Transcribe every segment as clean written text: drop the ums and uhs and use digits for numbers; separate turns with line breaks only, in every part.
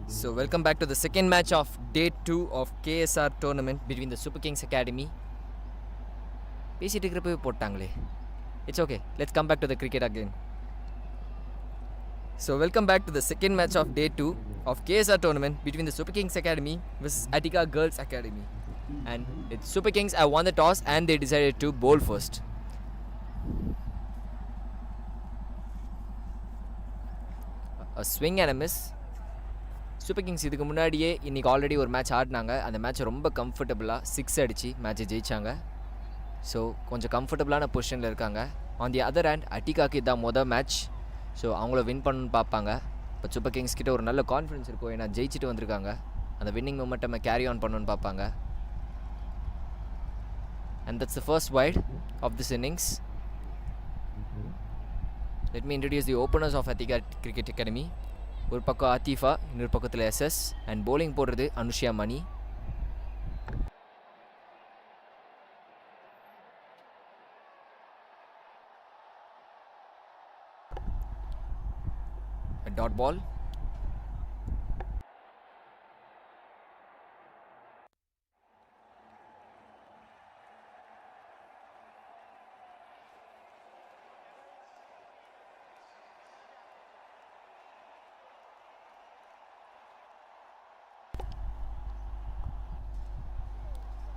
So welcome back to the second match of day 2 of KSR tournament between the Super Kings Academy. It's okay. Let's come back to the cricket again. So welcome back to the second match of day 2 of KSR tournament between the Super Kings Academy versus Attica Girls Academy. And it's Super Kings have won the toss and they decided to bowl first. A swing and a miss. Super Kings இதுக்கு முன்னாடியே இன்றைக்கி already ஒரு match ஆடினாங்க. அந்த match ரொம்ப கம்ஃபர்டபுளாக 6 அடித்து மேட்ச்சை ஜெயித்தாங்க. ஸோ கொஞ்சம் கம்ஃபர்டபுளான பொசிஷனில் இருக்காங்க. ஆன் தி அதர் ஹேண்ட் அட்டிகாக்கு இதான் மொதல் மேட்ச். ஸோ அவங்கள வின் பண்ணணும்னு பார்ப்பாங்க. இப்போ சூப்பர் கிங்ஸ் கிட்ட ஒரு நல்ல கான்ஃபிடன்ஸ் இருக்கும். ஏன்னா ஜெயிச்சுட்டு வந்திருக்காங்க. அந்த வின்னிங் மொமெண்டம் கேரி ஆன் பண்ணணும்னு பார்ப்பாங்க. And that's the first wide of this innings. Let me introduce the openers of Attica cricket academy. ஒரு பக்கம் ஆத்திஃபா, இன்னொரு பக்கத்தில் எஸ்எஸ். அண்ட் போலிங் போடுறது Anushiya Mani. Dot ball.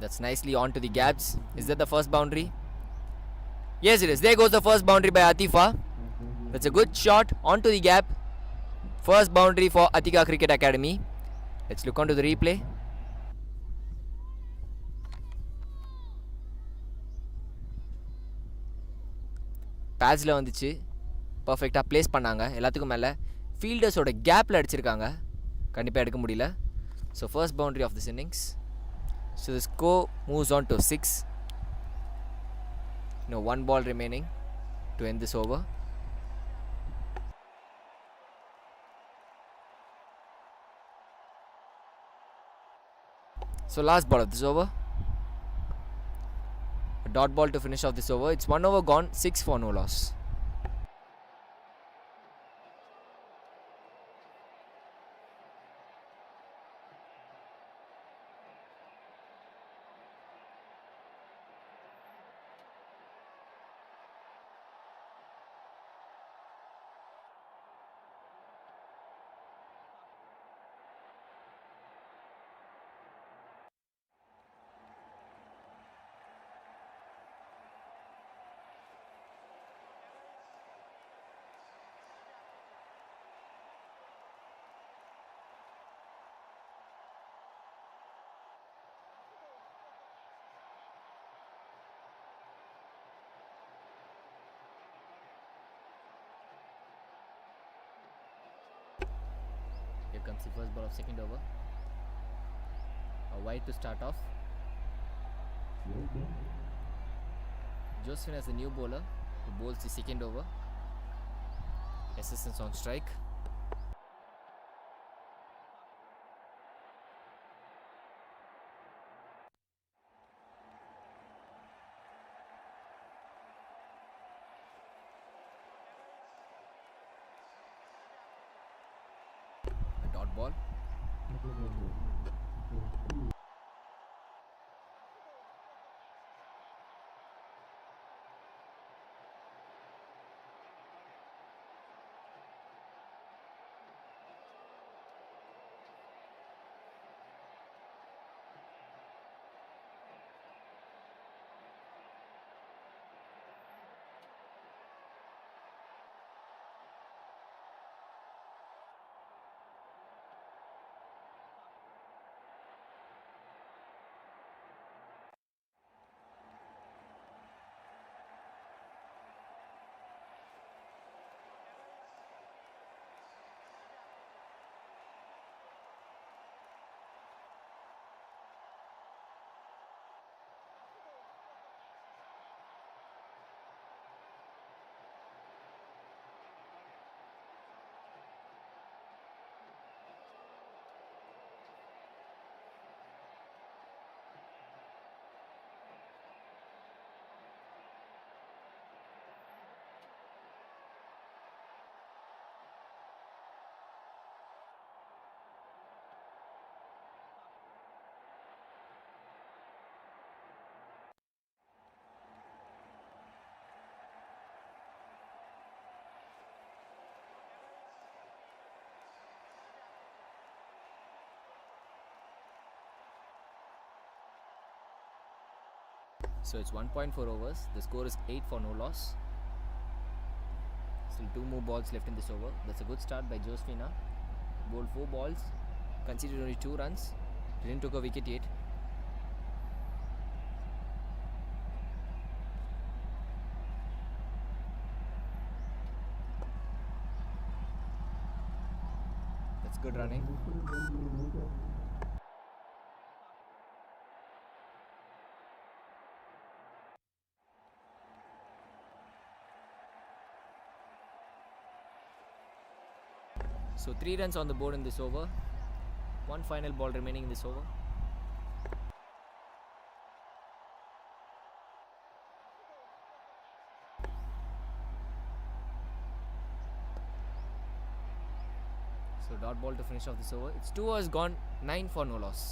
That's nicely onto the gaps. Is that the first boundary? Yes, it is. There goes the first boundary by Atifa. That's a good shot onto the gap. First boundary for Attica Cricket Academy. Let's look onto the replay. பேட்ஸில் வந்துச்சு. பர்ஃபெக்டாக place பண்ணாங்க. எல்லாத்துக்கும் மேலே ஃபீல்டர்ஸோட கேப்பில் அடிச்சிருக்காங்க. கண்டிப்பாக எடுக்க முடியல. So first boundary of this innings. So the score moves on to 6. One ball remaining to end this over. So last ball of this over. A dot ball to finish off this over. It's 1 over gone, 6 for no loss. Here comes the first ball of second over. A wide to start off. Josephine as the new bowler who bowls the second over. Assistance on strike. A dot ball. So it's 1.4 overs. The score is 8 for no loss. Still 2 more balls left in this over. That's a good start by Josefina. Bowled 4 balls, conceded only 2 runs. Didn't took a wicket yet. That's good running. So 3 runs on the board in this over. One final ball remaining in this over. So dot ball to finish off this over. It's 2 overs gone, 9 for no loss.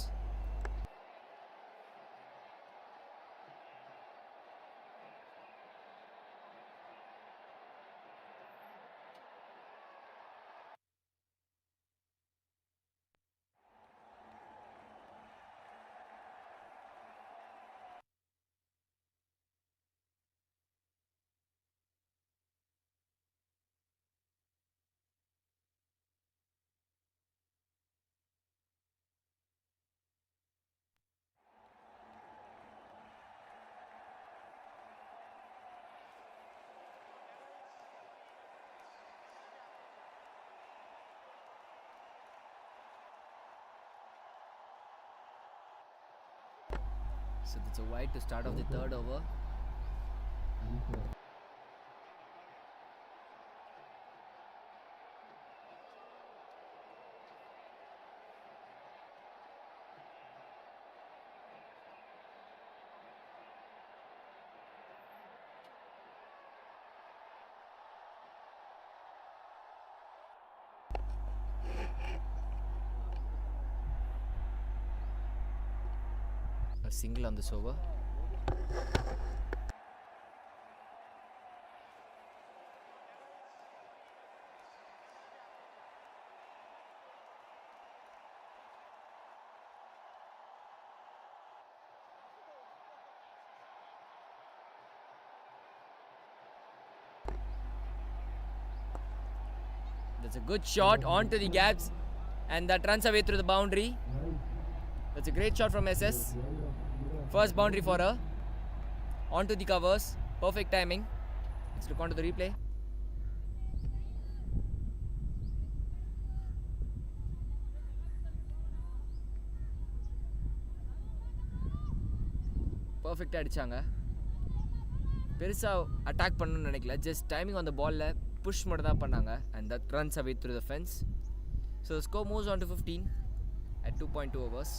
So that's a wide to start off the third over. A single on this over. That's a good shot onto the gaps, and that runs away through the boundary. That's a great shot from SS. First boundary for her. Onto the covers. Perfect timing. Let's look onto the replay. Perfect அடிச்சாங்க. பெருசா attack பண்ணணும்னு நினைக்கல. Just timing on the ball ல push மட்டும் தான் பண்ணாங்க, and that runs away through the fence. So the score moves on to 15 at 2.2 overs.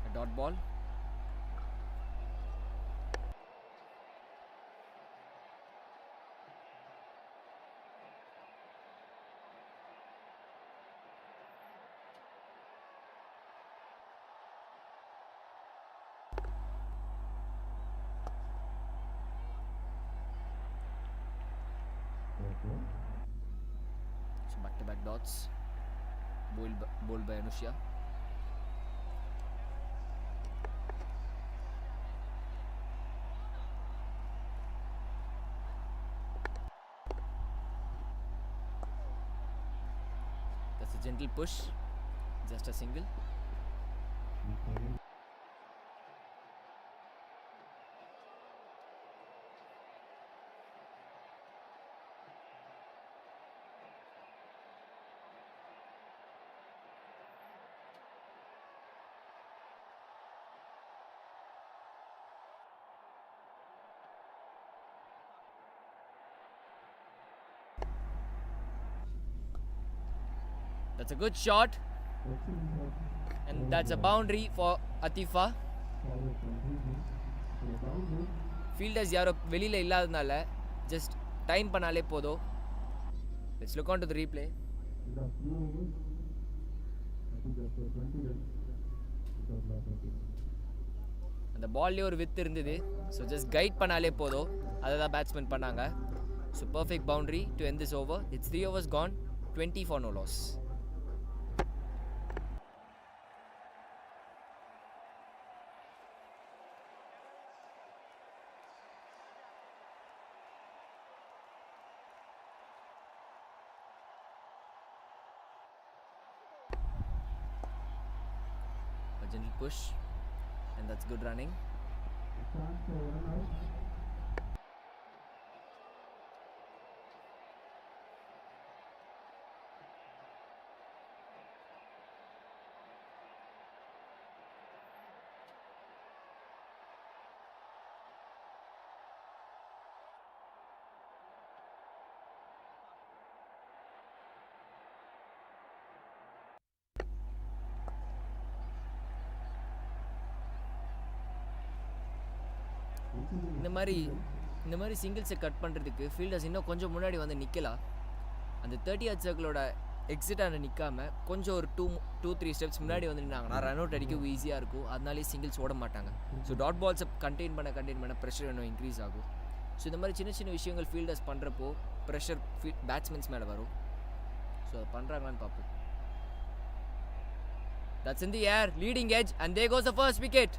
A dot ball. So back-to-back dots. Bowled by Anushya. That's a gentle push. Just a single. That's a good shot, and that's a boundary for Attica. Fielders யாரோ வெளியில இல்லாதனால just time பண்ணாலே போதும். Let's look on to the replay. அந்த பால்லே ஒரு with இருந்தது. So just guide பண்ணாலே போதும். அதை தான் பேட்ஸ்மேன் பண்ணாங்க. So perfect boundary to end this over. It's 3 overs gone, 20 for no loss. A gentle push and that's good running. இந்த மாதிரி சிங்கிள்ஸை கட் பண்ணுறதுக்கு ஃபீல்டர்ஸ் இன்னும் கொஞ்சம் முன்னாடி வந்து நிற்கலாம். அந்த 30th சர்க்கிளோட எக்ஸிட்டான நிற்காம கொஞ்சம் ஒரு 2-3 ஸ்டெப்ஸ் முன்னாடி வந்து நின்னாங்கன்னா ரன் அவுட் அடிக்க ஈஸியாக இருக்கும். அதனாலே சிங்கிள்ஸ் ஓட மாட்டாங்க. ஸோ டாட் பால்ஸை கண்டெயின் பண்ண ப்ரெஷர் இன்னும் இன்க்ரீஸ் ஆகும். ஸோ இந்த மாதிரி சின்ன சின்ன விஷயங்கள் ஃபீல்டர்ஸ் பண்ணுறப்போ ப்ரெஷர் பேட்ஸ்மென்ஸ் மேலே வரும். ஸோ அதை பண்ணுறாங்களான்னு பார்ப்போம். That's in the air, leading edge, and there goes the first wicket.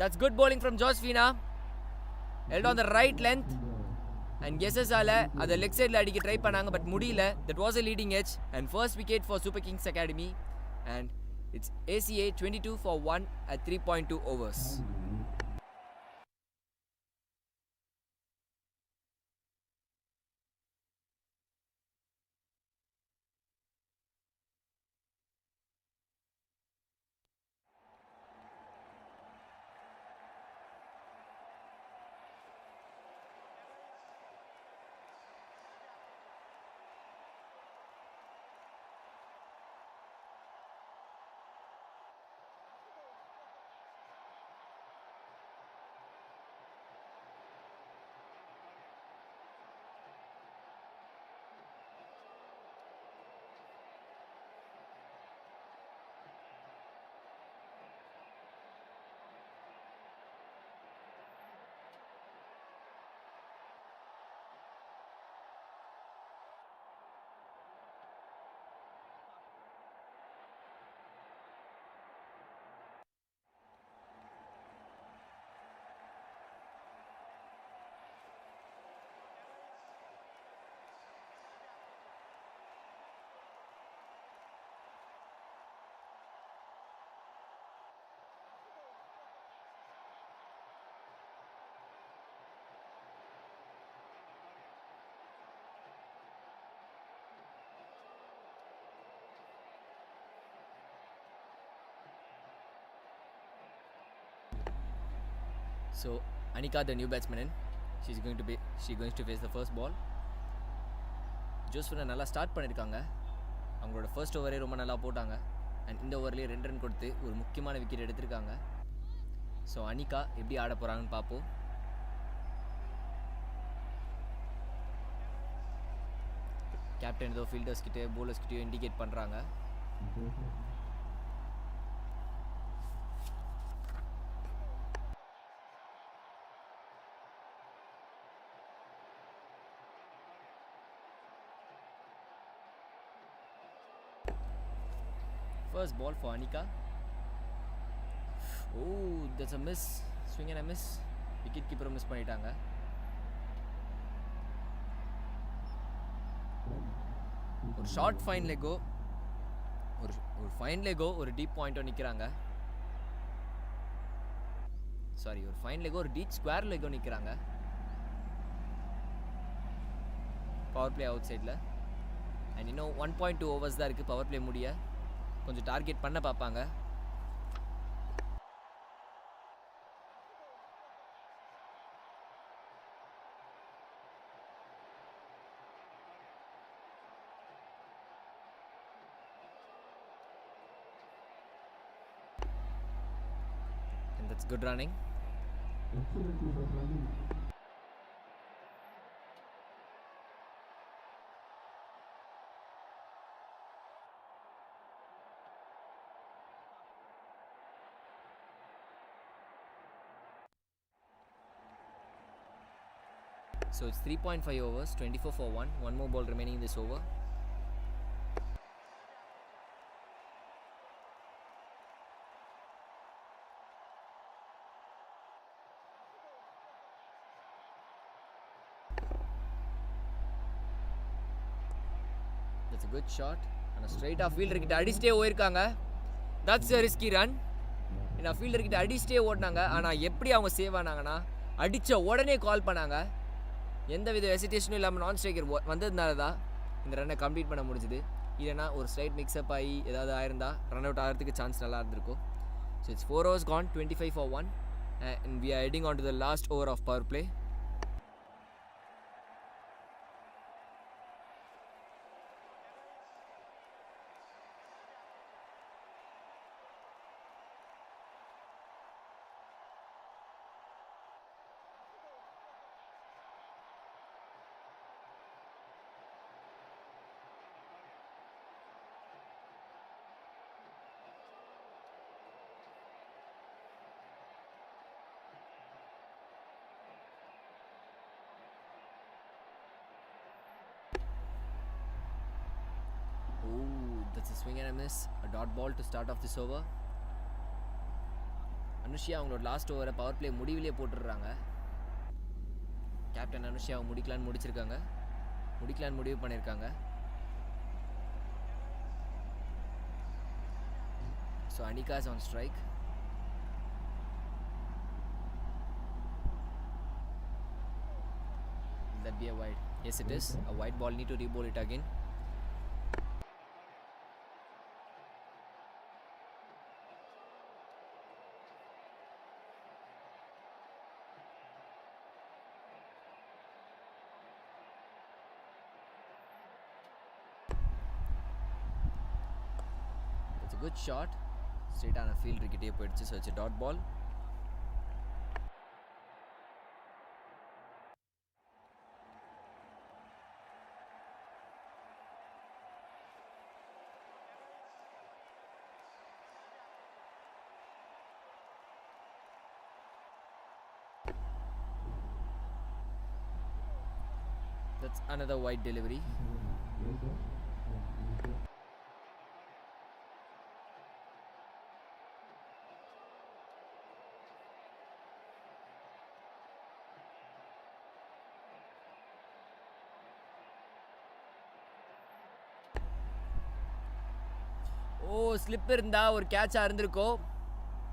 That's good bowling from Josefina. Held on the right length, and guesses-ஆல அதை லெக் சைடில் அடிக்க ட்ரை பண்ணாங்க, பட் முடியல. That was a leading edge, and first wicket for Super Kings Academy, and it's ACA 22 for 1 at 3.2 overs. So Attica, the new batsman, she's going to face the first ball. ஜோஸ்ஃபினா நல்லா start பண்ணியிருக்காங்க. அவங்களோட first ஓவரே ரொம்ப நல்லா போட்டாங்க. And இந்த ஓவர்லேயே 2 run கொடுத்து ஒரு முக்கியமான விக்கெட் எடுத்திருக்காங்க. ஸோ அனிகா எப்படி ஆட போகிறாங்கன்னு பார்ப்போம். கேப்டன் ஏதோ ஃபீல்டர்ஸ் கிட்டே போலர்ஸ் கிட்டேயோ இண்டிகேட் பண்ணுறாங்க. First ball for Attica. Oh, that's a miss. Swing and a miss. Wicket keeper miss பண்ணிட்டாங்க. ஒரு ஷார்ட் ஃபைன் லெக்கோ ஒரு ஃபைன் லெக்கோ ஒரு டீப் பாயிண்டோ நிற்கிறாங்க. சாரி, ஒரு ஃபைன் லெக்கோ ஒரு டீப் ஸ்கொயர் லெக்கோ நிற்கிறாங்க. பவர் பிளே அவுட் சைடில். அண்ட் இன்னும் 1.2 overs தான் இருக்குது பவர் பிளே முடிய. கொஞ்சம் டார்கெட் பண்ண பார்ப்பாங்க. And that's good running. So it's 3.5 overs, 24 for 1. One more ball remaining in this over. That's a good shot. And a straight off fielder கிட்ட அடிச்சிட்டே போயிருக்காங்க. That's a risky run. ஏன்னா fielder கிட்ட அடிச்சிட்டே ஓடினாங்க. ஆனால் எப்படி அவங்க சேவ் ஆனாங்கன்னா அடித்த உடனே கால் பண்ணாங்க. எந்த வித ஹெசிடேஷனும் இல்லாமல் நான் ஸ்ட்ரைக்கர் வந்ததுனால தான் இந்த ரன்னை கம்ப்ளீட் பண்ண முடிஞ்சுது. இல்லைனா ஒரு ஸ்லைட் மிக்ஸ்அப் ஆகி ஏதாவது ஆயிருந்தா ரன் அவுட் ஆகிறதுக்கு சான்ஸ் நல்லா இருந்திருக்கும். So it's 4 overs gone, 25 for 1 and we are heading on to the last over of power play. That's a swing and a miss. A dot ball to start off this over. Anushiya அவங்களோட last ஓவரை power play முடிவிலேயே போட்டுடுறாங்க. Captain Anushiya அவங்க முடிக்கலான்னு முடிவு பண்ணியிருக்காங்க. So Attica is on strike. Will that be a wide? Yes, it is. A wide ball. Need to re-bowl it again. Good shot. Straight on a fielder கிட்டே போயிடுச்சு. So it's a dot ball. That's another wide delivery. Slip இருந்தால் ஒரு கேட்சாக இருந்திருக்கோம்.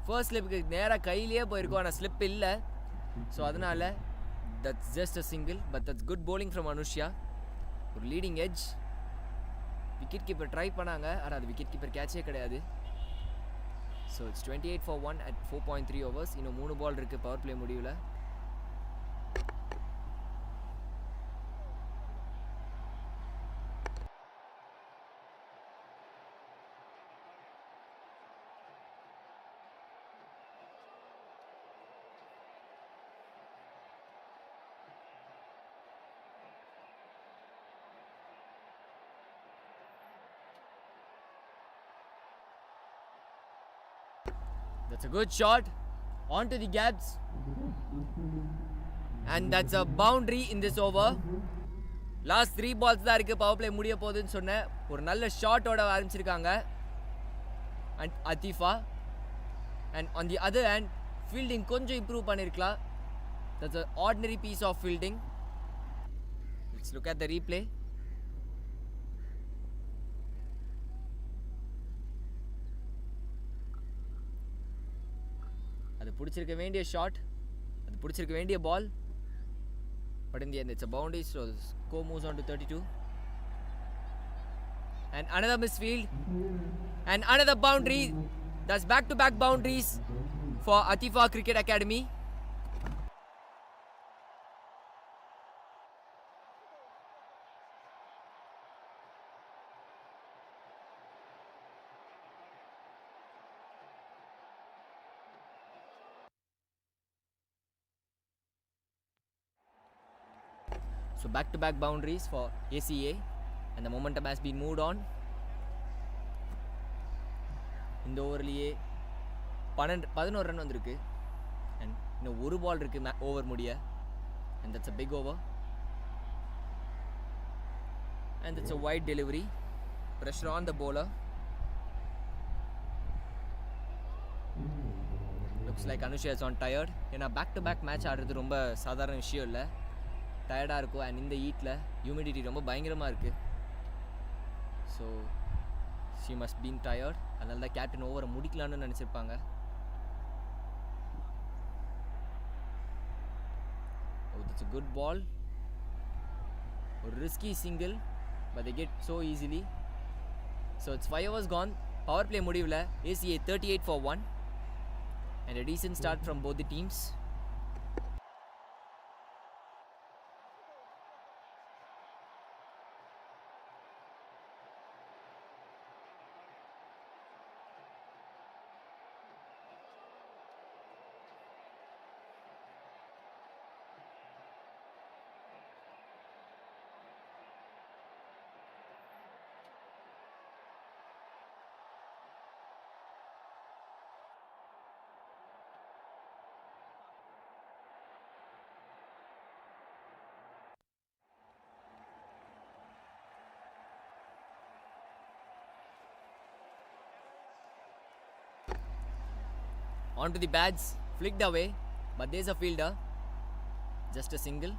First ஸ்லிப்புக்கு நேராக கையிலேயே போயிருக்கோம். ஆனால் slip இல்லை. ஸோ அதனால் that's just a single. But that's good bowling from Anushiya. ஒரு leading edge. Wicket keeper try பண்ணாங்க. ஆனால் அது விக்கெட் கீப்பர் கேட்சே கிடையாது. So it's 28 for 1 at 4.3 overs. இன்னும் 3 பால் இருக்குது பவர் பிளே முடிவில். That's a good shot onto the gaps and that's a boundary in this over. Last 3 balls தான் இருக்கு பவர் பிளே முடிய போகுதுன்னு சொன்னேன். ஒரு நல்ல ஷாட்டோட ஆரம்பிச்சிருக்காங்க and Attica, and on the other hand fielding கொஞ்சம் இம்ப்ரூவ் பண்ணிருக்கலாம். That's an ordinary piece of fielding. Let's look at the replay. அது பிடிச்சிருக்க வேண்டிய ஷாட், அது பிடிச்சிருக்க வேண்டிய பால். But in the end it's a boundary, so the score moves on to 32. And another misfield and another boundary. That's back-to-back boundaries for Attica Cricket Academy. So back-to-back boundaries for ACA and the momentum has been moved on. இந்த ஓவர்லேயே 11 run வந்திருக்கு and இன்னும் ஒரு பால் இருக்குது over முடிய, and that's a big over. And it's a wide delivery. Pressure on the bowler. Looks like Anusha is on tired. ஏன்னா back to back match ஆடுறது ரொம்ப சாதாரண விஷயம் இல்லை. டயர்டாக இருக்கும். அண்ட் இந்த ஹீட்டில் ஹியூமிடிட்டி ரொம்ப பயங்கரமாக இருக்குது. So she must been tired. அதனால தான் கேப்டன் ஓவரை முடிக்கலான்னு நினச்சிருப்பாங்க. Oh, that's a good ball. A risky single, but they get so easily. So it's 5 overs gone. Power play முடிவில் ACA 38 for 1. And a decent start from both the teams. Onto the pads, flicked away, but there's a fielder. Just a single.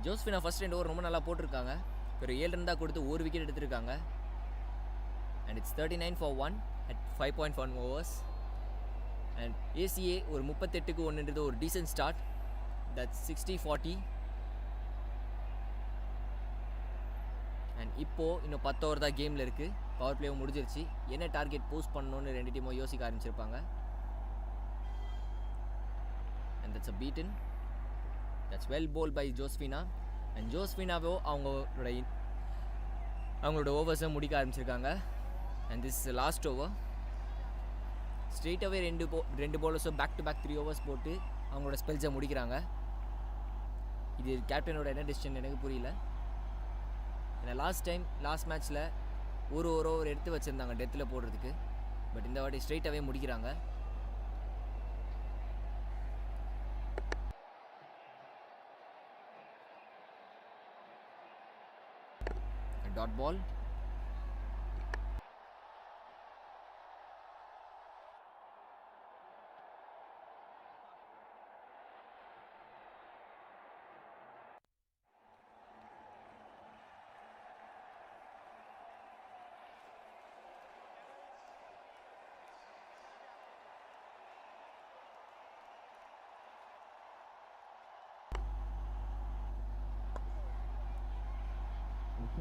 Josphina first 2 over ரொம்ப நல்லா போட்டிருக்காங்க. ஒரு 7 run தான் கொடுத்து ஒரு wicket எடுத்திருக்காங்க. And it's 39 for 1 at 5.1 overs. And ACA ஒரு 38க்கு 1ன்றது ஒரு decent start. That's 60-40. அண்ட் இப்போது இன்னும் 10 ஓவர் தான் கேமில் இருக்குது. பவர் பிளேவும் முடிஞ்சிருச்சு. என்ன டார்கெட் போஸ்ட் பண்ணணும்னு 2 டீமும் யோசிக்க ஆரம்பிச்சிருப்பாங்க. And that's a beaten. That's well bowled by Josphina. And ஜோஸ்ஃபினாவோ அவங்களோட ஓவர்ஸை முடிக்க ஆரம்பிச்சிருக்காங்க. And this last over. ஸ்ட்ரெயிட்டாகவே ரெண்டு bowlers back to back 3 overs போட்டு அவங்களோட ஸ்பெல்ஸை முடிக்கிறாங்க. இது கேப்டனோட என்ன டெசிஷன் எனக்கு புரியல. ஏன்னா லாஸ்ட் மேட்ச்சில் ஒரு ஓவர் எடுத்து வச்சுருந்தாங்க டெத்தில் போடுறதுக்கு. பட் இந்த வாட்டி ஸ்ட்ரெயிட்டாகவே முடிக்கிறாங்க. Dot ball.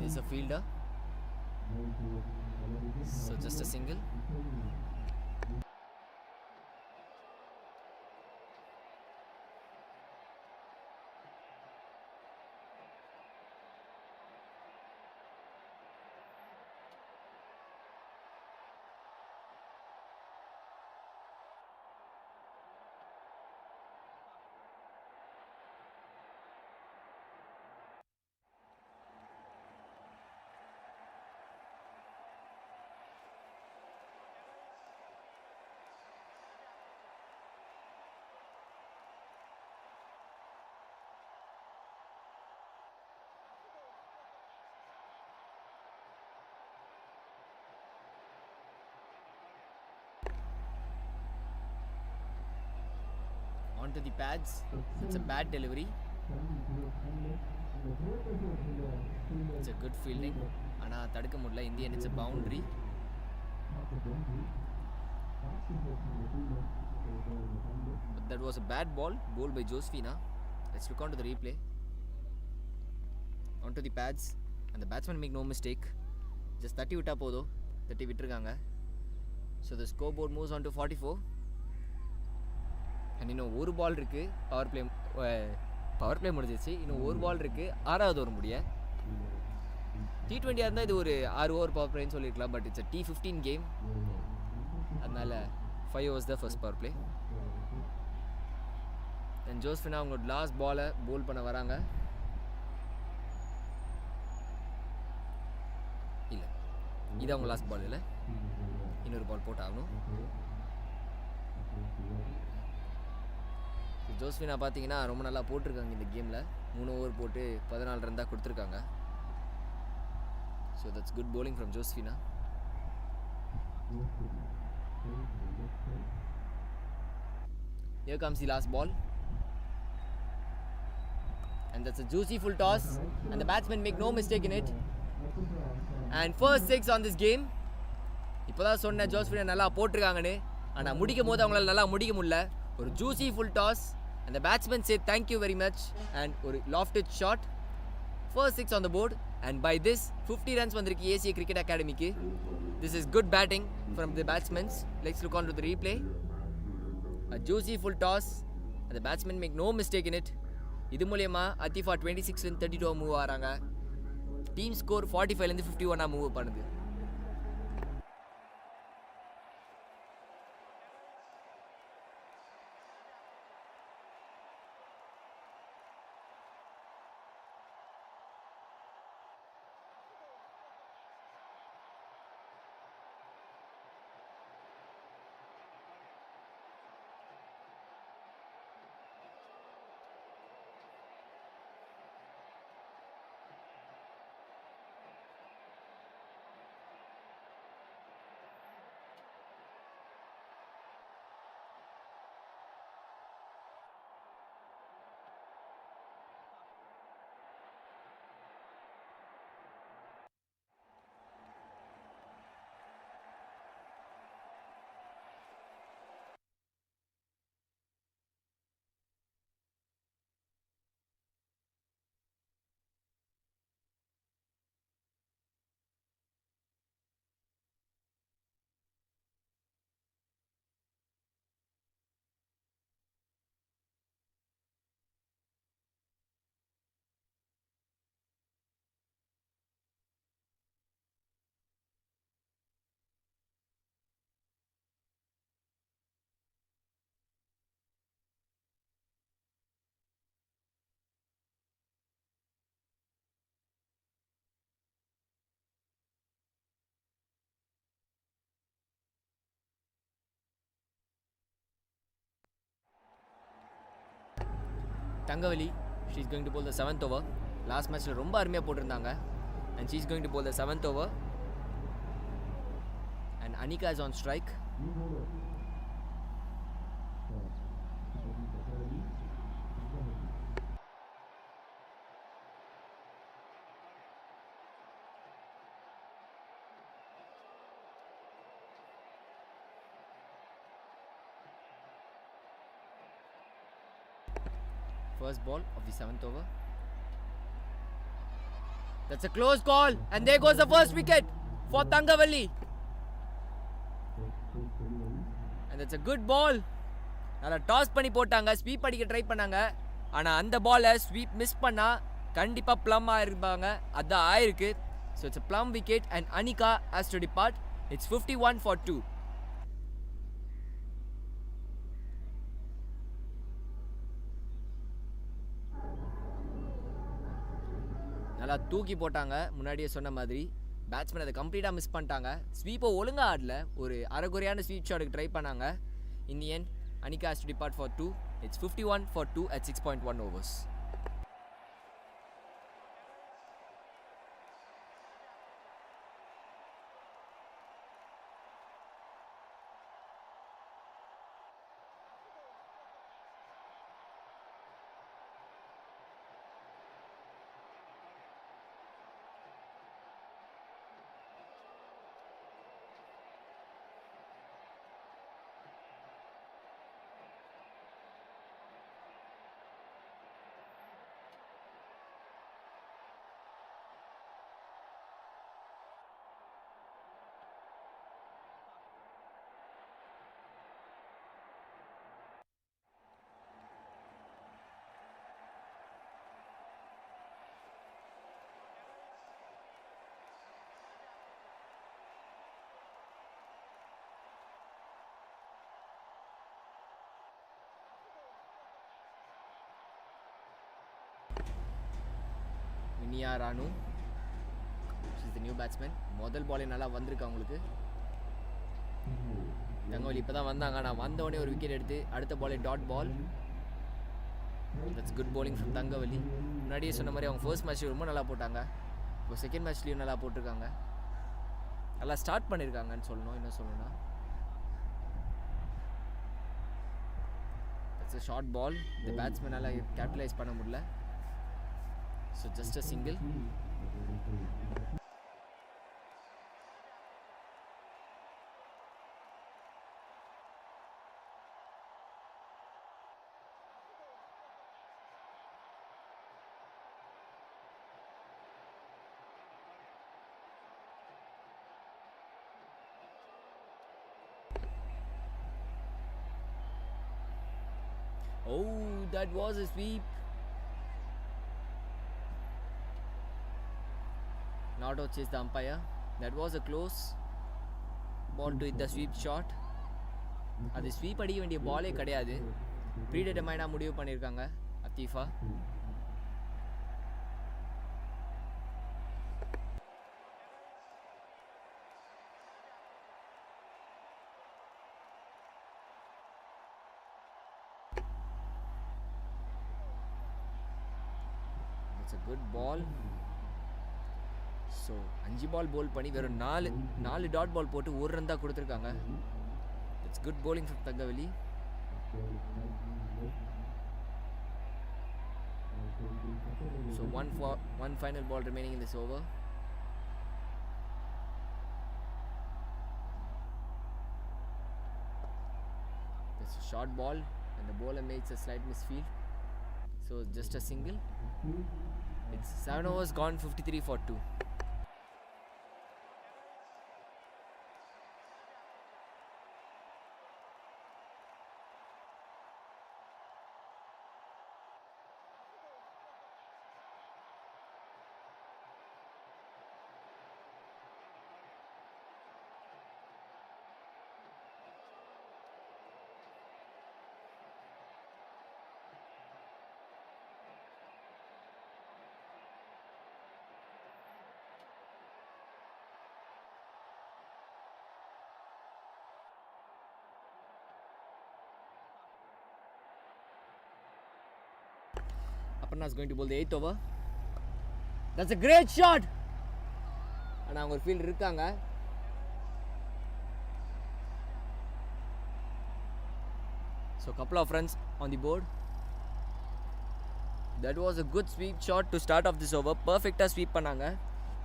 There's a fielder. So just a single. Onto the pads. It's a bad delivery. It's a good fielding. ஆனால் தடுக்க முடியல. Indian it's a boundary. But that was a bad ball bowled by Josefina. Let's look onto the replay. Onto the pads. And the batsman make no mistake. Just தட்டி விட்டா போதும். தட்டி விட்டுருக்காங்க. So the scoreboard moves on to 44. And இன்னும் ஒரு பால் இருக்குது. Power play முடிஞ்சிச்சு. இன்னும் ஒரு பால் இருக்குது. 6வது ஓவர் முடிய. T20 இருந்தால் இது ஒரு 6 ஓவர் பவர் பிளேன்னு சொல்லியிருக்கலாம். But it's T15 game. அதனால் 5 overs தான் ஃபர்ஸ்ட் பவர் பிளே. அண்ட் ஜோஸ்ஃபினா அவங்களோட லாஸ்ட் பாலை போல் பண்ண வராங்க. இல்லை, இது அவங்க லாஸ்ட் பால் இல்லை. இன்னொரு பால் போட்டாகணும். ஜோஸ்வினா பார்த்தீங்கன்னா ரொம்ப நல்லா போட்டிருக்காங்க இந்த கேமில். 3 ஓவர் போட்டு 14 ரன் தான் கொடுத்துருக்காங்க. So that's good bowling from ஜோஸ்வினா. Here comes the last ball. And that's a juicy full toss. And the batsmen make no mistake in it. And first 6 on this game. இப்போ தான் சொன்னேன் ஜோஸ்வினா நல்லா போட்டிருக்காங்கன்னு. ஆனால் முடிக்கும் போது அவங்களால நல்லா முடிக்க முடியல. ஒரு juicy full toss. And the batsman said thank you very much. And ஒரு lofted shot. First 6 on the board. And by this 50 runs வந்திருக்கு ஏசிய cricket அகாடமிக்கு. This is good batting from the batsmen. Let's look on to the replay. A juicy full toss. And the batsmen make no mistake in it. இது மூலமா Attica 26 and 32 move ஆறாங்க. Team score 45லேருந்து 51 move பண்ணுது. Thangavali, she is going to bowl the 7th over. Last மேட்ச்சில் ரொம்ப அருமையாக போட்டிருந்தாங்க. And she is going to bowl the 7th over. And Attica is on strike. First ball of the 7th over. That's a close call. And there goes the first wicket for Tangavalli. And that's a good ball. நல்லா toss பண்ணி போட்டாங்க, sweep அடிக்க try பண்ணாங்க. ஆனால் அந்த பாலை sweep miss பண்ணால் கண்டிப்பாக ப்ளம் ஆயிருப்பாங்க. அதான் ஆயிருக்கு. So it's a plum wicket and Attica has to depart. It's 51 for 2. நல்லா தூக்கி போட்டாங்க. முன்னாடியே சொன்ன மாதிரி பேட்ஸ்மேன் அதை கம்ப்ளீட்டாக மிஸ் பண்ணிட்டாங்க. ஸ்வீப்பை ஒழுங்காக ஆடல, ஒரு அரைகுறையான ஸ்வீப் ஷாட்டுக்கு ட்ரை பண்ணாங்க. In the end Attica has to depart for 2. It's 51 for 2 at 6.1 overs. Miniya Ranu, she is the new batsman. முதல் பாலே நல்லா வந்திருக்கு அவங்களுக்கு. தங்கவலி இப்போ தான் வந்தாங்க. நான் வந்த உடனே ஒரு விக்கெட் எடுத்து அடுத்த பாலே dot ball. That's good bowling from Thangavalli. முன்னாடியே சொன்ன மாதிரி அவங்க ஃபர்ஸ்ட் மேட்ச் ரொம்ப நல்லா போட்டாங்க. இப்போ செகண்ட் மேட்ச்லேயும் நல்லா போட்டிருக்காங்க. நல்லா ஸ்டார்ட் பண்ணியிருக்காங்கன்னு சொல்லணும். என்ன சொல்லணும்னா தட்ஸ் a ஷார்ட் பால். இந்த பேட்ஸ்மேனால் கேபிட்டலைஸ் பண்ண முடியல. So just a single. Oh, that was a sweep. Not out chase the umpire. That was a close ball to hit the sweep shot. அது ஸ்வீப் அடிக்க வேண்டிய பாலே கிடையாது. ப்ரீடெட்டர்மைனாக முடிவு பண்ணியிருக்காங்க அத்தீஃபா. It's a good ball. So 5 பால் போல் பண்ணி வெறும் 4 டாட் பால் போட்டு ஒரு ரன் தான் கொடுத்துருக்காங்க. It's good bowling from Thangavali. So one final ball remaining in this over. It's a short ball and the bowler makes a slight misfield. So just a single. It's 7 overs gone, 53 for 2. Aparna is going to bowl the 8th over. That's a great shot. ஆனால் அவங்க ஒரு field இருக்காங்க. So couple of runs on the board. That was a good sweep shot to start off this over. பர்ஃபெக்டாக sweep பண்ணாங்க.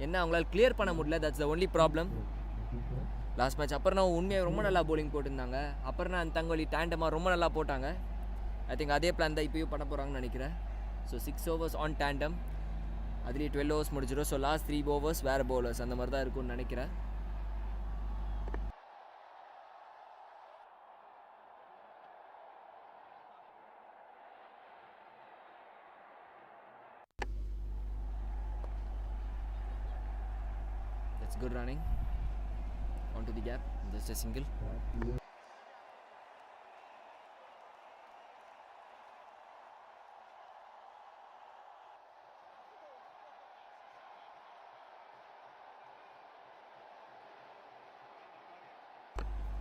என்ன அவங்களால clear பண்ண முடியல. that's the only problem. Last match அப்புறம் உண்மையாக ரொம்ப நல்லா bowling போட்டிருந்தாங்க. அப்புறம் அந்த தங்கவலி டேண்டமாக ரொம்ப நல்லா போட்டாங்க. ஐ திங்க் அதே பிளான் தான் இப்போயும் பண்ண போகிறாங்கன்னு நினைக்கிறேன். So 6 overs on tandem. அதுலேயே 12 overs முடிச்சிடும். ஸோ லாஸ்ட் 3 overs வேறு bowlers அந்த மாதிரி தான் இருக்கும்னு நினைக்கிறேன். That's good running. Onto the gap. Just a single.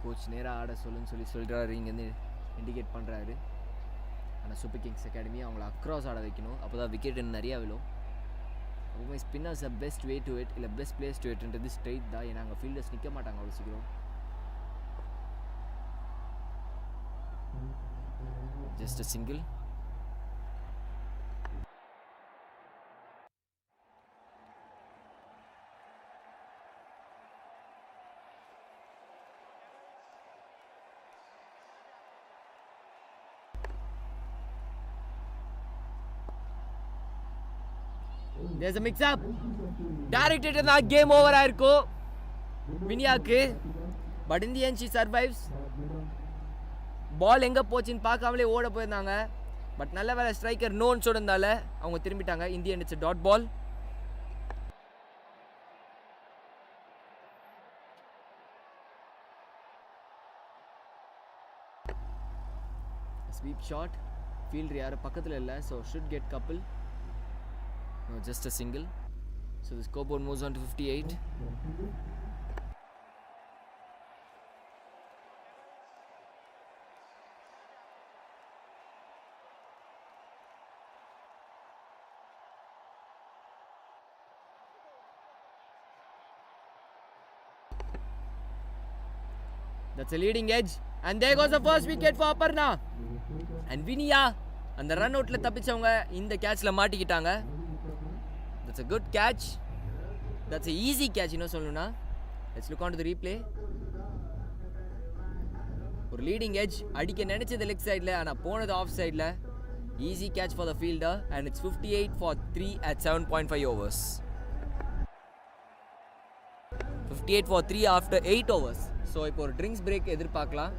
Coach நேராக ஆட சொல்லி சொல்கிறாரு. இங்கேருந்து இண்டிகேட் பண்ணுறாரு. ஆனால் சூப்பர் கிங்ஸ் அகாடமி அவங்கள அக்ராஸ் ஆட வைக்கணும். அப்போ தான் விக்கெட் நிறையா விழும். எப்பவுமே spinners best way to it இல்லை பெஸ்ட் பிளேஸ் டு இட்ன்றது ஸ்ட்ரெயிட் தான். ஏன்னா அங்கே ஃபீல்டர்ஸ் நிற்க மாட்டாங்க அவ்வளோ சீக்கிரம். Just a single. There's a mix up. Directed in that game over ஆயிருக்கோ வினியாக்கு. But in the end she survives. Ball எங்கே போச்சுன்னு பார்க்காமலே ஓட போயிருந்தாங்க. பட் நல்ல வேலை ஸ்ட்ரைக்கர் நோன்னு சொல்லிருந்தால அவங்க திரும்பிட்டாங்க. in the end it's a dot ball. Sweep shot. Fielder யாரும் பக்கத்தில் இல்லை. So should get couple. No, just a single. So the scoreboard moves on to 58. That's a leading edge. And there goes the first wicket for Aparna. And Vinaya, அந்த run அவுட்டில் தப்பிச்சவங்க இந்த கேட்சில் மாட்டிக்கிட்டாங்க. That's a good catch. That's a easy catch இன்னும் சொல்லணும்னா. Let's look on to the replay. ஒரு leading edge அடிக்க நினைச்சது leg சைடில், ஆனால் போனது ஆஃப் சைடில். Easy catch for the fielder and it's 58 for 3 at 7.5 overs. 58 for 3 after 8 overs. So இப்போ ஒரு ட்ரிங்க்ஸ் பிரேக் எதிர்பார்க்கலாம்.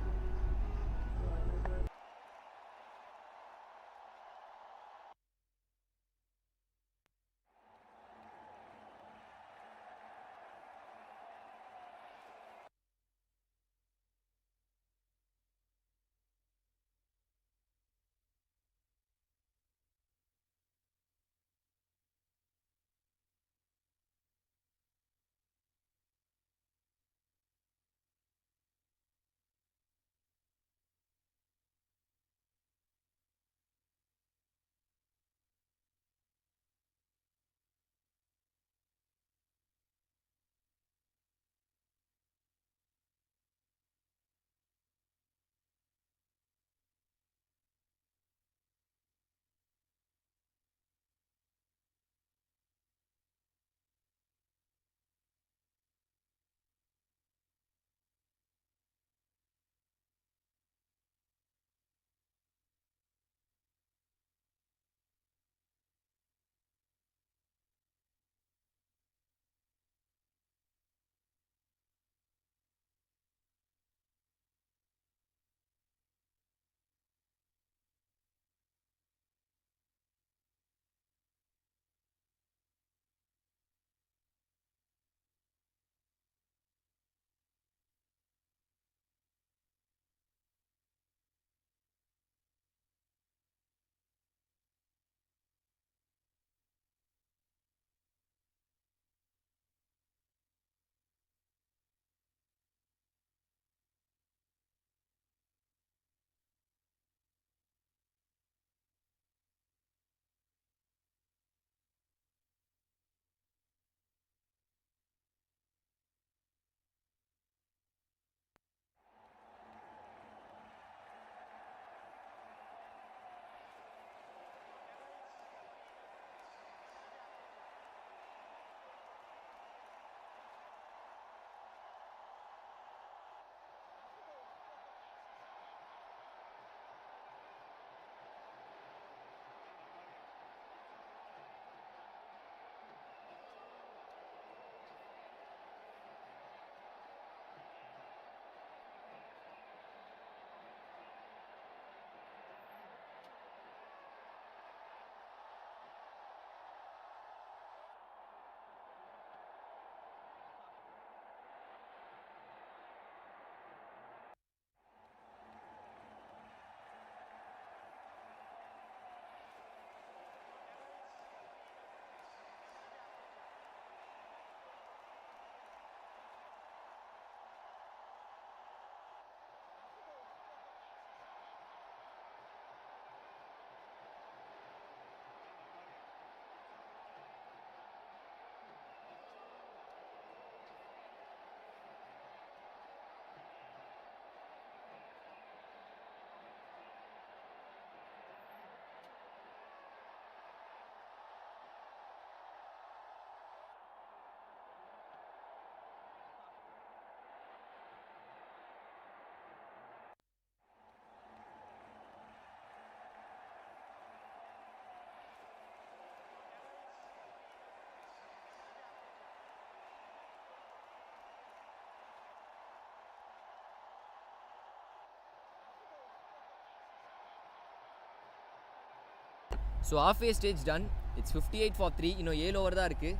So half a stage done. It's 58 for 3. இன்னும் 7 ஓவர் தான் இருக்குது.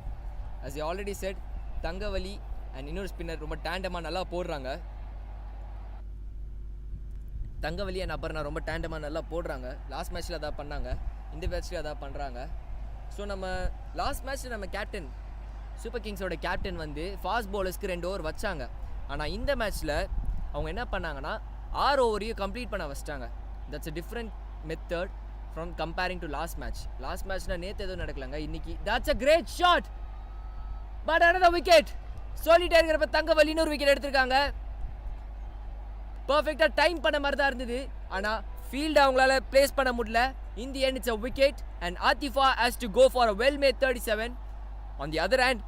as I already said, Thangavali and இன்னொரு ஸ்பின்னர் ரொம்ப டேண்டமாக நல்லா போடுறாங்க. தங்கவலி அண்ட் அபர்ணா ரொம்ப டேண்டமாக நல்லா போடுறாங்க. லாஸ்ட் மேட்ச்சில் அதான் பண்ணாங்க, இந்த மேட்ச்சில் அதான் பண்ணுறாங்க. ஸோ நம்ம லாஸ்ட் மேட்ச்சில் நம்ம கேப்டன் சூப்பர் கிங்ஸோட கேப்டன் வந்து ஃபாஸ்ட் பவுலர்ஸ்க்கு 2 ஓவர் வச்சாங்க. ஆனால் இந்த மேட்ச்சில் அவங்க என்ன பண்ணாங்கன்னா 6 ஓவரையும் கம்ப்ளீட் பண்ண வச்சிட்டாங்க. That's a different method from comparing to last match. Last match na நேத்து எதுவும் நடக்கலங்க, இன்னைக்கு. That's a great shot, but another wicket. சொல்லிட்டே இருக்கிறப்ப தங்கவலி இன்னொரு விக்கெட் எடுத்திருக்காங்க. பர்ஃபெக்டாக டைம் பண்ண மாதிரி தான் இருந்தது. ஆனால் ஃபீல்டு அவங்களால பிளேஸ் பண்ண முடியல. In the end, it's a wicket and Attica has to go for a well-made 37. On the other hand,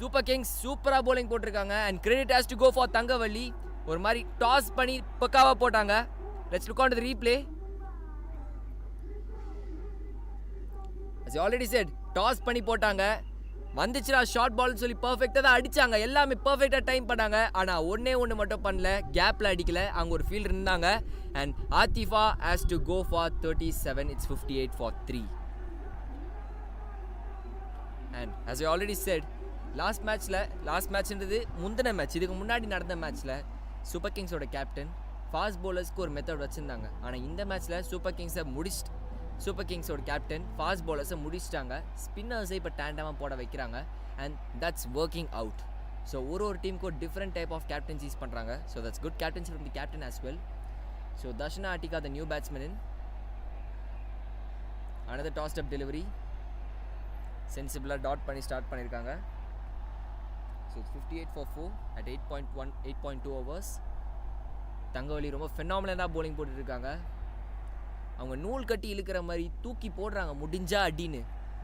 Super Kings சூப்பராக bowling போட்டிருக்காங்க and credit has to go for Thangavalli. ஒரு மாதிரி டாஸ் பண்ணி பக்காவாக போட்டாங்க. Let's look on to the replay. As I already said, toss பண்ணி போட்டாங்க. வந்துச்சுடா short பால்னு சொல்லி பர்ஃபெக்டாக தான் அடித்தாங்க. எல்லாமே பர்ஃபெக்டாக டைம் பண்ணாங்க. ஆனால் ஒன்று மட்டும் பண்ணல, கேப்பில் அடிக்கல. அங்கே ஒரு ஃபீல்டு இருந்தாங்க. And Athifa has to go for 37. It's 58 for 3. And as I already said, last மேட்ச்ன்றது முந்தின மேட்ச், இதுக்கு முன்னாடி நடந்த மேட்ச்சில் சூப்பர் கிங்ஸோட கேப்டன் ஃபாஸ்ட் பவுலர்ஸ்க்கு ஒரு மெத்தட் வச்சுருந்தாங்க. ஆனால் இந்த மேட்ச்சில் சூப்பர் கிங்ஸோட கேப்டன் ஃபாஸ்ட் பவுலர்ஸை முடிச்சிட்டாங்க. ஸ்பின்னர்ஸை இப்போ டேண்டமாக போட வைக்கிறாங்க. And that's working out. So ஒரு டீமுக்கு ஒரு டிஃப்ரெண்ட் டைப் ஆஃப் கேப்டன்சிஸ் பண்ணுறாங்க. So that's good captaincy from the captain as well. So Darshana Attica the new batsman in another tossed up delivery. சென்சிபிளாக டாட் பண்ணி ஸ்டார்ட் பண்ணியிருக்காங்க. So it's 58 for 4 at 8.2 overs. Thangavalli ரொம்ப ஃபெனாமினலாக bowling போட்டுட்ருக்காங்க. அவங்க நூல் கட்டி இழுக்கிற மாதிரி தூக்கி போடுறாங்க முடிஞ்சா அடின்னு.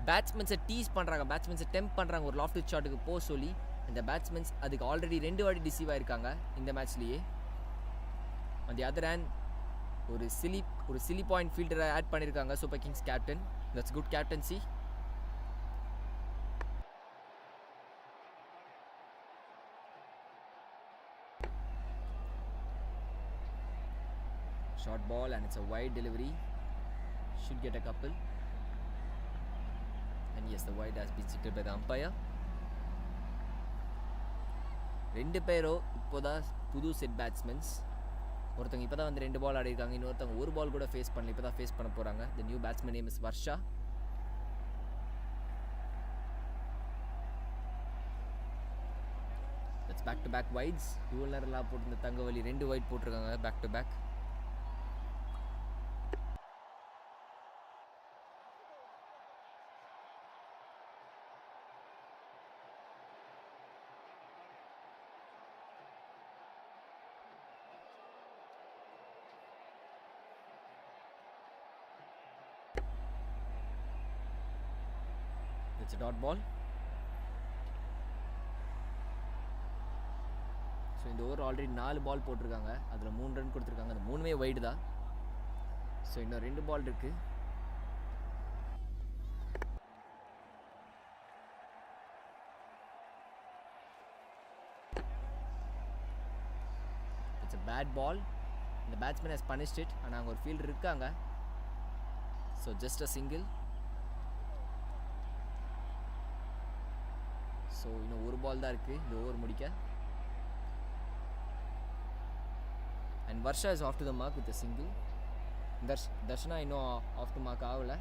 பேட்ஸ்மென்ஸை டீஸ் பண்ணுறாங்க, பேட்ஸ்மென்ஸை டெம்ப் பண்ணுறாங்க ஒரு லாஃப்ட் ஷாட்டுக்கு போக சொல்லி. அந்த பேட்ஸ்மென்ஸ் அதுக்கு ஆல்ரெடி 2 வாட்டி டிசீவ் ஆயிருக்காங்க இந்த மேட்ச்லேயே. ஆன் தி அதர் ஹேண்ட் ஒரு சிலி பாயிண்ட் ஃபீல்டரை ஆட் பண்ணியிருக்காங்க super Kings captain. That's good captaincy. Short ball and it's a wide delivery. Should get a couple. And yes, the wide has been signaled by the umpire. 2 பேரும் இப்போதான் புது set batsmens. ஒருத்தவங்க இப்போ தான் வந்து 2 பால் ஆடிருக்காங்க. இன்னொருத்தவங்க ஒரு பால் கூட ஃபேஸ் பண்ணல, இப்போ தான் ஃபேஸ் பண்ண போகிறாங்க. The new batsman name is Varsha. That's back to back wides. இவ்வளோ நேரம்லாம் போட்டு தங்கவள்ளி 2 வைட் போட்டிருக்காங்க back to back. It's a dot ball. So இந்த ஓவர் ஆல்ரெடி 4 பால் போட்டிருக்காங்க. அதில் 3 ரன் கொடுத்துருக்காங்க. அந்த 3மே வைடு தான். ஸோ இன்னும் 2 பால் இருக்கு. It's a bad ball. The batsman has punished it. ஆனால் அங்கே ஒரு ஃபீல்டர் இருக்காங்க. So just a single. So இன்னும் ஒரு பால் தான் இருக்குது இந்த ஓவர் முடிக்க. And Varsha is off to the mark with a single. Darshana இன்னும் ஆஃப் டு மார்க் ஆகலை.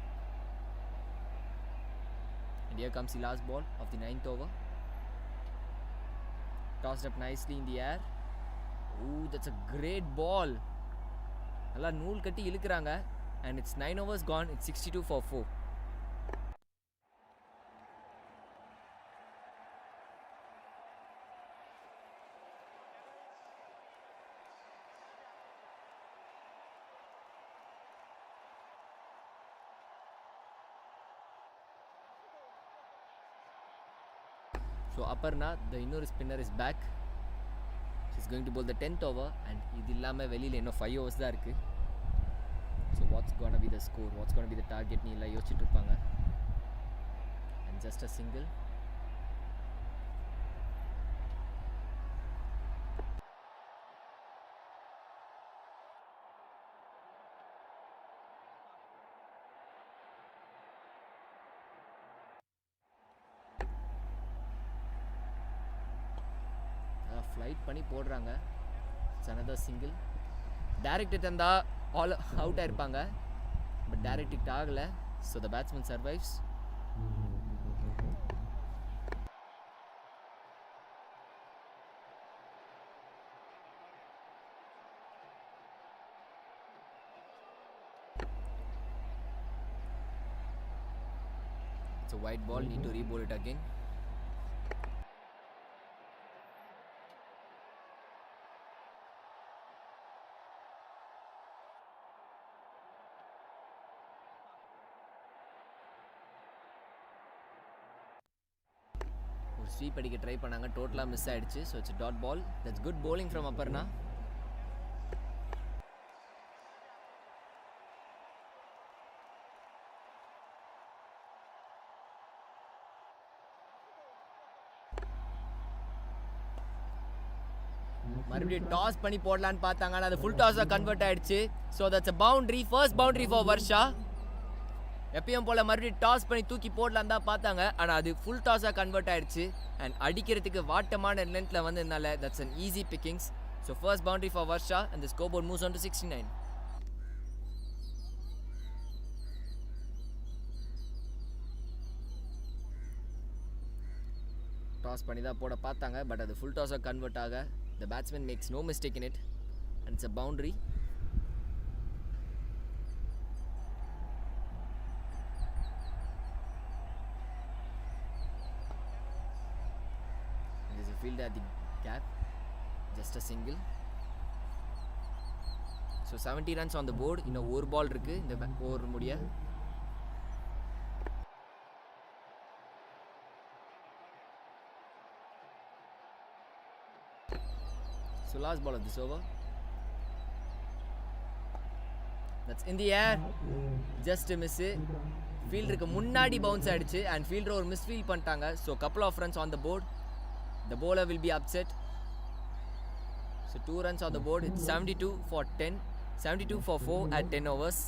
And here comes the last ball of the 9th over. Tossed up nicely in the air. Ooh, that's a great ball. நல்லா நூல் கட்டி இழுக்கிறாங்க. And it's 9 overs gone. It's 62 for 4. So Aparna, the இன்னொரு spinner is back. She's going to bowl the 10th over and இது இல்லாமல் வெளியில் இன்னும் 5 overs தான் இருக்குது. So what's gonna be the score? What's gonna be the target? நீ எல்லாம் யோசிச்சுட்டு இருப்பாங்க. And just a single. Flight பண்ணி போடுறாங்க. It's another single. Direct hit இருந்தால் ஆல் அவுட் ஆயிருப்பாங்க. பட் டைரக்ட் ஹிட் ஆகலை. So the batsman survives. It's a wide ball. Need to re-bowl it again. Sweep அடிக்க ட்ரை பண்ணாங்க, டோட்டலாக மிஸ் ஆகிடுச்சு. So it's dot ball. That's good bowling from Aparna. மறுபடியும் toss பண்ணி போடலான்னு பார்த்தாங்க, ஆனால் அது ஃபுல் டாஸாக கன்வெர்ட் ஆகிடுச்சு. So that's a boundary, first boundary for Varsha. எப்பயும் போல் மறுபடியும் டாஸ் பண்ணி தூக்கி போடலான்னு தான் பார்த்தாங்க, ஆனால் அது ஃபுல் டாஸாக கன்வெர்ட் ஆகிடுச்சு. அண்ட் அடிக்கிறதுக்கு வாட்டமான லென்த்தில் வந்ததுனால that's an easy pickings. So first boundary for Varsha and the score board moves on to 69. Toss பண்ணி தான் போட பார்த்தாங்க, பட் அது ஃபுல் டாஸாக கன்வெர்ட் ஆக the batsman makes no mistake in it and it's a boundary. There's a fielder at the gap, just a single. So 70 runs on the board. இன்னும் ஒரு பால் இருக்கு இந்த ஓவர் முடிய. So last ball of this over. That's in the air. Just a miss. ஃபீல்டருக்கு முன்னாடி bounce ஆயிடுச்சு and fielder ஒரு miss feel பண்ணிட்டாங்க. So couple of runs on the board. The bowler will be upset. So 2 runs on the board. It's 72 for 10. 72 for 4 at 10 overs.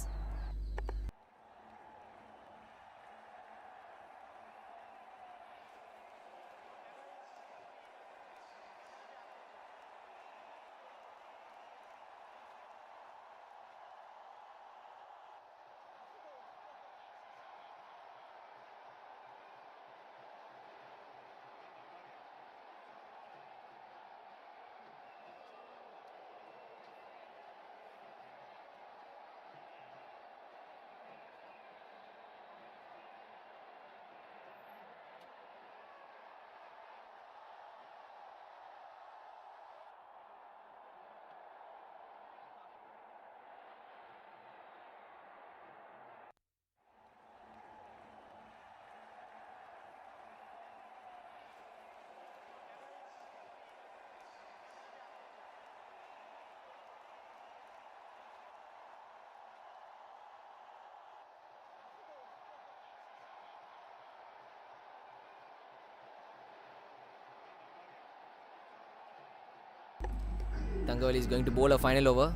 Tangawali is going to bowl a final over.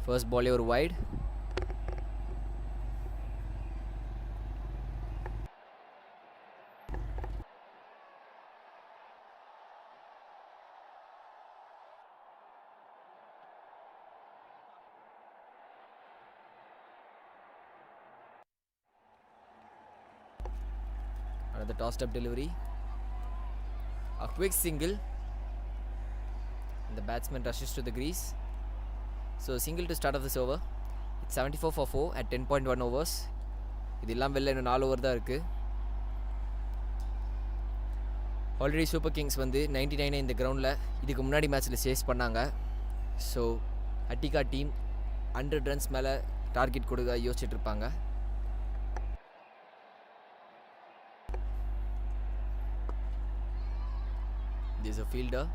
First ball over wide. Another tossed up delivery. A quick single. The batsman rushes to the crease. So single to start of this over. It's 74 for 4 at 10.1 overs. இதெல்லாம் வெளில இன்னும் 4 over தான் இருக்குது. Already super Kings வந்து 99 இந்த கிரவுண்டில் இதுக்கு முன்னாடி மேட்ச்சில் சேஸ் பண்ணாங்க. ஸோ அட்டிகா டீம் 100 ரன்ஸ் மேலே டார்கெட் கொடுக்க யோசிச்சுட்டு இருப்பாங்க. There's a fielder.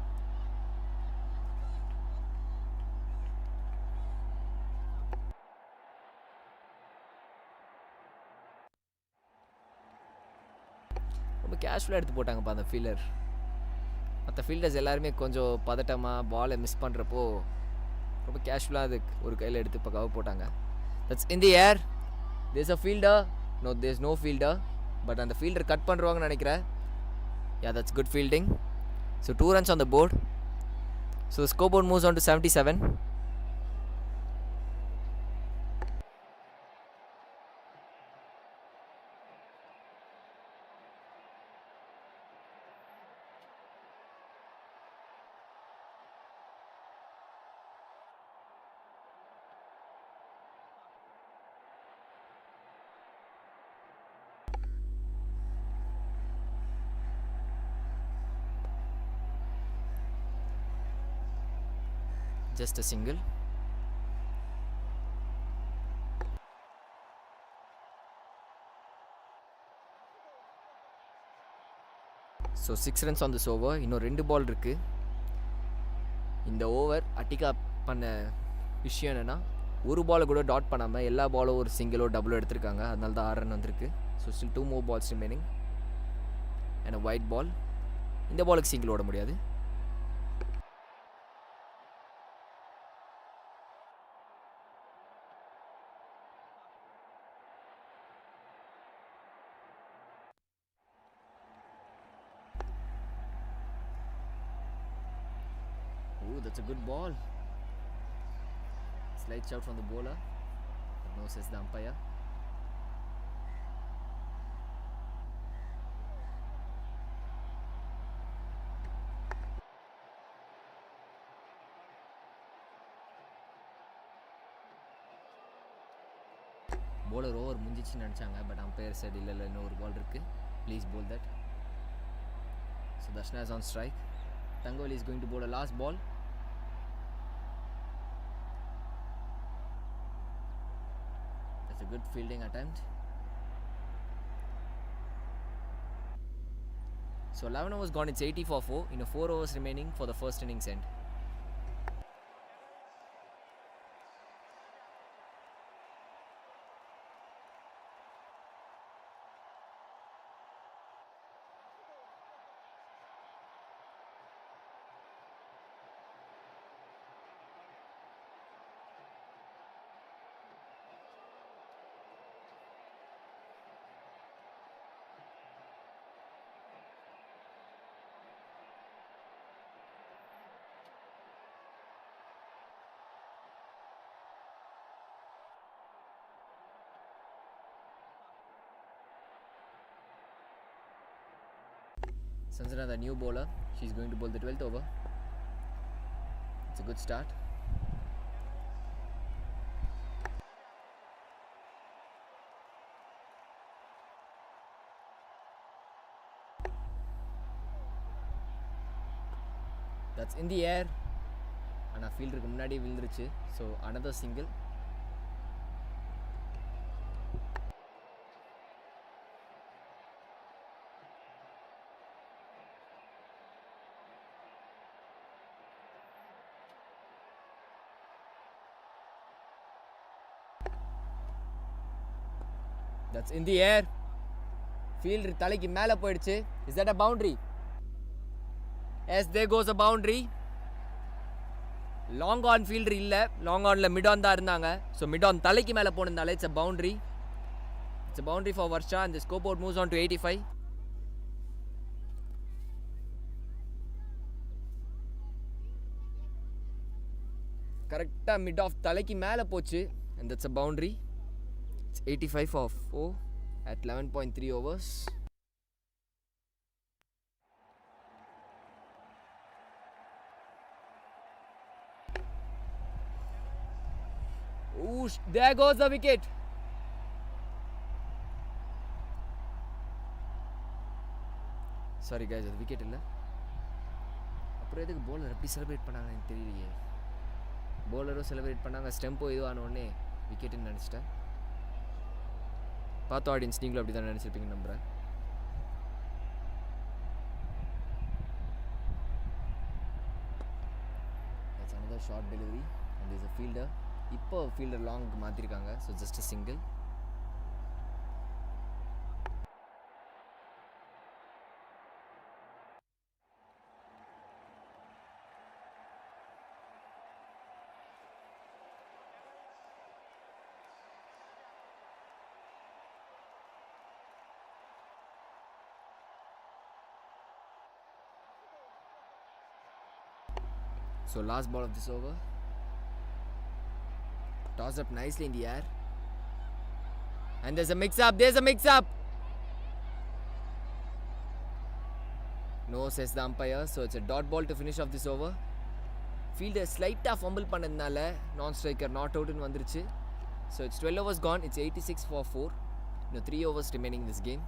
ரொம்ப கேஷுவலாக எடுத்து போட்டாங்கப்பா அந்த ஃபீல்டர். மற்ற ஃபீல்டர்ஸ் எல்லாருமே கொஞ்சம் பதட்டமாக பாலை மிஸ் பண்ணுறப்போ ரொம்ப கேஷுவலாக அது ஒரு கையில் எடுத்து இப்போ கவர் போட்டாங்க. That's in the air. There's a fielder. No there's no fielder. But அந்த ஃபீல்டர் கட் பண்ணுறாங்கன்னு நினைக்கிறேன். Yeah that's good fielding. So 2 runs on the board. So the scoreboard moves on to 77. Just a single. So 6 runs on this over. இன்னும் 2 ball இருக்குது. இந்த over Attica பண்ண விஷயம் என்னென்னா, ஒரு பாலை கூட டாட் பண்ணாமல் எல்லா பாலும் ஒரு சிங்கிளோ டபுளோ எடுத்திருக்காங்க. அதனால தான் 6 ரன் வந்திருக்கு. So still 2 more balls remaining and a white ball. இந்த பாலுக்கு சிங்கிள் ஓட முடியாது. Ooh, that's a good ball. Slight shot from the bowler. No, says the umpire. Bowler over முடிஞ்சிச்சுன்னு நினச்சாங்க. பட் umpire said இல்லை இன்னும் ஒரு பால் இருக்குது. Please bowl that. So Darshana is on strike. Tangoli is going to bowl a last ball. That's a good fielding attempt. So 11 overs gone, it's 80 for 4. In a 4 overs remaining for the first innings end. Sanjana, the new bowler, she's going to bowl the 12th over. It's a good start. That's in the air. ஆனால் ஃபீல்டருக்கு முன்னாடி விழுந்துருச்சு. So another single. That's in the air. Fielder தலைக்கு மேலே போயிடுச்சு. Is that a boundary? Yes, there goes a boundary. Long on fielder இல்லை, long ஆனில் mid on தான் இருந்தாங்க. ஸோ மிட் ஆன் தலைக்கு மேலே போனதால it's a boundary. It's a boundary for Varsha and the score board moves on to 85. கரெக்டாக mid off தலைக்கு மேலே போச்சு and that's a boundary. It's 85 for 4 at 11.3 overs. Ooh, there goes the wicket. Sorry guys, அது wicket இல்லை. அப்புறம் எதுக்கு bowler எப்படி celebrate பண்ணாங்க எனக்கு தெரியலையே. bowler செலிப்ரேட் பண்ணாங்க, ஸ்டெம்போ இது ஆனோடனே விக்கெட்டுன்னு நினச்சிட்டேன். பார்த்த ஆடியன்ஸ் நீங்களும் அப்படி தான் நினச்சிருப்பீங்கன்னு நம்புகிறேன். That's another short delivery and there's a fielder. இப்போ ஃபீல்டர் லாங்க்கு மாற்றிருக்காங்க. So just a single. So last ball of this over. Toss up nicely in the air. And there's a mix-up. There's a mix-up. No, says the umpire. So it's a dot ball to finish off this over. Fielder slightly fumble பண்ணதுனால non-striker not out in வந்துருச்சு. So it's 12 overs gone. It's 86 for 4. 3 overs remaining in this game.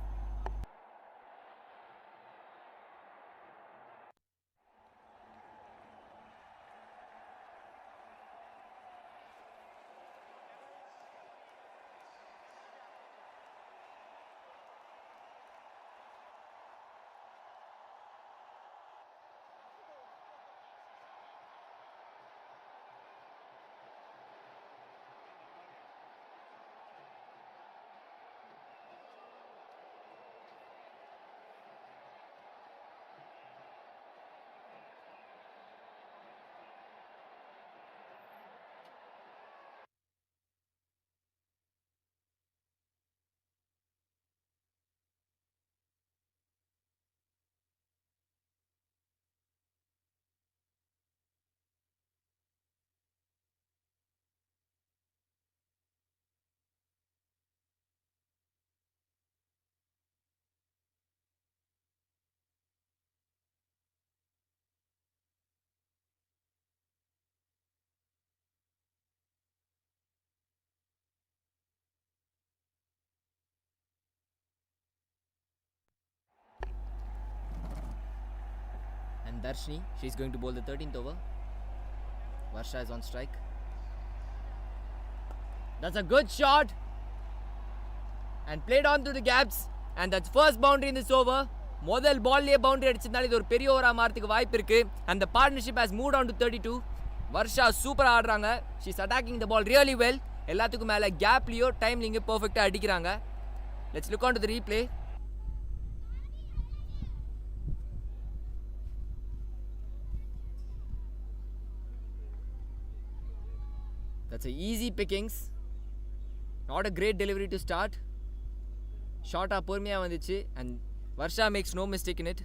And Darshini, she's going to bowl the 13th over. Varsha is on strike. That's a good shot. And played on through the gaps. And that's first boundary in this over. முதல் பால்லேயே boundary அடிச்சதுனால இது ஒரு பெரிய ஓவராக மாறதுக்கு வாய்ப்பு இருக்கு. And the partnership has moved on to 32. Varsha சூப்பராக ஆடுறாங்க. She's attacking the ball really well. எல்லாத்துக்கும் மேலே கேப்லேயோ டைம்லிங்கோ பர்ஃபெக்டாக அடிக்கிறாங்க. Let's look on to the replay. That's a easy pickings. Not a great delivery to start. Short பொறுமையாக வந்துச்சு. And Varsha makes no mistake in it.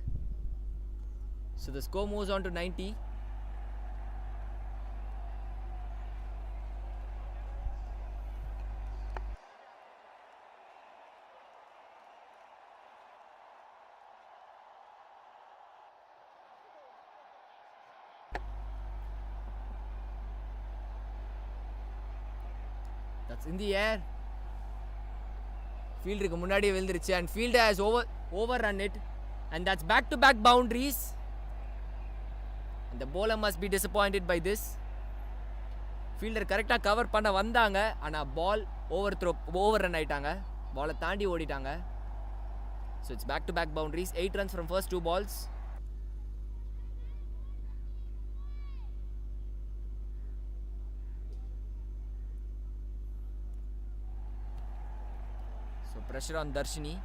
So the score moves on to 90. That's in the air. Fielder முன்னாடியே விழுந்துருச்சு. And fielder has overrun it. And that's back-to-back boundaries. And the bowler must be disappointed by this. Fielder கரெக்டாக cover பண்ண வந்தாங்க. ஆனால் பால் overrun ஆயிட்டாங்க. பாலை தாண்டி ஓடிட்டாங்க. So it's back-to-back boundaries. 8 runs from first 2 balls. So pressure on Darshini.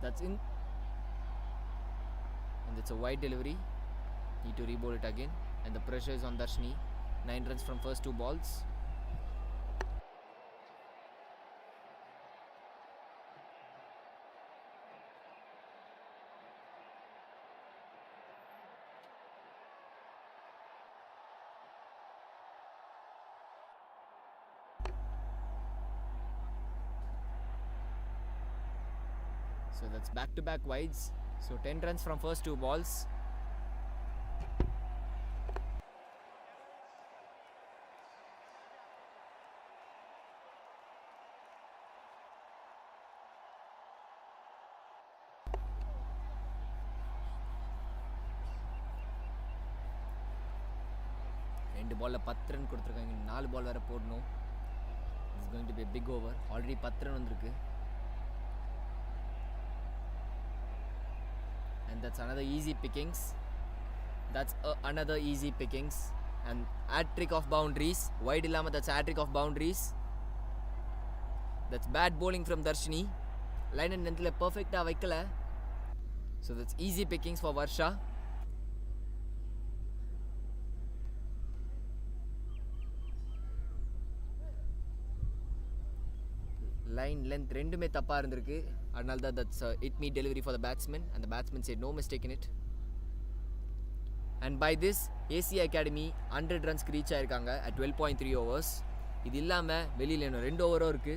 That's in. And it's a wide delivery. Need to rebowl it again. And the pressure is on Darshini. 9 runs from first 2 balls. So that's back-to-back wides. So 10 runs from first 2 balls. ரெண்டு பால்ல 10 run கொடுத்துருக்காங்க. 4 பால் வேற போடணும். It's going to be a big over. Already 10 run வந்திருக்கு. And that's another easy pickings. Another easy pickings. And hat-trick of boundaries. Wide illama, that's hat-trick of boundaries. That's bad bowling from Darshini. Line and length perfect vaikala. So that's easy pickings for Varsha. Line length ரெண்டுமே தப்பா இருந்திருக்கு. அதனால தான் that's hit me delivery for the batsman and the batsman said no mistake in it. And by this AC Academy 100 runs reach ஆயிருக்காங்க at 12.3 overs. இது இல்லாம வெளியில இன்னும் 2 ஓவரோ இருக்கு.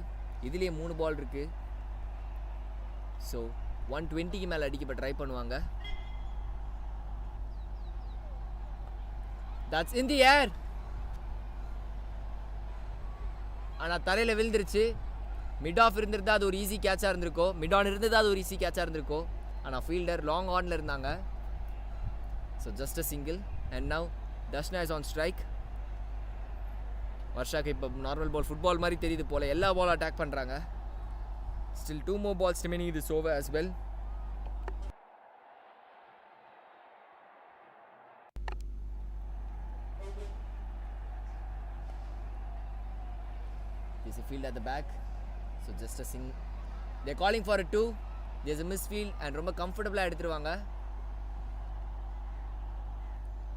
இதுலயே 3 பால் இருக்கு. So 120 க்கு மேல அடிக்க ட்ரை பண்ணுவாங்க. That's in the air. ஆனா தலையில விழுந்துருச்சு. மிட் ஆஃப் இருந்திருந்தா அது ஒரு ஈஸி கேட்சாக இருந்திருக்கும். மிட் ஆன் இருந்தது அது ஒரு ஈஸி கேட்சாக இருந்திருக்கும். ஆனால் ஃபீல்டர் லாங் ஆனில் இருந்தாங்க. So just a single. And now Darshana is on strike. வர்ஷாக்கு இப்போ நார்மல் பால் ஃபுட்பால் மாதிரி தெரியுது போல். எல்லா பாலும் அட்டாக் பண்ணுறாங்க. Still 2 more balls remaining this over as well. There's a field at the back. So just a single. They're calling for a 2. There's a misfield and ரொம்ப கம்ஃபர்டபுளாக எடுத்துருவாங்க.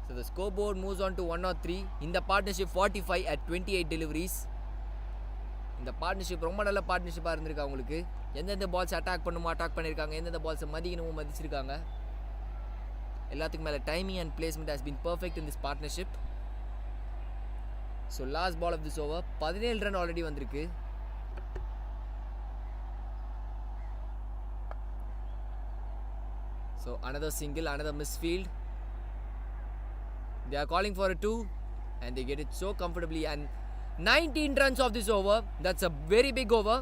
So the scoreboard moves on to 103. இந்த partnership 45 at 28 deliveries. இந்த partnership ரொம்ப நல்ல பார்ட்னர்ஷிப்பாக இருந்திருக்கு அவங்களுக்கு. எந்தெந்த பால்ஸ் அட்டாக் பண்ணுமோ அட்டாக் பண்ணியிருக்காங்க. எந்தெந்த பால்ஸை மதிக்கணுமோ மதிச்சிருக்காங்க. எல்லாத்துக்கும் மேலே timing and placement has been perfect in this partnership. So last ball of this over 17 run already வந்திருக்கு. So another single, another misfield. They are calling for a 2 and they get it so comfortably. And 19 runs of this over. That's a very big over.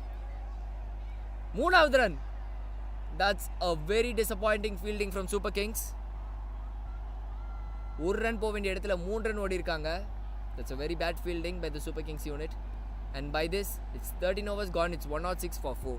மூணாவது run. That's a very disappointing fielding from Super Kings. ஒரு run போக வேண்டிய இடத்துல 3 run ஓடி இருக்காங்க. That's a very bad fielding by the Super Kings unit. And by this, it's 13 overs gone. It's 106 for 4.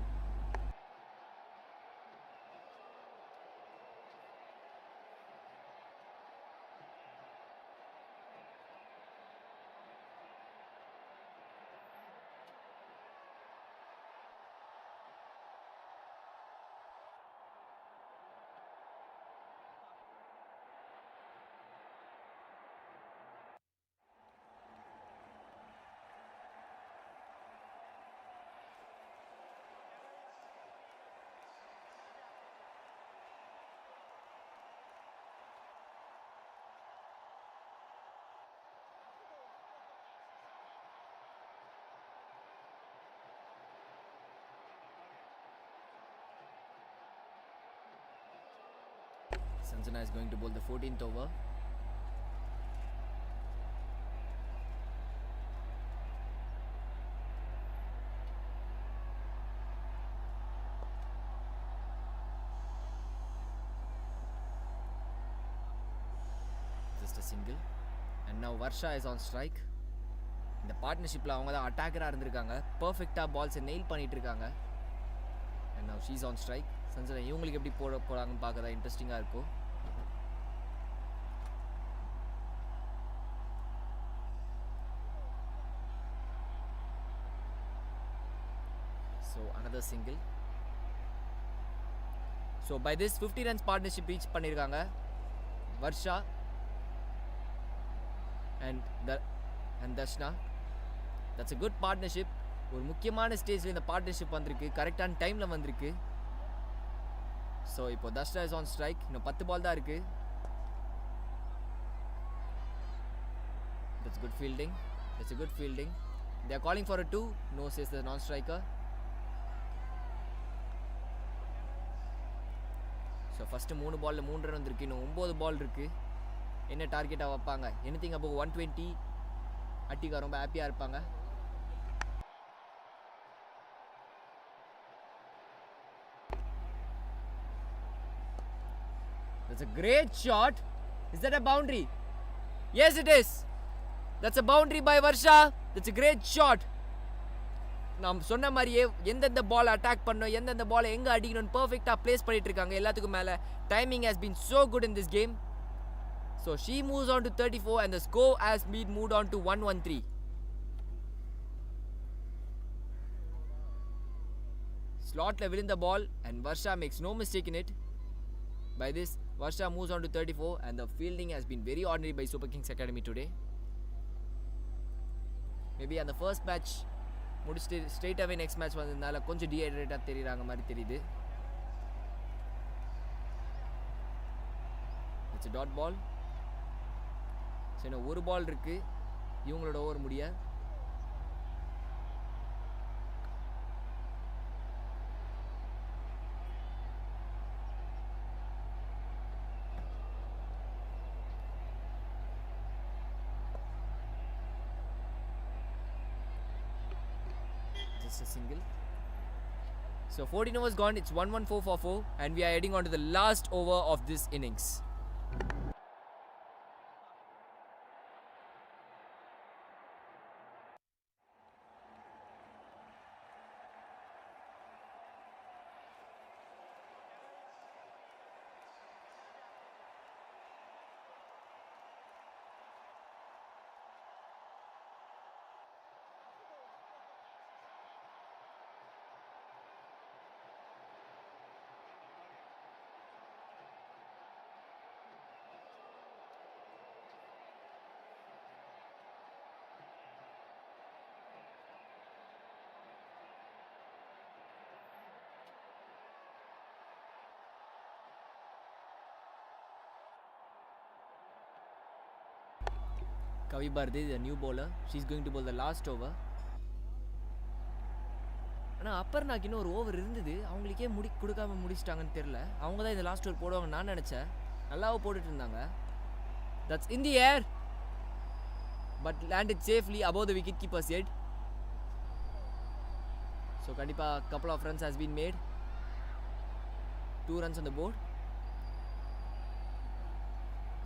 Sanjana is going to bowl the 14th over. Just a single. And now Varsha is on strike. இந்த பார்ட்னர்ஷிப்பில் அவங்க தான் அட்டாக்கராக இருந்திருக்காங்க. பர்ஃபெக்டாக பால்ஸை nail பண்ணிட்டு இருக்காங்க. And now she's on strike. Sanjana இவங்களுக்கு எப்படி போகிறாங்கன்னு பார்க்க தான் இன்ட்ரெஸ்டிங்காக இருக்கும். So another single. So by this 50 runs partnership reach பண்ணிருக்காங்க Varsha and Dashna. That's a good partnership. ஒரு முக்கியமான ஸ்டேஜில் இந்த பார்ட்னர்ஷிப் வந்திருக்கு. கரெக்டான டைமில் வந்திருக்கு. ஸோ இப்போ தஷ்னா இஸ் ஆன் ஸ்ட்ரைக். இன்னும் 10 பால் தான் இருக்குது. That's good fielding. That's a good fielding. They are calling for a 2. No, says the non-striker. So first 3 பாலில் 3 ரன் வந்திருக்கு. இன்னும் 9 பால் இருக்குது. என்ன டார்கெட்டாக வைப்பாங்க? Anything above 120. அட்டிகா ரொம்ப ஹாப்பியாக இருப்பாங்க. That's a great shot. Is that a boundary? Yes, it is. That's a boundary by Varsha. That's a great shot. நாம் சொன்ன மாதிரியே எந்தெந்த பால் அட்டாக் பண்ணோம், எந்தெந்த பால் எங்கே அடிக்கணும்னு பர்ஃபெக்டாக ப்ளேஸ் பண்ணிட்டு இருக்காங்க. எல்லாத்துக்கும் மேலே timing has been so good in this game. So she moves on to 34 and the score has been moved on to 113. Slotல விழுந்த ball and Varsha makes no mistake in it. By this, Varsha moves on to 34 and the fielding has been very ordinary by Super Kings Academy today. Maybe on the first match முடிச்சுட்டு straight away next match வந்ததுனால கொஞ்சம் டீஹைட்ரேட்டாக தெரியுறாங்க மாதிரி தெரியுது. It's a dot ball. So இன்னும் ஒரு பால் இருக்குது இவங்களோட ஓவர் முடிய. A single. So 14 overs gone. It's 114 for 4 and we are heading on to the last over of this innings. Kavi Bharti, the new bowler, she's going to bowl the last over. ஆனால் அப்பர்னாக்கு இன்னும் ஒரு over இருந்தது, அவங்களுக்கே கொடுக்காம முடிச்சிட்டாங்கன்னு தெரில. அவங்க தான் இந்த லாஸ்ட் ஓவர் போடுவாங்க நான் நினச்சேன். நல்லாவும் போட்டுட்டு இருந்தாங்க. That's in the air. but landed safely above the wicket keeper's head. So kandipa couple of runs has been made. 2 runs on the board.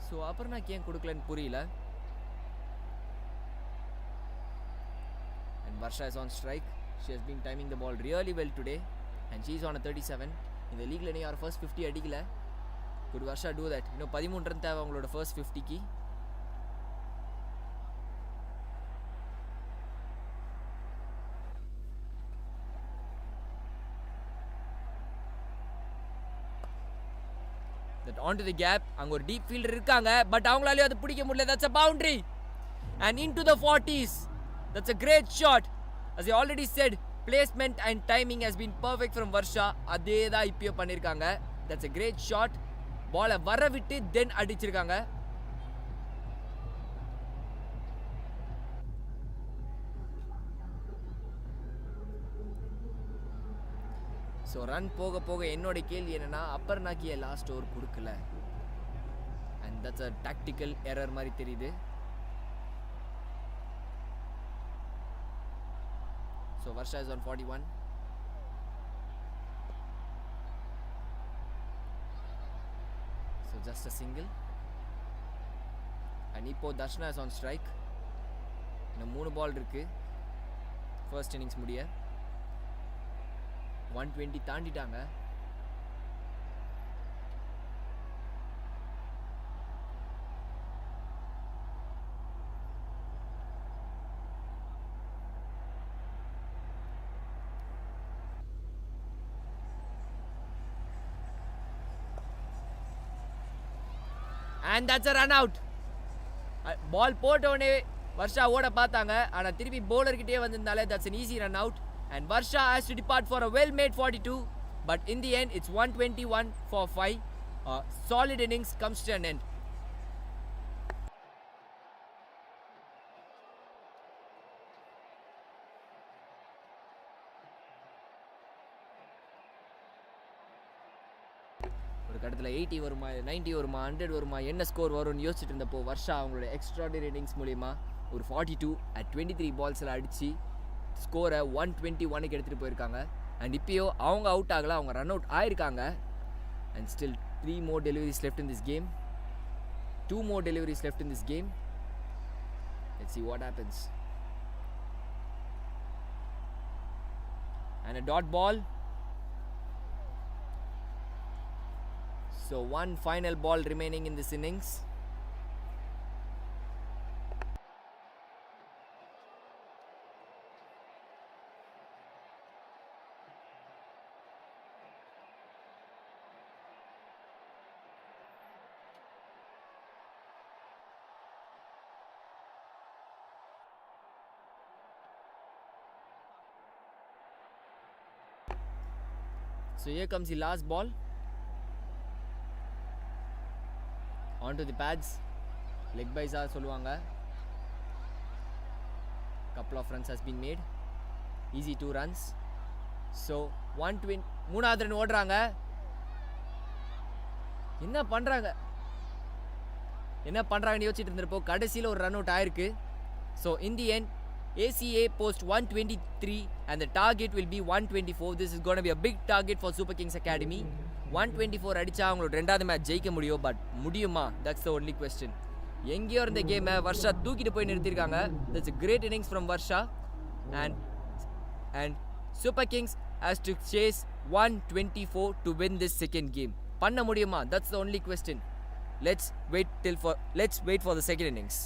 So Aparnaக்கு ஏன் கொடுக்கலன்னு புரியல. And Varsha is on strike. She has been timing the ball really well today and she is on a 37. இந்த லீக்ல நீ அவர் first 50 அடிக்கல. Could Varsha do that? இன்னும் 13 run தேவை அவங்களோட first 50க்கு. That onto the gap. அங்க ஒரு deep fielder இருக்காங்க but அவங்களால அது பிடிக்க முடியல. That's a boundary and into the 40s. That's a great shot. As I already said, placement and timing has been perfect from Varsha. அதே தான் இப்பயே பண்ணிருக்காங்க. That's a great shot. பாலை வர விட்டு தென் அடிச்சிருக்காங்க. ஸோ ரன் போக போக என்னோட கேள்வி என்னன்னா அப்பர்னாக்கிய லாஸ்ட் ஓவர் கொடுக்கல and that's a tactical error மாதிரி தெரியுது. So Varsha is on 41. So just a single and இப்போ தர்ஷனா இஸ் ஆன் ஸ்ட்ரைக். இன்னும் 3 பால் இருக்கு ஃபர்ஸ்ட் இன்னிங்ஸ் முடிய. 120 தாண்டிட்டாங்க. And that's a run out. பால் போட்டோடனே வர்ஷா ஓட பார்த்தாங்க ஆனா திருப்பி பவுலர் கிட்டே வந்திருந்தாலே that's an easy run out. And Varsha has to depart for a well-made 42. But in the end, it's 121 for 5. Solid innings comes to an end. ஒரு கட்டத்தில் 80 வருமா 90 வருமா 100 வருமா என்ன ஸ்கோர் வரும்னு யோசிச்சுட்டு இருந்தப்போ வர்ஷா அவங்களோட எக்ஸ்ட்ராடினரி இன்னிங்ஸ் மூலிமா ஒரு 42 at 23 பால்ஸில் அடித்து ஸ்கோரை 121க்கு எடுத்துகிட்டு போயிருக்காங்க. அண்ட் இப்போயோ அவங்க அவுட் ஆகலை, அவங்க ரன் அவுட் ஆயிருக்காங்க. And still 3 more deliveries left in this game. 2 more deliveries left in this game. Let's see what happens. And a dot ball. So one final ball remaining in this innings. So here comes the last ball. Onto the pads. Leg bys are சொல்லுவாங்க. Couple of runs has been made. Easy 2 runs. So 120 மூணாவது run ஓடுறாங்க. என்ன பண்றாங்கன்னு யோசிச்சுட்டு இருந்தப்போ கடைசியில் ஒரு run out ஆயிருக்கு. So in the end ACA post 123 and the target will be 124. This is going to be a big target for Super Kings Academy. 124 அடிச்சா அவங்களோட ரெண்டாவது மேட்ச் ஜெயிக்க முடியும். பட் முடியுமா? That's the only question. எங்கேயோ இருந்த கேமை வர்ஷா தூக்கிட்டு போய் நிறுத்திருக்காங்க. That's a great innings from Varsha. And Super Kings has to chase 124 to win this second game. பண்ண முடியுமா? That's the only question. Let's wait for the second innings.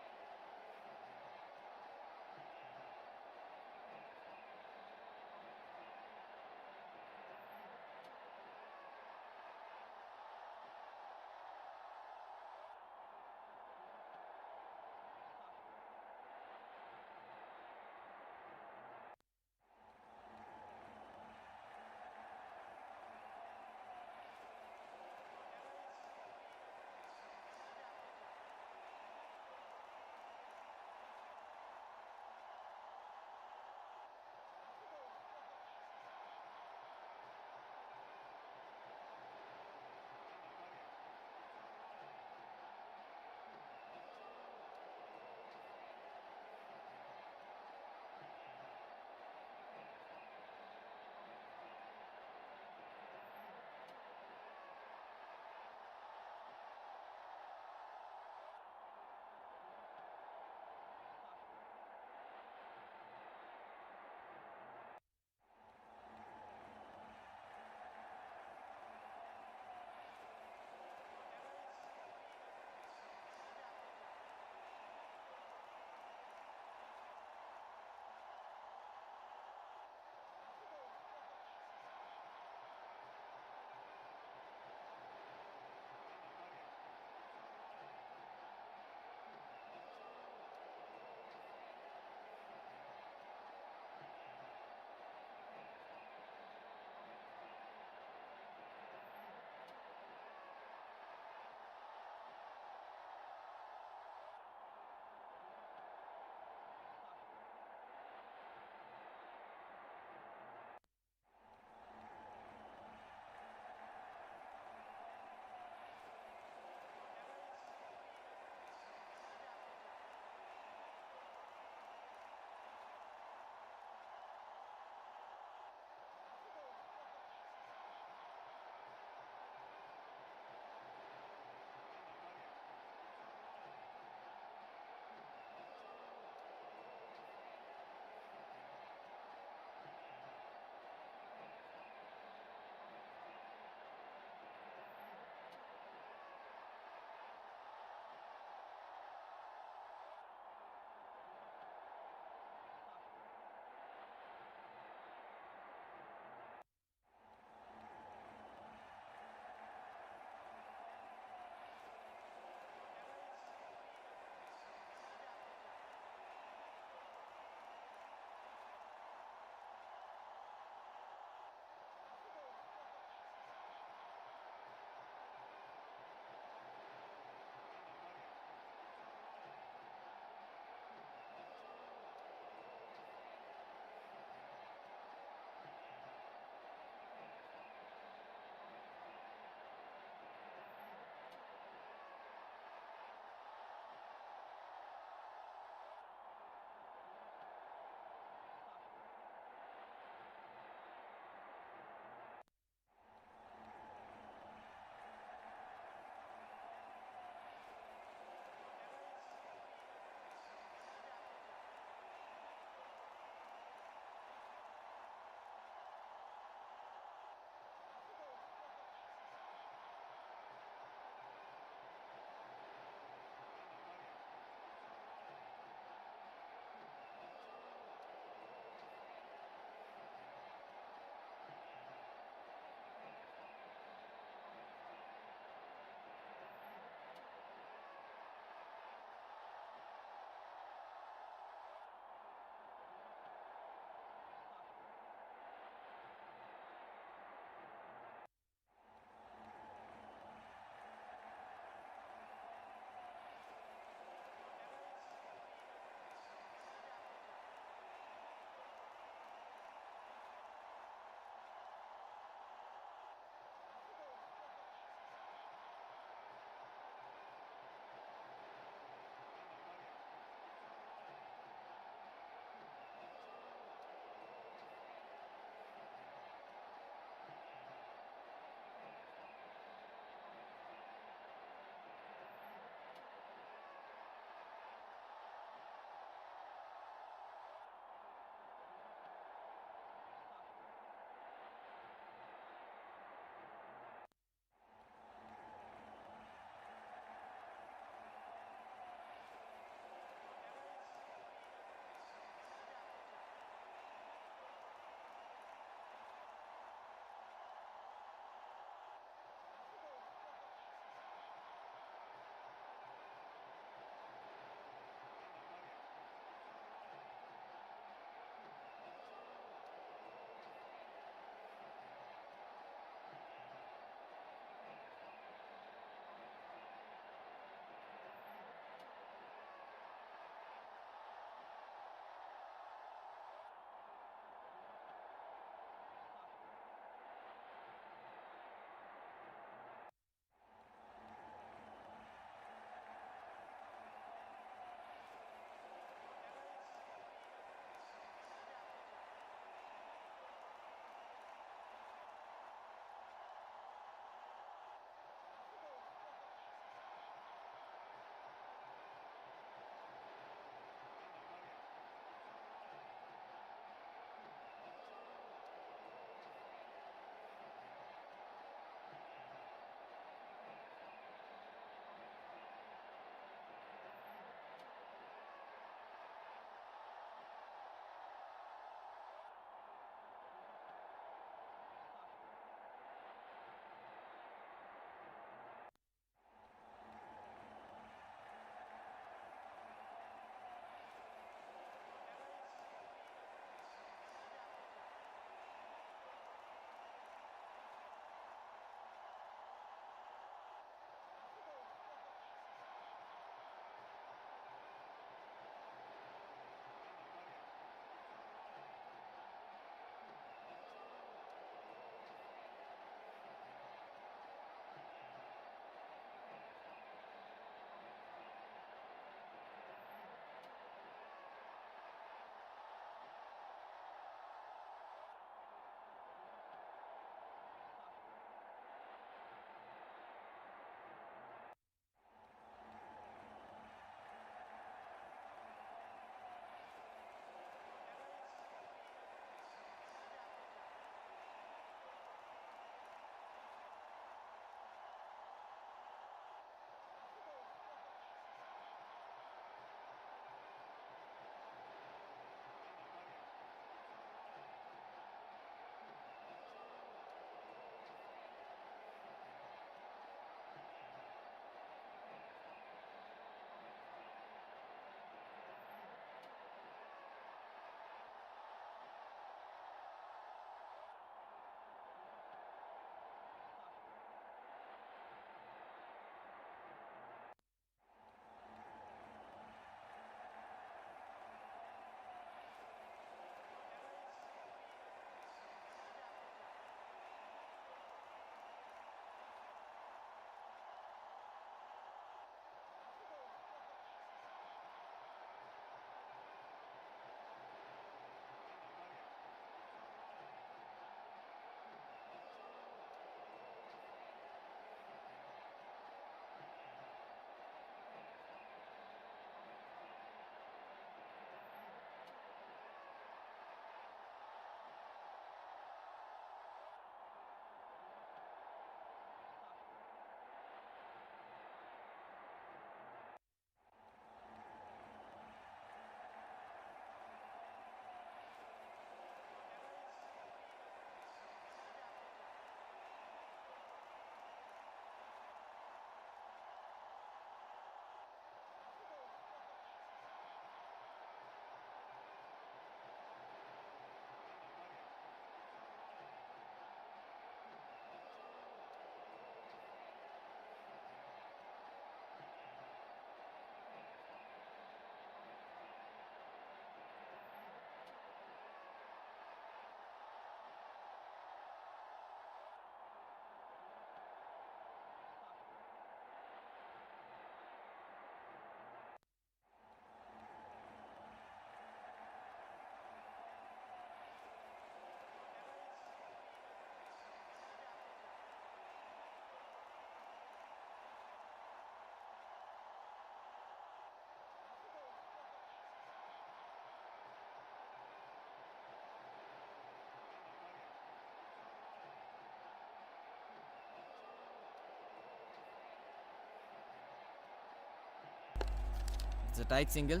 That's a tight single.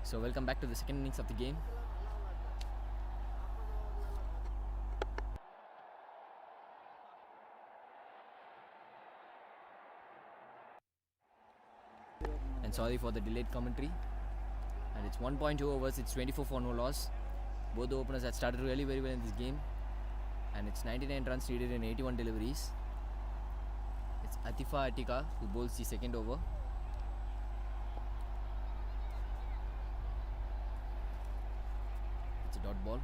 So welcome back to the second innings of the game. And sorry for the delayed commentary. And it's 1.2 overs, it's 24 for no loss. Both the openers had started really very well in this game. And it's 99 runs needed in 81 deliveries. It's Attica who bowls the second over. It's a dot ball.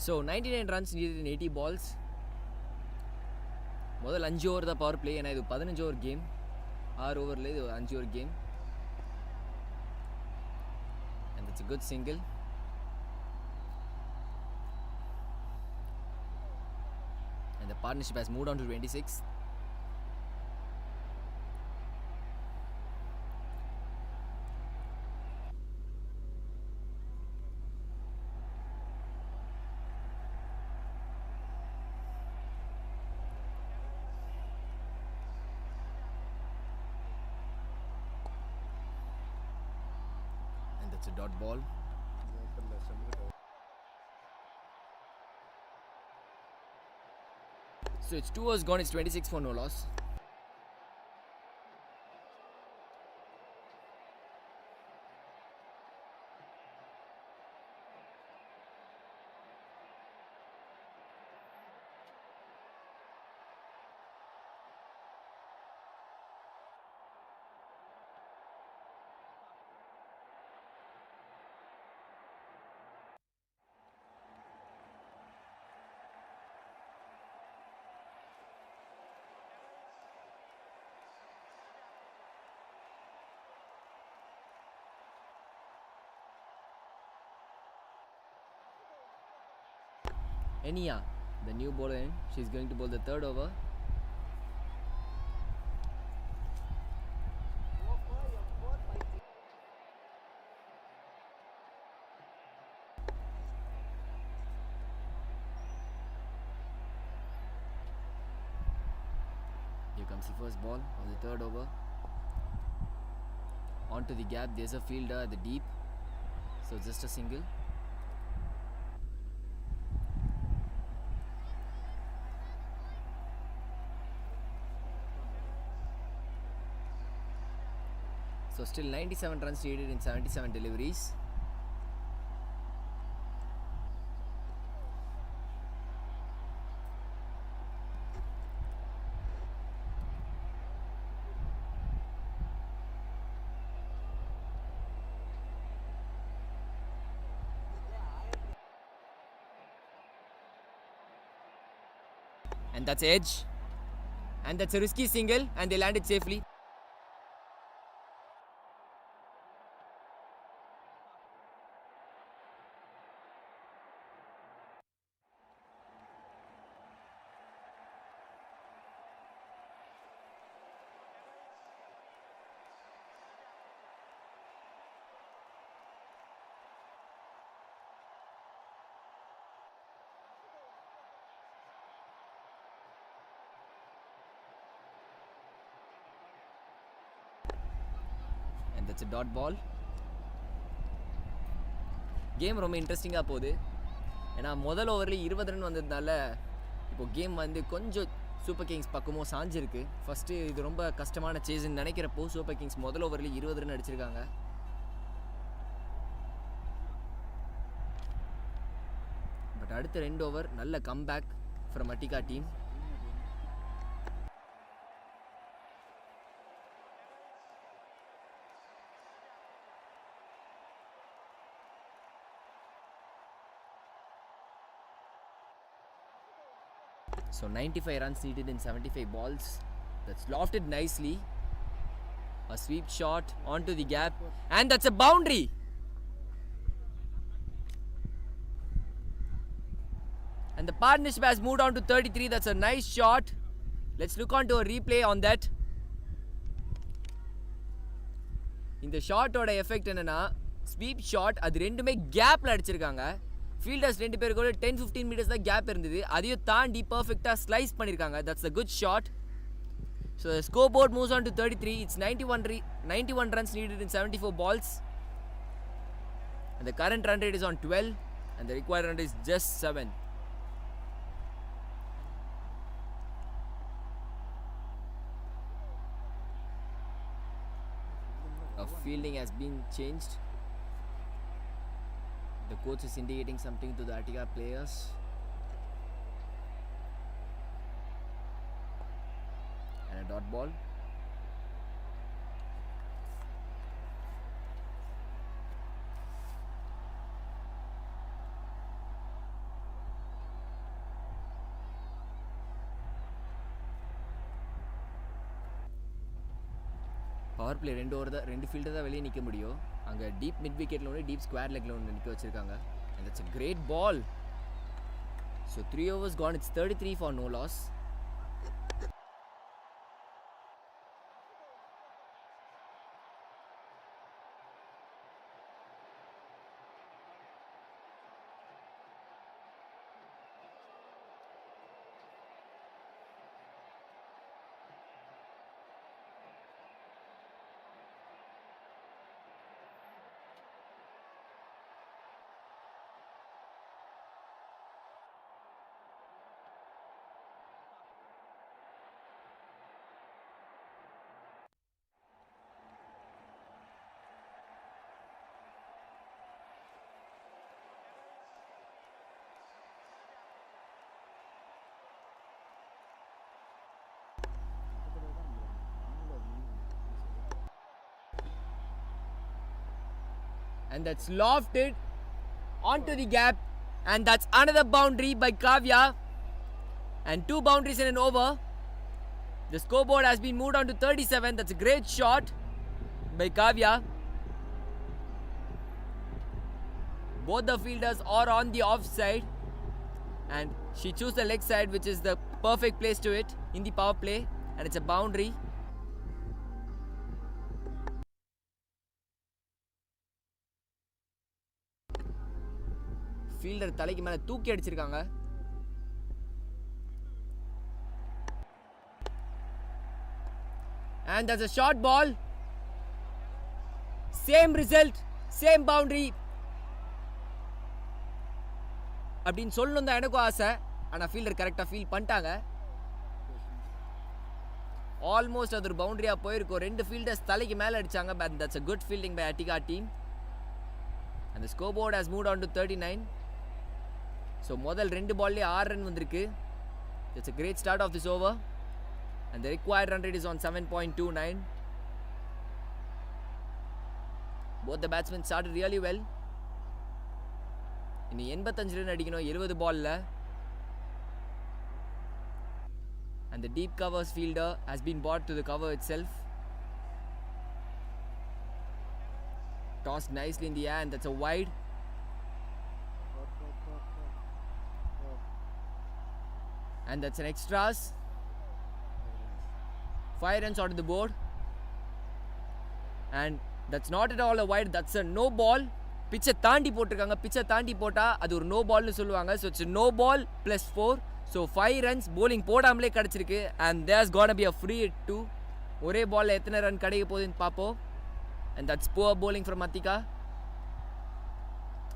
So 99 runs needed in 80 balls. முதல் 5 over தான் power play. ஏன்னா இது 15 over game. 6 ஓவரில் இது 5 over game. And that's a good single. And the partnership has moved on to 26. It's a dot ball. So it's 2 overs gone, it's 26 for no loss. Enia, the new bowler in, she's going to bowl the third over. Here comes the first ball of the third over. Onto the gap, there's a fielder at the deep. So just a single. So still 97 runs needed in 77 deliveries. And that's edge. And that's a risky single, and they landed safely. And that's a dot ball. Game ரொம்ப இன்ட்ரெஸ்டிங்காக போகுது. ஏன்னா முதல் ஓவரில் 20 run வந்ததுனால இப்போ game வந்து கொஞ்சம் சூப்பர் கிங்ஸ் பக்கமும் சாஞ்சிருக்கு. ஃபஸ்ட்டு இது ரொம்ப கஷ்டமான சேஸ்ன்னு நினைக்கிறப்போ சூப்பர் கிங்ஸ் முதல் ஓவரில் 20 ரன் அடிச்சிருக்காங்க. பட் அடுத்த 2 ஓவர் நல்ல comeback from Attica team. So 95 runs needed in 75 balls. That's lofted nicely. A sweep shot onto the gap, and that's a boundary. And the partnership has moved on to 33. That's a nice shot. Let's look on to a replay on that. இந்த ஷாட்டோட effect என்னன்னா sweep shot அது ரெண்டுமே கேப்பில் அடிச்சிருக்காங்க. Fielders ரெண்டு பேருக்கு கூட 10-15 metres தான் கேப் இருந்தது. அதையும் தாண்டி பர்ஃபெக்டாக ஸ்லைஸ் பண்ணியிருக்காங்க. That's a good shot. So the scoreboard moves on to 33. It's 91 runs needed in 74 balls. And the current run rate is on 12. And the required run rate is just 7. A fielding has been changed. The coach is indicating something to the Attica players. And a dot ball. Power play ரெண்டு fielder தான் வெளியே நிற்க முடியும். அங்கே deep mid விக்கெட்டில் ஒன்று deep square லெக்கில் ஒன்று நிற்க வச்சுருக்காங்க. And that's a great ball. So 3 overs gone. It's 33 for no loss. And that's lofted onto the gap. And that's another boundary by Kavya. And 2 boundaries in an over. The scoreboard has been moved on to 37. That's a great shot by Kavya. Both the fielders are on the off side. And she chose the leg side, which is the perfect place to it in the power play. And it's a boundary. Fielder தலைக்கு மேலே தூக்கி அடிச்சிருக்காங்க. And that's a short ball. Same result, same boundary. அப்படின்னு சொல்லணும் தான் எனக்கும் ஆசை. ஆனால் ஃபீல்டர் கரெக்டாக ஃபீல் பண்ணிட்டாங்க. ஆல்மோஸ்ட் அது ஒரு பவுண்டரியாக போயிருக்கும். 2 ஃபீல்டர்ஸ் தலைக்கு மேலே அடித்தாங்க. But that's a good fielding by Attica team. And the scoreboard has moved on to 39. So முதல் 2 பால்லேயே 6 ரன் வந்திருக்கு. It's a great start of this over. And the required run rate is on 7.29. Both the batsmen started really well. இனி 85 run அடிக்கணும் 70 பால்ல. And the deep covers fielder has been brought to the cover itself. Tossed nicely in the air, and that's a wide. And that's an extras. 5 runs onto the board. And that's not at all a wide. That's a no ball. பிச்சை தாண்டி போட்டிருக்காங்க. பிச்சை தாண்டி போட்டால் அது ஒரு no பால்னு சொல்லுவாங்க. So it's no ball plus 4. So 5 runs bowling போடாமலே கிடச்சிருக்கு. And there's gonna be a free hit too. ஒரே பாலில் எத்தனை ரன் கிடைக்க போகுதுன்னு பார்ப்போம். And that's poor bowling from Attica.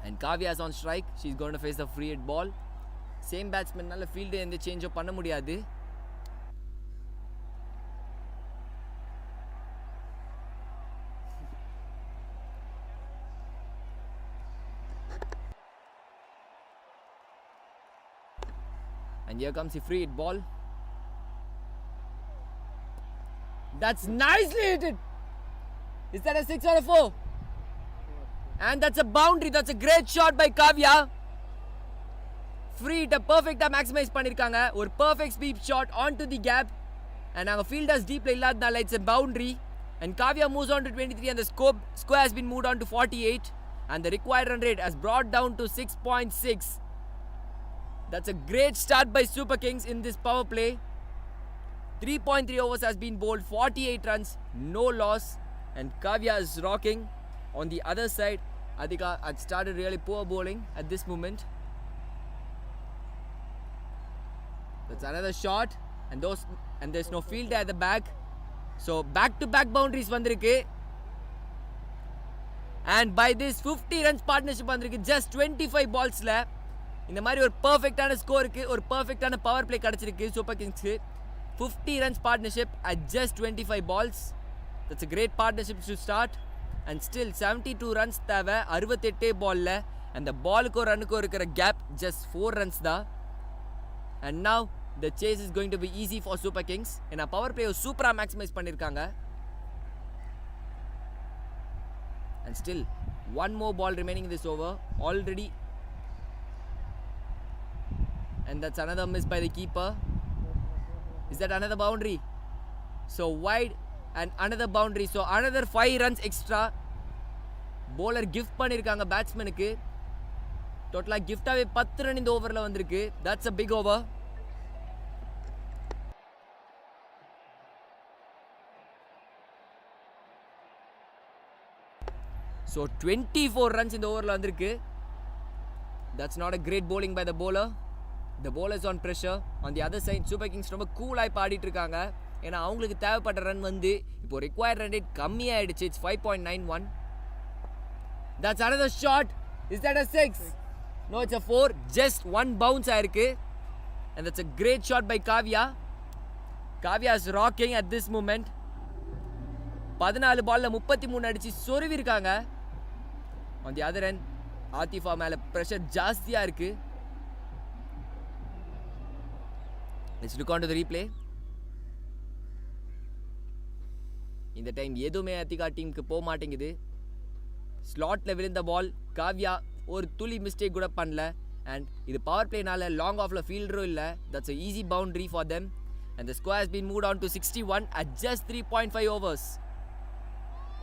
And Kavya is on strike. She's going to face the free hit ball. Same batsman நால field எந்த சேஞ்சும் பண்ண முடியாது. And here comes the free hit ball. That's nicely hit it. Is that a 6 or a 4? And that's a boundary. That's a great shot by Kavya. Free hit perfectா maximize பண்ணிருக்காங்க. ஒரு perfect sweep shot onto the gap. And our fielders deep இல்லாதனால it's a boundary. And Kavya moves on to 23 and the score has been moved on to 48. And the required run rate has brought down to 6.6. That's a great start by Super Kings in this power play. 3.3 overs has been bowled, 48 runs, no loss, and Kavya is rocking. On the other side, Attica had started really poor bowling at this moment. That's another shot, and there's no fielder at the back. So back-to-back boundaries vandirukku. And by this 50 runs partnership vandirukku just 25 balls la. இந்த மாதிரி ஒரு பர்ஃபெக்டான ஸ்கோருக்கு ஒரு பர்ஃபெக்டான power play கிடச்சிருக்கு super கிங்ஸ்க்கு. 50 runs partnership at just 25 balls. That's a great partnership to start. And still 72 runs தேவை 68 பால்ல. அந்த பாலுக்கும் ரன்னுக்கும் இருக்கிற கேப் just 4 runs தான். And now the chase is going to be easy for Super Kings. ஏன்னா power play சூப்பராக maximise பண்ணியிருக்காங்க. And still one more ball remaining in this over already. And that's another miss by the keeper. Is that another boundary? So wide and another boundary. So another 5 runs extra. Bowler gift பண்ணிருக்காங்க பேட்ஸ்மேனுக்கு. டோட்டலா கிஃப்டாவே 10 run இந்த ஓவர்ல வந்திருக்கு. That's a big over. So 24 runs இந்த ஓவர்ல வந்திருக்கு. That's not a great bowling by the bowler. The bowler is on pressure. On the other side, Super Kings ரொம்ப கூலாக பாடிட்டு இருக்காங்க. ஏன்னா அவங்களுக்கு தேவைப்பட்ட ரன் வந்து இப்போ required run rate கம்மியாயிடுச்சு. It's 5.91. That's another shot. Is that a 6? No, it's a 4. Just one bounce ஆயிருக்கு. And that's a great shot by Kavya. Kavya is rocking at this moment. 14 பால்ல 33 அடிச்சு சொருவி இருக்காங்க. On the other end, ஆத்திஃபா மேல pressure ஜாஸ்தியா இருக்கு. Let's look on to the replay. இந்த time எதுவுமே அத்திகா டீமுக்கு போக மாட்டேங்குது. ஸ்லாட்ல விழுந்த பால் காவ்யா ஒரு துளி மிஸ்டேக் கூட பண்ணல. அண்ட் இது பவர் பிளேனால லாங் ஆஃப்ல ஃபீல்டரும் இல்லை. That's a easy boundary for them. And the score has been moved on to 61 at just 3.5 overs.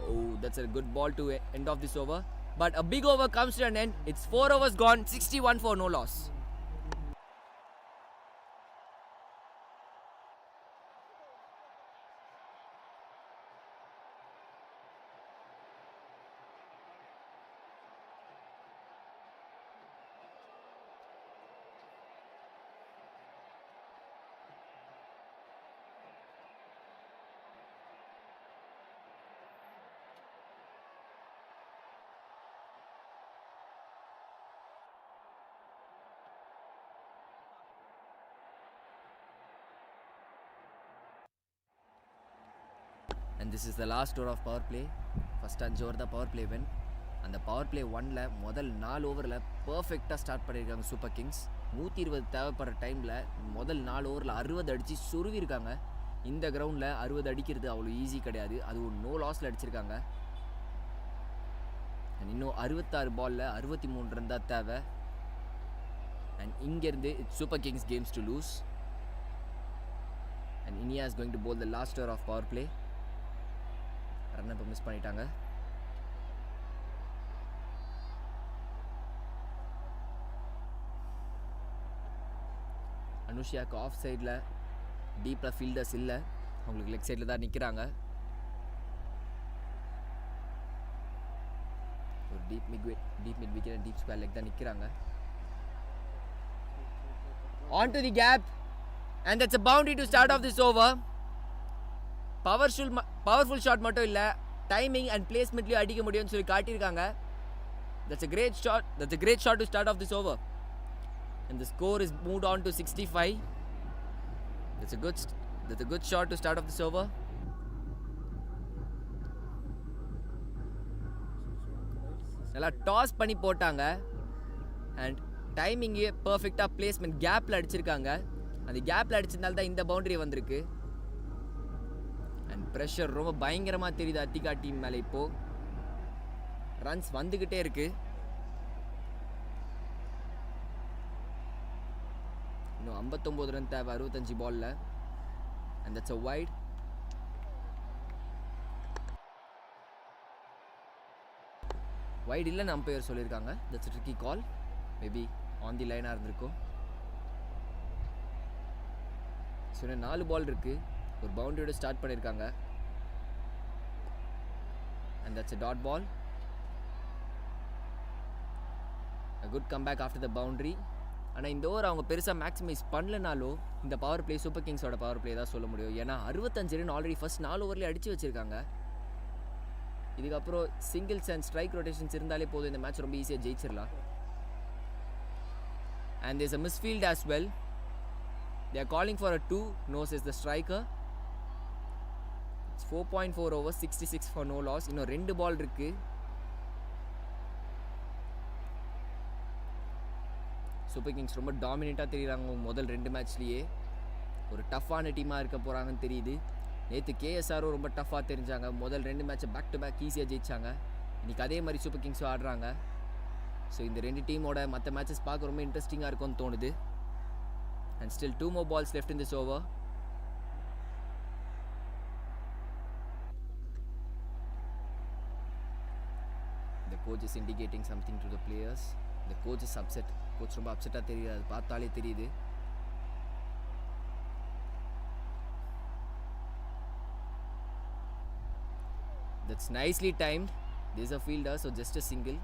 Oh, that's a good ball to end off this over. But a big over comes to an end. It's 4 overs gone, 61 for no loss. And this is the last over of power play. First 5 over the power play win. அந்த power play 1ல முதல் 4 ஓவரில் பர்ஃபெக்டாக start பண்ணியிருக்காங்க super Kings. 120 தேவைப்படுற டைமில் முதல் 4 ஓவரில் 60 அடித்து சொருவிருக்காங்க. இந்த கிரவுண்டில் 60 அடிக்கிறது அவ்வளோ ஈஸி கிடையாது. அது ஒரு நோ லாஸில் அடிச்சிருக்காங்க. இன்னும் 66 பாலில் 63 ரன் தான் தேவை. அண்ட் இங்கேருந்து it's super kings games to lose. And Iniya is going to bowl the last over of power play. Run இப்போ மிஸ் பண்ணிட்டாங்க. அனுஷியாவுக்கு ஆஃப் சைடில் டீப்பில் ஃபீல்டர்ஸ் இல்லை. அவங்களுக்கு லெக் சைடில் தான் நிற்கிறாங்க. ஒரு deep mid wicket and deep square leg தான் நிற்கிறாங்க. On to the gap and that's a boundary to start off this over. Powerful shot மட்டும் இல்லை, டைமிங் அண்ட் பிளேஸ்மெண்ட்லேயும் அடிக்க முடியும்னு சொல்லி காட்டியிருக்காங்க. That's a great shot to start off this over. And the score is moved on to 65. That's a good shot to start off this over. நல்லா toss பண்ணி போட்டாங்க. And டைமிங்கே பர்ஃபெக்டாக பிளேஸ்மெண்ட் கேப்பில் அடிச்சிருக்காங்க. அந்த கேப்பில் அடிச்சதுனால தான் இந்த பவுண்டரி வந்திருக்கு. அண்ட் ப்ரெஷர் ரொம்ப பயங்கரமாக தெரியுது அத்திகா டீம் மேலே. இப்போது ரன்ஸ் வந்துக்கிட்டே இருக்கு. இன்னும் 59 ரன் தேவை 65 பாலில். And that's a wide. Wide இல்லைன்னு அம்பையர் சொல்லியிருக்காங்க. That's tricky call. Maybe on the லைனாக இருந்திருக்கும். ஸோ இன்னும் 4 பால் இருக்குது. ஒரு பவுண்டரியோட ஸ்டார்ட் பண்ணியிருக்காங்க. And that's a dot ball. A good comeback after the boundary. ஆனால் இந்த ஓவர் அவங்க பெருசாக மேக்ஸிமைஸ் பண்ணலனாலும் இந்த பவர் பிளே சூப்பர் கிங்ஸோட பவர் பிளே தான் சொல்ல முடியும். ஏன்னா 65 ரன் ஆல்ரெடி ஃபர்ஸ்ட் 4 ஓவர்லேயே அடித்து வச்சுருக்காங்க. இதுக்கப்புறம் சிங்கிள்ஸ் அண்ட் ஸ்ட்ரைக் ரொட்டேஷன்ஸ் இருந்தாலே போதும், இந்த மேட்ச் ரொம்ப ஈஸியாக ஜெயிச்சிடலாம். And there's a misfield as well. They are calling for a 2. No says the striker. It's 4.4 overs, 66 for no loss. இன்னும் 2 பால் இருக்கு. சூப்பர் கிங்ஸ் ரொம்ப டாமினேட்டாக தெரியுறாங்க முதல் 2 மேட்ச்லேயே. ஒரு டஃப்பான டீமாக இருக்க போகிறாங்கன்னு தெரியுது. நேற்று கேஎஸ்ஆரும் ரொம்ப டஃப்பாக தெரிஞ்சாங்க. முதல் 2 மேட்ச்சை பேக் டு பேக் ஈஸியாக ஜெயிச்சாங்க. இன்றைக்கி அதே மாதிரி சூப்பர் கிங்ஸும் ஆடுறாங்க. ஸோ இந்த 2 டீமோட மற்ற மேட்சஸ் பார்க்க ரொம்ப இன்ட்ரெஸ்டிங்காக இருக்கும்னு தோணுது. And still 2 more balls left in this over. The coach is indicating something to the players. The coach is upset. Coach ரொம்ப அப்செட்டாக தெரியுது, அது பார்த்தாலே தெரியுது. That's nicely timed. This is a fielder, so just a single.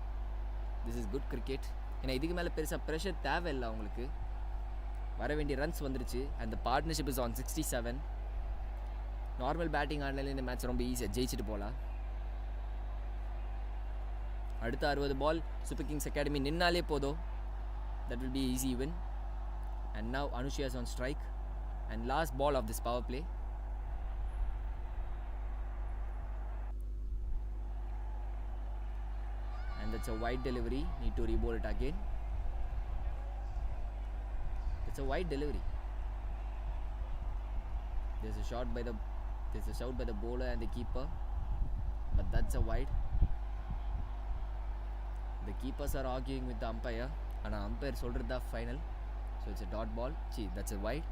This is good cricket. ஏன்னா இதுக்கு மேலே பெருசாக pressure தேவையில்லை அவங்களுக்கு. வர வேண்டிய ரன்ஸ் வந்துருச்சு. And the partnership is on 67. Normal batting ஆடினாலே இந்த மேட்ச் ரொம்ப ஈஸியாக ஜெயிச்சுட்டு போகலாம். அடுத்த 60 பால் சூப்பர் கிங்ஸ் அகாடமி நின்னாலே போதும். That will be easy win. And now Anushya is on strike. And last ball of this power play. And that's a wide delivery. Need to re-bowl it again. It's a wide delivery. There's a shout by the bowler and the keeper. But that's a wide. The keepers are arguing with the umpire. ஆனால் umpire சொல்கிறது தான் final. So it's a dot ball. That's a wide.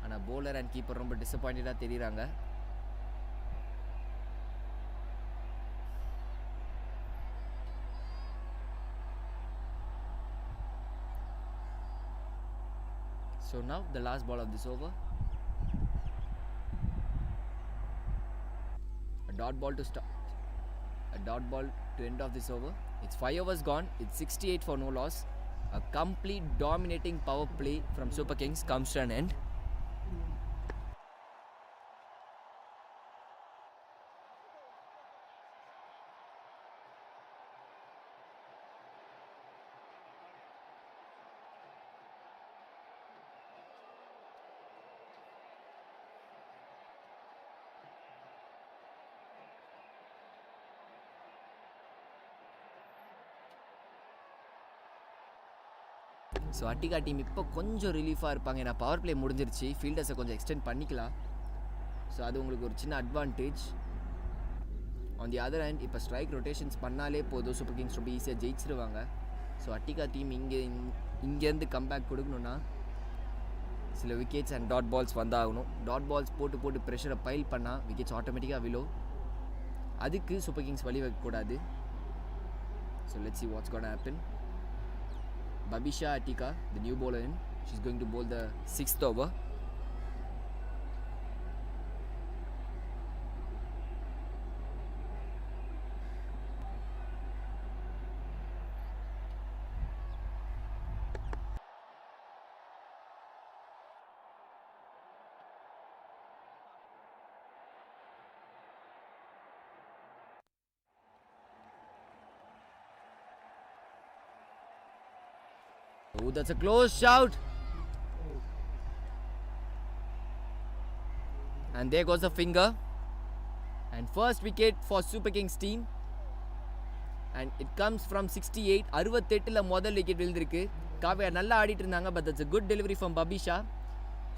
ஆனால் bowler and keeper ரொம்ப டிசப்பாயிண்டடாக தெரியுறாங்க. So now the last ball of this over. A dot ball to start. A dot ball to end of this over. It's 5 overs gone. It's 68 for no loss. A complete dominating power play from Super Kings comes to an end. So Attica team இப்போ கொஞ்சம் ரிலீஃபாக இருப்பாங்க. ஏன்னா power play முடிஞ்சிருச்சு. ஃபீல்டர்ஸை கொஞ்சம் extend பண்ணிக்கலாம். So அது உங்களுக்கு ஒரு சின்ன advantage. On the other hand இப்போ ஸ்ட்ரைக் ரொட்டேஷன்ஸ் பண்ணாலே போதும், சூப்பர் கிங்ஸ் ரொம்ப ஈஸியாக ஜெயிச்சிருவாங்க. ஸோ அட்டிகா டீம் இங்கேருந்து கம்பேக் கொடுக்கணுன்னா சில விக்கெட்ஸ் அண்ட் டாட் பால்ஸ் வந்தாகணும். டாட் பால்ஸ் போட்டு ப்ரெஷரை பைல் பண்ணால் விக்கெட்ஸ் ஆட்டோமேட்டிக்காக விழும். அதுக்கு சூப்பர் கிங்ஸ் வழி வைக்கக்கூடாது. So let's see what's gonna happen. Babisha Attica, the new bowler in. She's going to bowl the 6th over. Oh, that's a close shout. And there goes the finger. And first wicket for Super Kings team. And it comes from 68. 68ல முதல் wicket விழுந்திருக்கு. காவியா நல்லா ஆடிட்டு இருந்தாங்க. But that's a good delivery from Babisha.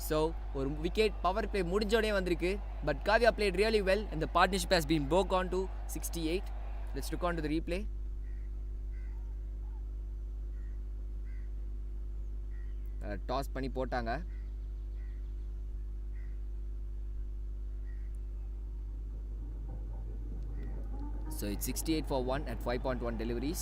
So ஒரு wicket power play முடிஞ்சோடனே வந்திருக்கு. But Kavya played really well and the partnership has been broke on to 68. Let's look on to the replay. Toss பண்ணி போட்டாங்க. So it's 68 for 1 at 5.1 deliveries.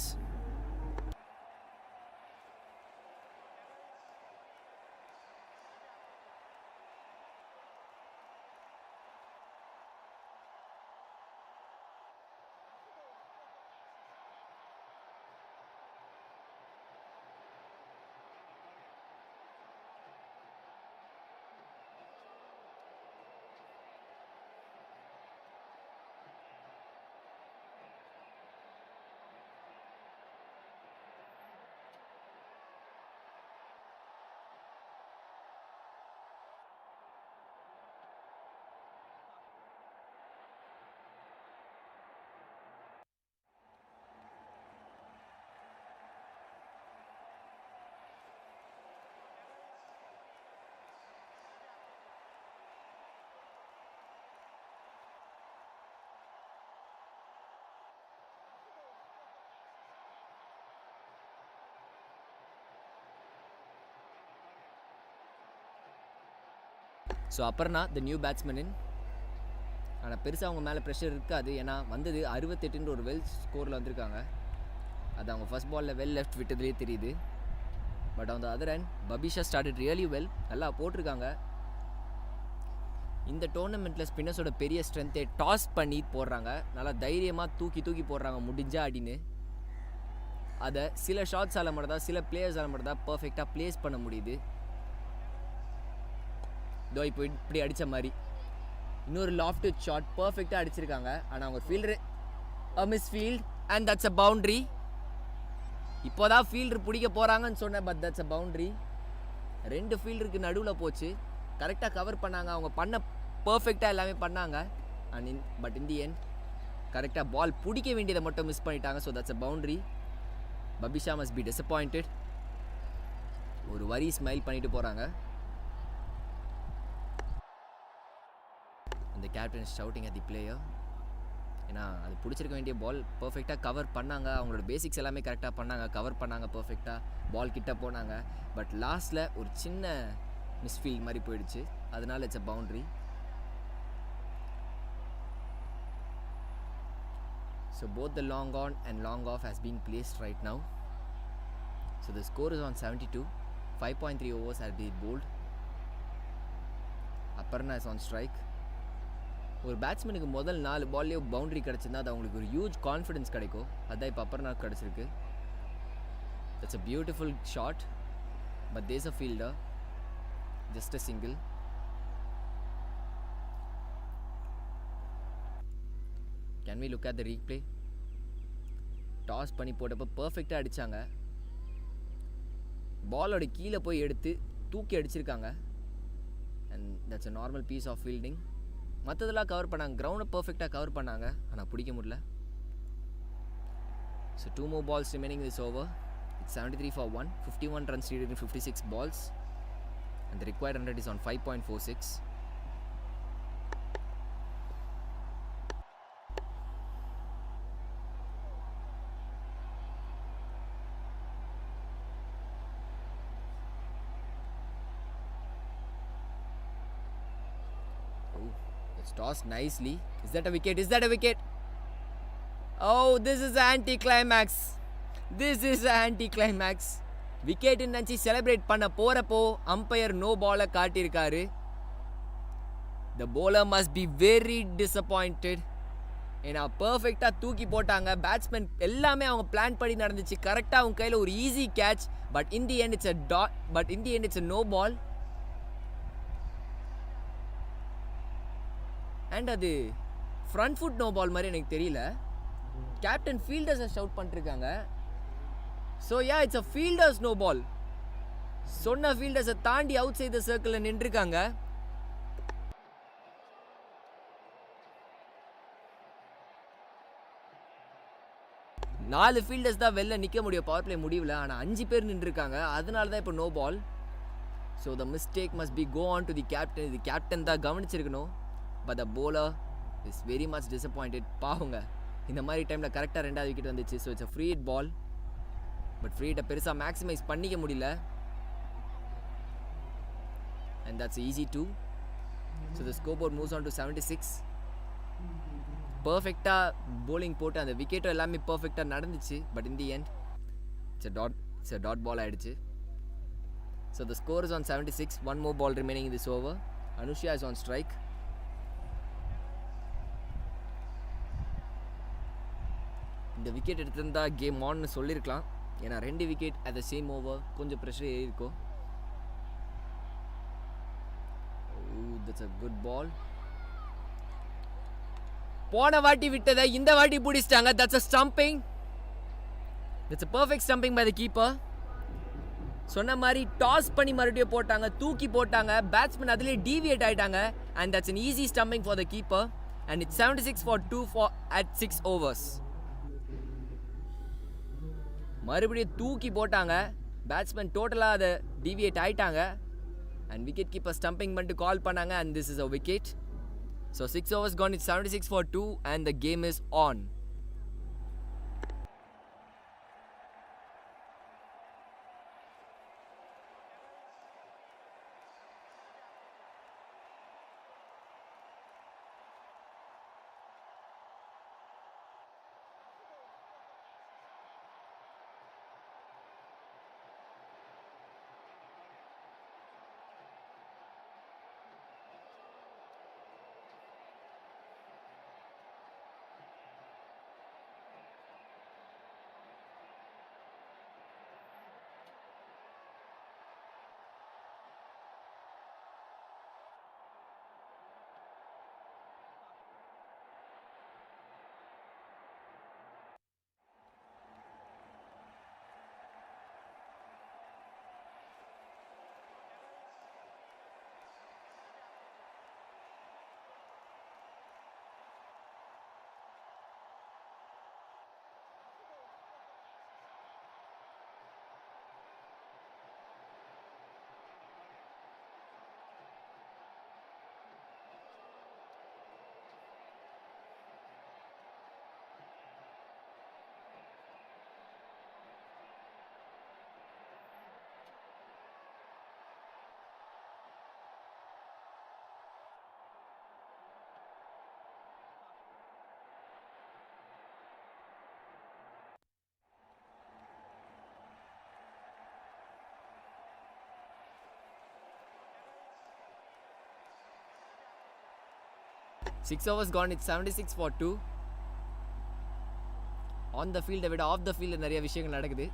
So அப்புறம்னா the new batsman. ஆனால் பெருசாக அவங்க மேலே pressure இருக்காது, ஏன்னா வந்தது 68 ஒரு வெல் ஸ்கோரில் வந்திருக்காங்க. அது அவங்க ஃபர்ஸ்ட் பாலில் வெல் லெஃப்ட் விட்டதுலேயே தெரியுது. But on the other hand Babisha started really well, நல்லா போட்டிருக்காங்க. இந்த டோர்னமெண்ட்டில் ஸ்பின்னர்ஸோட பெரிய ஸ்ட்ரென்த்தை டாஸ் பண்ணி போடுறாங்க, நல்லா தைரியமாக தூக்கி போடுறாங்க முடிஞ்சா அப்படின்னு. அதை சில ஷாட்ஸால் மட்டும் தான், சில பிளேயர்ஸால் மட்டும் தான் பர்ஃபெக்டாக பிளேஸ் பண்ண முடியுது. இதோ இப்போ இப்படி அடித்த மாதிரி இன்னொரு லாஃப்ட் ஷாட் பர்ஃபெக்டாக அடிச்சிருக்காங்க. ஆனால் அவங்க fielder miss field and that's a boundary. இப்போ தான் ஃபீல்டர் பிடிக்க போகிறாங்கன்னு சொன்னேன், பட் தட்ஸ் அ பவுண்ட்ரி. 2 ஃபீல்டருக்கு நடுவில் போச்சு, கரெக்டாக கவர் பண்ணாங்க, அவங்க பண்ண பர்ஃபெக்டாக எல்லாமே பண்ணாங்க. And but in the end கரெக்டாக பால் பிடிக்க வேண்டியதை மட்டும் மிஸ் பண்ணிட்டாங்க. So that's a boundary. Babisha must be disappointed. ஒரு வரி ஸ்மைல் பண்ணிட்டு போகிறாங்க. அந்த captain shouting at the player. ஏன்னா அது பிடிச்சிருக்க வேண்டிய பால் பர்ஃபெக்டாக கவர் பண்ணாங்க, அவங்களோட பேசிக்ஸ் எல்லாமே கரெக்டாக பண்ணாங்க, கவர் பண்ணாங்க பர்ஃபெக்டாக, பால் கிட்ட போனாங்க. பட் லாஸ்ட்டில் ஒரு சின்ன மிஸ்ஃபீல்ட் மாதிரி போயிடுச்சு, அதனால it's a boundary. So both the long on and long off has been placed right now. So the score is on 72. 5.3 overs have been bowled. Aparna is on strike. ஒரு பேட்ஸ்மேனுக்கு முதல் 4 பால்லேயே boundary கிடச்சிருந்தா அது அவங்களுக்கு ஒரு huge confidence கிடைக்கும். அதுதான் இப்போ அப்பர்னாக்கு கிடச்சிருக்கு. That's a beautiful shot, but there's a fielder, just a single. Can we look at the replay? Toss பண்ணி போட்டப்போ பர்ஃபெக்டாக அடித்தாங்க, பாலோட கீழே போய் எடுத்து தூக்கி அடிச்சிருக்காங்க. And that's a normal piece of fielding. மற்றதெல்லாம் கவர் பண்ணாங்க, கிரவுண்டை பர்ஃபெக்டாக கவர் பண்ணாங்க, ஆனால் பிடிக்க முடியல. So 2 more balls remaining in this over. It's 73 for 1. 51 runs needed in 56 balls. And the required run rate is on 5.46. Tossed nicely. Is that a wicket? Is that a wicket? Oh, this is an anti-climax. This is an anti-climax. Wicket நினச்சி celebrate பண்ண போகிறப்போ umpire no பாலை காட்டியிருக்காரு. The bowler must be very disappointed. ஏன்னா பர்ஃபெக்டாக தூக்கி போட்டாங்க, batsman எல்லாமே அவங்க பிளான் பண்ணி நடந்துச்சு, கரெக்டாக அவங்க கையில் ஒரு easy catch. But in the end it's a no ball. And அது ஃப்ரண்ட் ஃபுட் நோ பால் மாதிரி எனக்கு தெரியல. கேப்டன் ஃபீல்டர்ஸை ஷவுட் பண்ணிருக்காங்க. So yeah, it's a fielders no ball. சொன்ன ஃபீல்டர்ஸை தாண்டி அவுட் சைட் த சர்க்கிளில் நின்றுருக்காங்க. நாலு ஃபீல்டர்ஸ் தான் வெளில நிற்க முடியும் பவர் பிளே முடியல, ஆனால் 5 பேர் நின்றுருக்காங்க, அதனால தான் இப்போ no ball. So the mistake must be go on to the captain. இது கேப்டன் தான் கவனிச்சிருக்கணும். But the bowler is very much disappointed. பாவங்க, இந்த மாதிரி டைமில் கரெக்டாக 2வது விக்கெட் வந்துச்சு. So it's a free hit ball, but free ஹிட்டை பெருசாக மேக்ஸிமைஸ் பண்ணிக்க முடியல. And that's easy two. So the score board moves on to 76. பர்ஃபெக்டாக போலிங் போட்டு அந்த விக்கெட்டும் எல்லாமே பர்ஃபெக்டாக நடந்துச்சு. But in the end it's a dot ball ஆகிடுச்சு. So the score is on 76. 1 more ball remaining in this over. Anushya is on strike. இந்த wicket எடுத்திருந்தா கேம் ஆன்னு சொல்லியிருக்கலாம், ஏன்னா 2 wicket at the same over, கொஞ்சம் ப்ரெஷர் ஏறியிருக்கும். That's a good ball. போன வாட்டி விட்டதை இந்த வாட்டி பிடிச்சிட்டாங்க. That's a stumping. That's a perfect stumping by the keeper. சொன்ன மாதிரி டாஸ் பண்ணி மறுபடியும் போட்டாங்க, தூக்கி போட்டாங்க, பேட்ஸ்மேன் அதிலே டீவியேட் ஆகிட்டாங்க. And that's an easy stumping for the keeper. And it's 76 for 2 at 6 overs. மறுபடியும் தூக்கி போட்டாங்க, பேட்ஸ்மேன் டோட்டலாக அதை டீவியேட் ஆகிட்டாங்க. அண்ட் விக்கெட் கீப்பர் ஸ்டம்பிங் பண்ணிட்டு கால் பண்ணாங்க. And this is a wicket. So 6 overs gone. It's 76 for 2 and the game is on. 6 overs gone. It's 76 for 2. On the field விட off the field நிறைய விஷயங்கள் நடக்குது.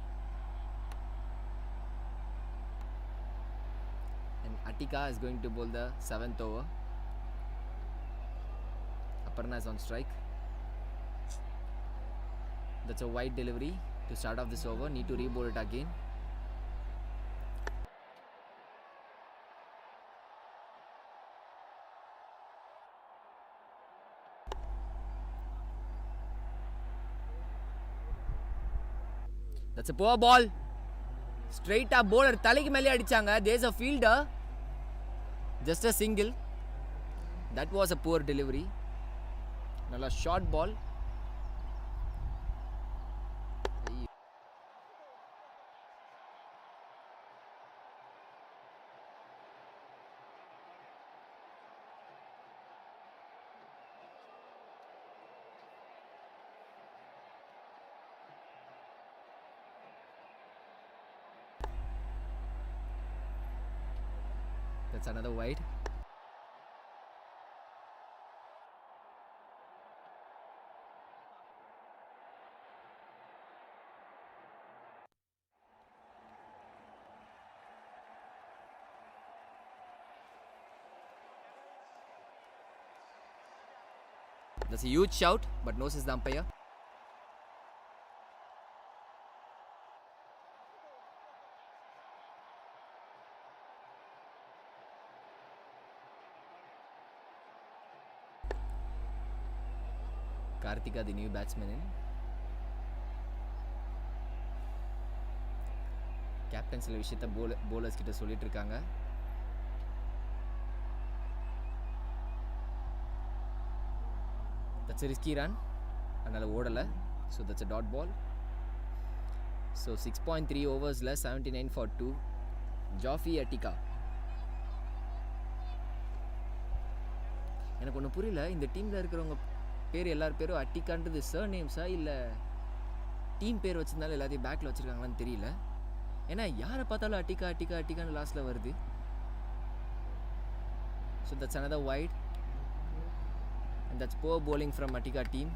And Attica is going to bowl the 7th over. Aparna is on strike. That's a wide delivery to start off this over. Need to re-bowl it again. That's a poor ball. Straight up bowler தலைக்கு மேலே அடிச்சாங்க. There's a fielder. Just a single. That was a poor delivery. நல்ல short ball. That's another wide. That's a huge shout, but no says the umpire. Attica, the new batsman in. Captain சில விஷயத்தை bowlers கிட்ட சொல்லிட்டு இருக்காங்க. That's a risky run. அதனால ஓடல. So that's a dot ball. So 6.3 overs-ல 79 for 2. Joffy Attica. எனக்கு ஒன்று புரியல, இந்த டீமில் இருக்கிறவங்க பேர் எல்லார் பேரும் அட்டிக்கான்றது சர் நேம்ஸா இல்லை டீம் பேர் வச்சிருந்தாலும் எல்லாத்தையும் பேக்கில் வச்சுருக்காங்களான்னு தெரியல. ஏன்னா யாரை பார்த்தாலும் அட்டிக்கா அட்டிக்கா அட்டிக்கான்னு லாஸ்ட்டில் வருது. So that's another wide and that's poor bowling from Attica team.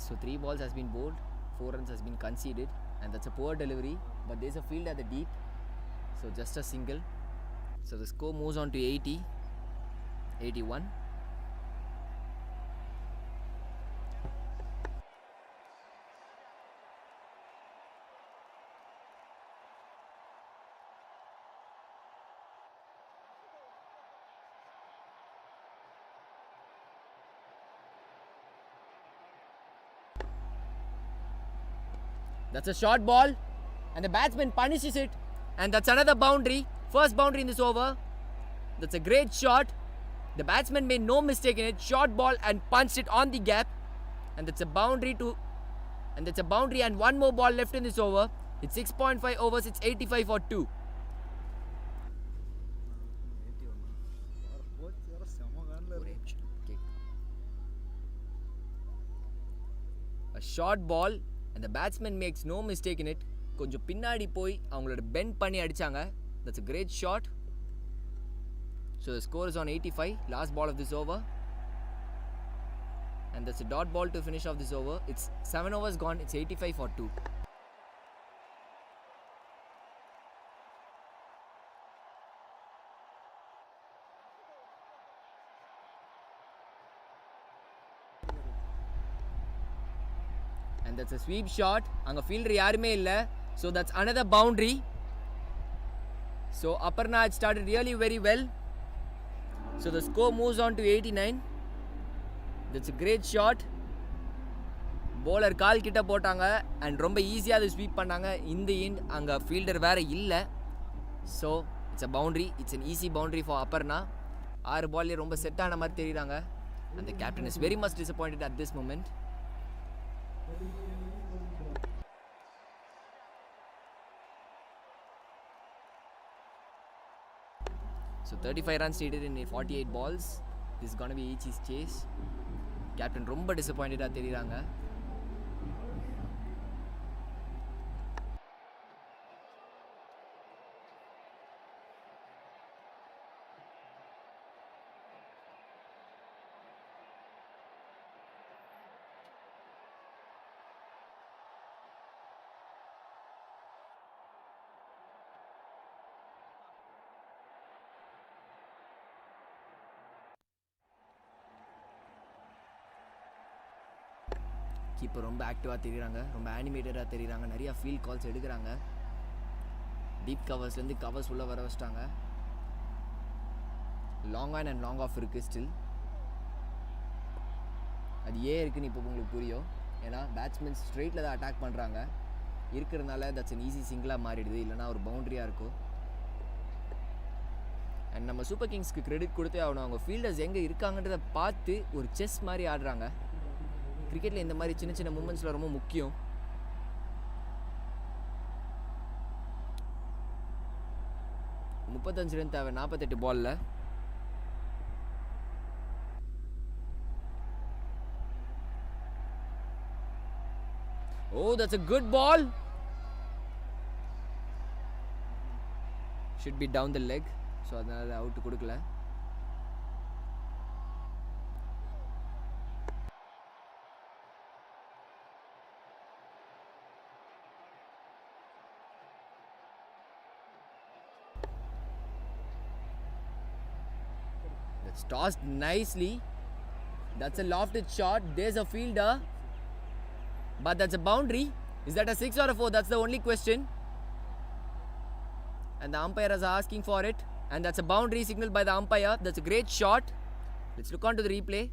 So 3 balls has been bowled, 4 runs has been conceded, and that's a poor delivery, but there's a field at the deep, so just a single. So the score moves on to 80, 81. That's a short ball and the batsman punishes it, and that's another boundary. First boundary in this over. That's a great shot. The batsman made no mistake in it. Short ball and punched it on the gap, and that's a boundary and one more ball left in this over. It's 6.5 overs. It's 85 for 2. A short ball and the batsman makes no mistake in it. கொஞ்சம் பின்னாடி போய் அவங்களோட bend பண்ணி அடிச்சாங்க. That's a great shot. So the score is on 85. Last ball of this over. And that's a dot ball to finish off this over. It's 7 overs gone. It's 85 for 2. And that's a sweep shot. அங்க fielder யாருமே இல்ல. So that's another boundary. So Aparna had started really very well. So the score moves on to 89. That's a great shot. Bowler கால் கிட்ட போட்டாங்க and ரொம்ப ஈஸியா அதை sweep பண்ணாங்க. In the end அங்க fielder வேற இல்ல. So it's a boundary. It's an easy boundary for Aparna. 6 பால்ல ரொம்ப செட் ஆன மாதிரி தெரியுறாங்க. And the captain is very much disappointed at this moment. So 35 runs needed in 48 balls. This is going to be Ichi's chase. Captain ரொம்ப டிசப்பாயிண்டடாக தெரியுறாங்க. Keeper ரொம்ப ஆக்டிவாக தெரியுறாங்க, ரொம்ப ஆனிமேட்டடாக தெரியுறாங்க, நிறையா field calls எடுக்கிறாங்க. டீப் கவர்ஸ்லேருந்து கவர்ஸ் உள்ளே வர வச்சிட்டாங்க. Long on and long off இருக்குது ஸ்டில். அது ஏன் இருக்குன்னு இப்போ உங்களுக்கு புரியும். ஏன்னா பேட்ஸ்மேன் ஸ்ட்ரெயிட்டில் தான் அட்டாக் பண்ணுறாங்க இருக்கிறதுனால தட்ஸ் அன் ஈஸி சிங்கிளாக மாறிடுது, இல்லைனா ஒரு பவுண்ட்ரியாக இருக்கும். அண்ட் நம்ம சூப்பர் கிங்ஸ்க்கு கிரெடிட் கொடுத்தே ஆகணும். அவங்க ஃபீல்டர்ஸ் எங்கே இருக்காங்கன்றதை பார்த்து ஒரு செஸ் மாதிரி ஆடுறாங்க. கிரிக்கெட்டில் இந்த மாதிரி சின்ன சின்ன மூமெண்ட்ஸில் ரொம்ப முக்கியம். முப்பத்தஞ்சு ரன் தேவை 48 பாலில். Oh, that's a good ball. Should be down the leg. So அதனால அவுட் கொடுக்கல. That's tossed nicely. That's a lofted shot. There's a fielder. But that's a boundary. Is that a 6 or a 4? That's the only question. And the umpire is asking for it. And that's a boundary signaled by the umpire. That's a great shot. Let's look on to the replay.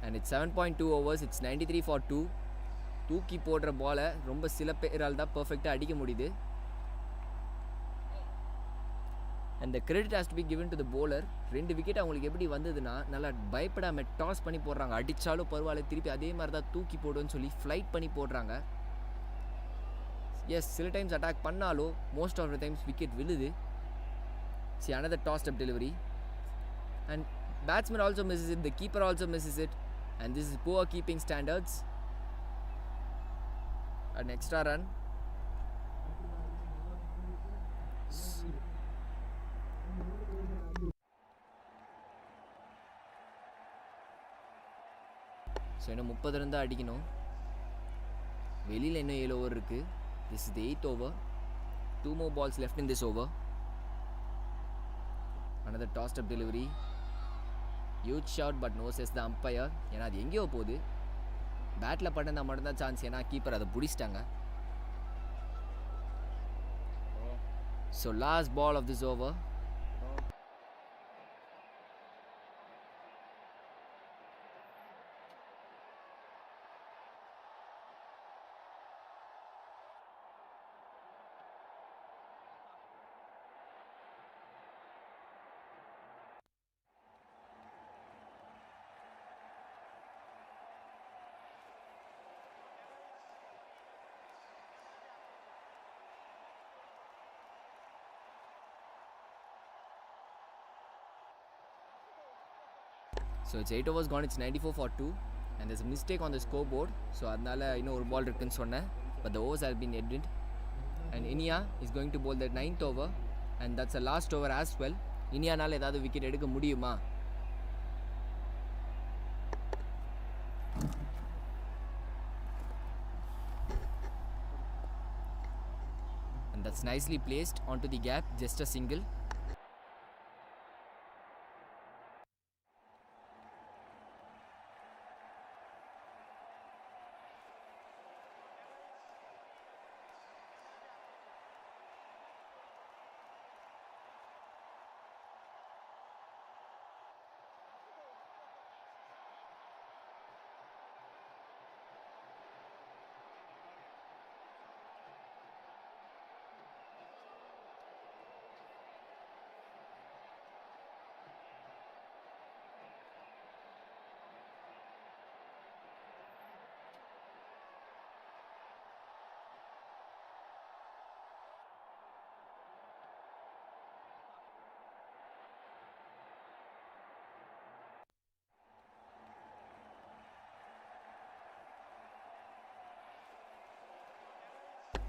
And it's 7.2 overs. It's 93 for 2. தூக்கி போடுற பாலை ரொம்ப சில பேரால் தான் பர்ஃபெக்டாக அடிக்க முடியுது. And the credit has to be given to the bowler. 2 wicket அவங்களுக்கு எப்படி வந்ததுன்னா நல்லா பயப்படாமல் டாஸ் பண்ணி போடுறாங்க. அடித்தாலும் பரவாயில்ல, திருப்பி அதே மாதிரி தான் தூக்கி போடுன்னு சொல்லி ஃப்ளைட் பண்ணி போடுறாங்க. எஸ், சில டைம்ஸ் அட்டாக் பண்ணாலும் most of the times wicket விழுது. See, another tossed up delivery. And batsman also misses it. The keeper also misses it. And this is poor keeping standards. An extra run. So இன்னும் 30 run தான் அடிக்கணும். வெளியில் இன்னும் 7 over இருக்குது. This is the 8th over. 2 more balls left in this over. Another tossed up delivery. Huge shot but no says the umpire. ஏன்னா அது எங்கேயோ போகுது. பேட்டில் பண்ணா மட்டும்தான் சான்ஸ், ஏன்னா கீப்பர் அதை பிடிச்சிட்டாங்க. So last ball of this over. So it's 8 overs gone. It's 94 for 2. And there's a mistake on the scoreboard. So அதனால இன்னும் ஒரு பால் இருக்குன்னு சொன்னேன். But the overs have been ended. And India is going to bowl the 9th over. And that's the last over as well. இனியானால ஏதாவது wicket எடுக்க முடியுமா? And that's nicely placed onto the gap. Just a single.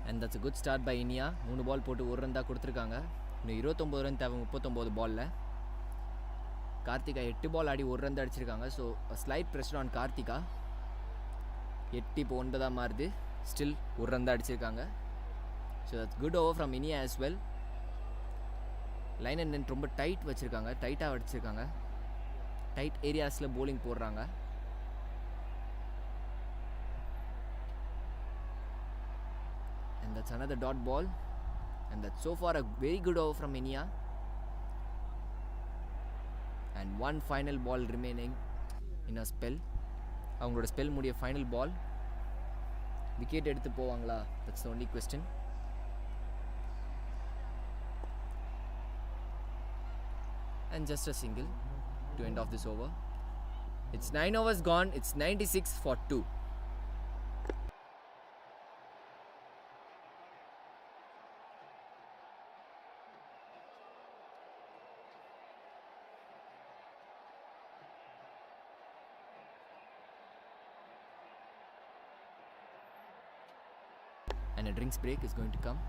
And that's a good start by Iniya. 3 ball போட்டு ஒரு run தான் கொடுத்துருக்காங்க. இன்னும் 29 run தேவை 39 பாலில். கார்த்திகா 8 பால் ஆடி ஒரு ரன் தான் அடிச்சிருக்காங்க. So slight pressure on Karthika. 8 இப்போ 9 மாறுது. ஸ்டில் ஒரு ரன் தான் அடிச்சிருக்காங்க. So that's good over from Iniya as well. Line and length ரொம்ப டைட் வச்சுருக்காங்க, டைட்டாக அடிச்சிருக்காங்க. டைட் ஏரியாஸில் போலிங் போடுறாங்க. And that's another dot ball. And that's so far a very good over from Inia. And one final ball remaining in a spell. அவங்களோட spell முடிய final பால். Wicket எடுத்து போவாங்களா? That's the only question. And just a single to end off this over. It's 9 overs gone. It's 96 for 2. And a drinks break is going to come.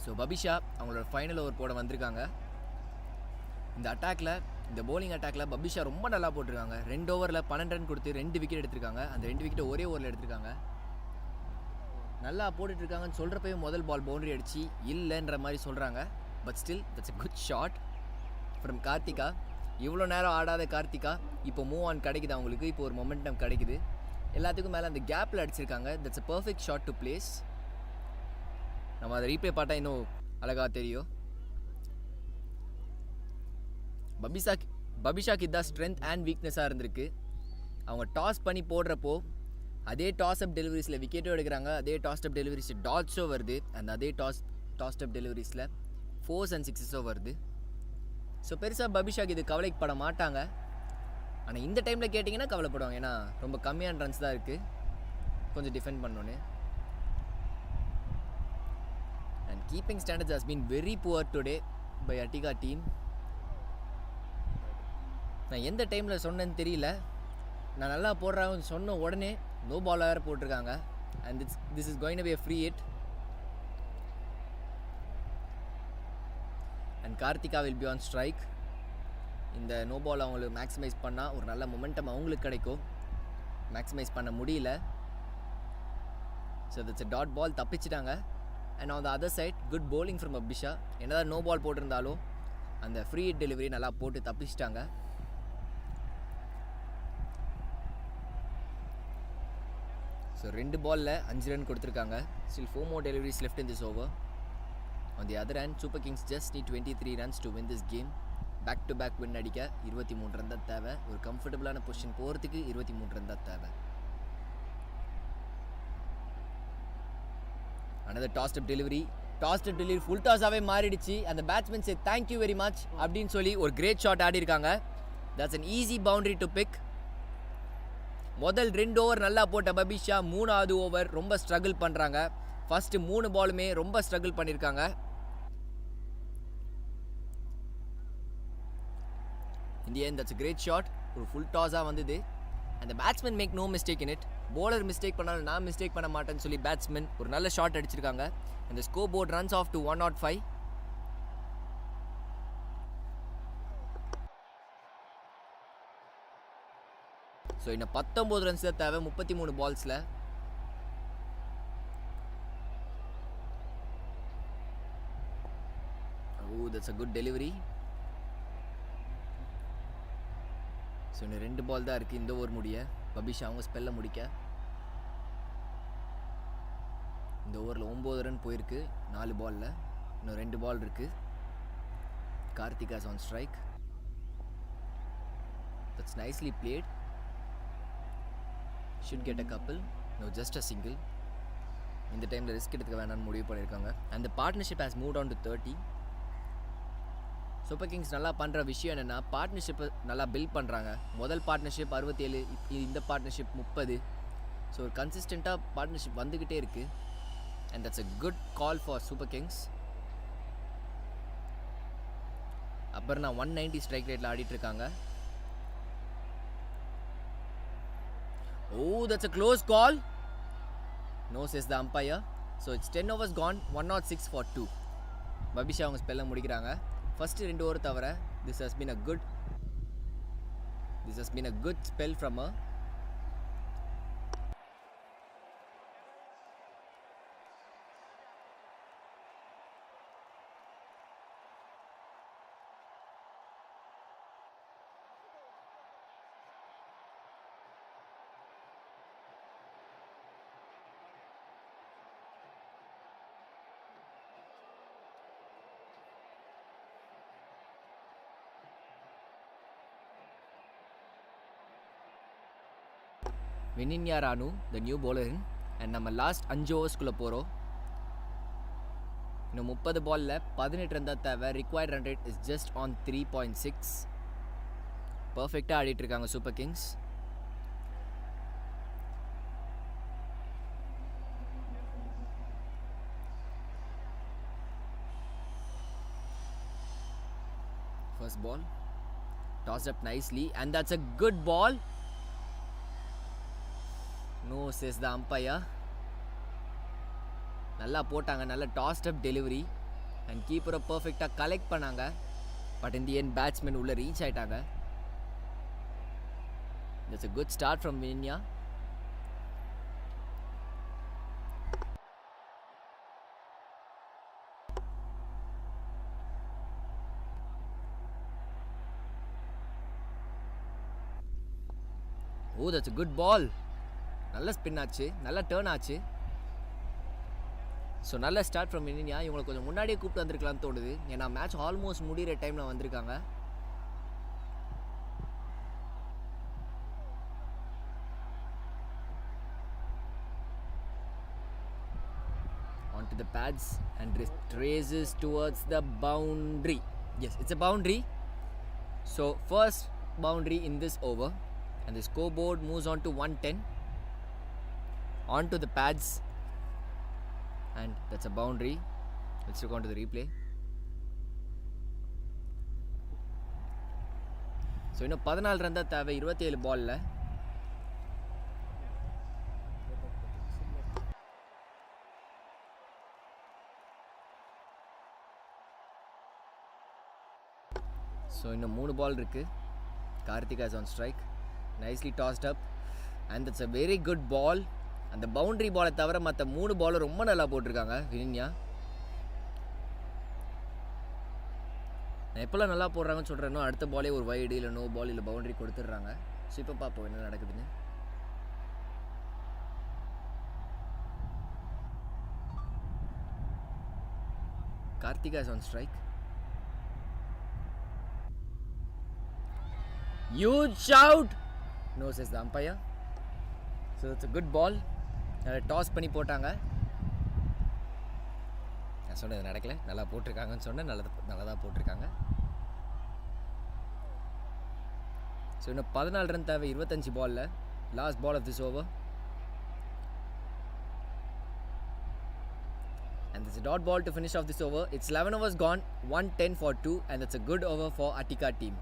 So Babisha அவங்களோட final over போட வந்திருக்காங்க. இந்த அட்டாக்ல, இந்த bowling அட்டாக்ல பபிஷா ரொம்ப நல்லா போட்டிருக்காங்க. 2 ஓவரில் 12 ரன் கொடுத்து 2 விக்கெட் எடுத்திருக்காங்க. அந்த 2 விக்கெட்டை ஒரே ஓவரில் எடுத்திருக்காங்க. நல்லா போட்டுட்ருக்காங்கன்னு சொல்கிறப்பவே முதல் பால் பவுண்டரி அடிச்சு இல்லைன்ற மாதிரி சொல்கிறாங்க. But still that's a good shot from Karthika. இவ்வளோ நேரம் ஆடாத கார்த்திகா இப்போ மூவ் ஆன் கிடைக்குது அவங்களுக்கு. இப்போ ஒரு மொமெண்டம் கிடைக்குது. எல்லாத்துக்கும் மேலே அந்த கேப்பில் அடிச்சிருக்காங்க. That's a perfect shot to place. நம்ம அதை ரீப்ளே பார்த்தா இன்னும் அழகாக தெரியும். பபிஷாக்கு இதான் ஸ்ட்ரென்த் அண்ட் வீக்னஸாக இருந்திருக்கு. அவங்க டாஸ் பண்ணி போடுறப்போ அதே டாஸ் அப் டெலிவரிஸில் விக்கெட்டும் எடுக்கிறாங்க. அதே டாஸ் அப் டெலிவரிஸ் டாட்ஸோ வருது. அண்ட் அதே டாஸ் அப் டெலிவரிஸில் 4s and 6ஸோ வருது. ஸோ பெருசாக பபிஷாக்கு இது கவலைப்பட மாட்டாங்க. ஆனால் இந்த டைமில் கேட்டிங்கன்னா கவலைப்படுவாங்க. ஏன்னா ரொம்ப கம்மியான ரன்ஸ் தான் இருக்குது, கொஞ்சம் டிஃபெண்ட் பண்ணோன்னு. And keeping standards has been very poor today by Attica team. நான் எந்த டைமில் சொன்னேன்னு தெரியல. நான் நல்லா போடுறாங்கன்னு சொன்ன உடனே நோ பால் வேறு போட்டிருக்காங்க. And this is going to be a free hit. And Karthika will be on strike. இந்த நோ பால் அவங்களுக்கு மேக்ஸிமைஸ் பண்ணால் ஒரு நல்ல மொமெண்டம் அவங்களுக்கு கிடைக்கும். மேக்ஸிமைஸ் பண்ண முடியல. So that's a dot ball, தப்பிச்சிட்டாங்க. And on the other side good bowling from Babisha. என்னதான் நோ பால் போட்டிருந்தாலும் அந்த ஃப்ரீ ஹிட் டெலிவரி நல்லா போட்டு தப்பிச்சிட்டாங்க. ஸோ 2 பாலில் 5 ரன் கொடுத்துருக்காங்க. Still 4 more deliveries left in this over. On the other hand, Super Kings just need 23 runs to win this game. Back to back win அடிக்க 23 run தான் தேவை. ஒரு கம்ஃபர்டபுளான பொசிஷன் போகிறதுக்கு 23 ரன் தான் தேவை. another tossed up delivery full டாஸாகவே மாறிடுச்சு. அந்த batsman say thank you very much அப்படின்னு சொல்லி ஒரு கிரேட் ஷாட் ஆடி இருக்காங்க. That's an easy boundary to pick. முதல் 2 ஓவர் நல்லா போட்ட பபிஷா 3வது ஓவர் ரொம்ப ஸ்ட்ரகிள் பண்ணுறாங்க. ஃபஸ்ட்டு 3 பாலுமே ரொம்ப ஸ்ட்ரகிள் பண்ணியிருக்காங்க. In the end, that's a great shot. ஒரு ஃபுல் டாஸாக வந்தது. அந்த batsman make no mistake in it. bowler mistake பண்ணாலும் நான் மிஸ்டேக் பண்ண மாட்டேன்னு சொல்லி பேட்ஸ்மேன் ஒரு நல்ல ஷாட் அடிச்சிருக்காங்க. அந்த scoreboard runs off to 105. So இன்னும் 19 ரன்ஸ் தான் தேவை 33 பால்ஸில். Oh that's a good delivery. So இன்னும் 2 பால் தான் இருக்குது இந்த ஓவர் முடிய. பபிஷா அவங்க ஸ்பெல்லை முடிக்க. இந்த ஓவரில் 9 ரன் போயிருக்கு 4 பாலில். இன்னும் 2 பால் இருக்குது. Karthika's on strike. That's nicely played. should get a couple. No, just a single. இந்த டைமில் ரிஸ்க் எடுத்துக்க வேணாம்னு முடிவு பண்ணியிருக்காங்க. and the partnership has moved on to 30. Super Kings நல்லா பண்ணுற விஷயம் என்னென்னா பார்ட்னர்ஷிப்பை நல்லா பில்ட் பண்ணுறாங்க. முதல் பார்ட்னர்ஷிப் 67, இந்த பார்ட்னர்ஷிப் 30. ஸோ ஒரு கன்சிஸ்டண்ட்டாக பார்ட்னர்ஷிப் வந்துக்கிட்டே இருக்குது. and that's a good call for Super Kings. அப்புறம் நான் 190 ஸ்ட்ரைக் ரேட்டில் ஆடிட்டுருக்காங்க. Oh, that's a close call. No, says the umpire. So it's 10 overs gone, 106 for 2. பபிஷா அவங்க ஸ்பெல்லை முடிக்கிறாங்க. ஃபஸ்ட்டு 2 ஓவர் தவிர this has been a good spell from her. Vininya Ranu the new bowler-in. And நம்ம last 5 ஓவர்ஸ்குள்ளே போகிறோம். இன்னும் 30 பாலில் 18 ரன் தான் தேவை. Required run rate is just on 3.6. பர்ஃபெக்டாக ஆடிட்டுருக்காங்க Super Kings. First ball tossed up nicely and that's a good ball. No, says the umpire. நல்லா போட்டாங்க, நல்ல tossed up delivery. அண்ட் கீப்பரை பர்ஃபெக்டாக கலெக்ட் பண்ணாங்க. பட் இந்த என் பேட்ஸ்மேன் உள்ளே ரீச் ஆகிட்டாங்க. It's a good start from Vinya. Oh, that's a good ball. நல்ல spin ஆச்சு, நல்ல டேர்ன் ஆச்சு. ஸோ நல்ல ஸ்டார்ட் ஃப்ரம் இந்தியா. இவங்களை கொஞ்சம் முன்னாடியே கூப்பிட்டு வந்திருக்கலாம்னு தோணுது. ஏன்னா மேட்ச் ஆல்மோஸ்ட் முடிகிற டைமில் வந்திருக்காங்க. Onto the pads and races towards the boundary. Yes, it's a boundary. So first boundary in this over. And the scoreboard moves on to 110. Onto the pads. And that's a boundary. Let's look on to the replay. So இன்னும் 14 run தான் தேவை 27 பால்ல. So இன்னும் 3 பால் இருக்குது. Karthika is on strike. Nicely tossed up. And that's a very good ball. அந்த boundary பாலை தவிர மற்ற 3 பாலும் ரொம்ப நல்லா போட்டிருக்காங்க வினியா. நான் எப்போல்லாம் நல்லா போடுறாங்கன்னு சொல்கிறேனோ அடுத்த பாலே ஒரு வைடு இல்லை நோ பால் இல்லை பவுண்ட்ரி கொடுத்துட்றாங்க. ஸோ இப்போ பார்ப்போம் என்ன நடக்குதுன்னு. Karthika is on strike. Huge shout! No, says the umpire. So it's a good ball. Toss பண்ணி போட்டாங்க. நான் சொன்னது நடக்கலை, நல்லா போட்டிருக்காங்கன்னு சொன்னேன். நல்லா தான் போட்டிருக்காங்க. ஸோ இன்னும் 14 ரன் தேவை 25 பாலில். Last ball of this over. And there's a dot ball to finish off this over. It's 11 overs gone, 110 for 2, and that's a good over for Attica team.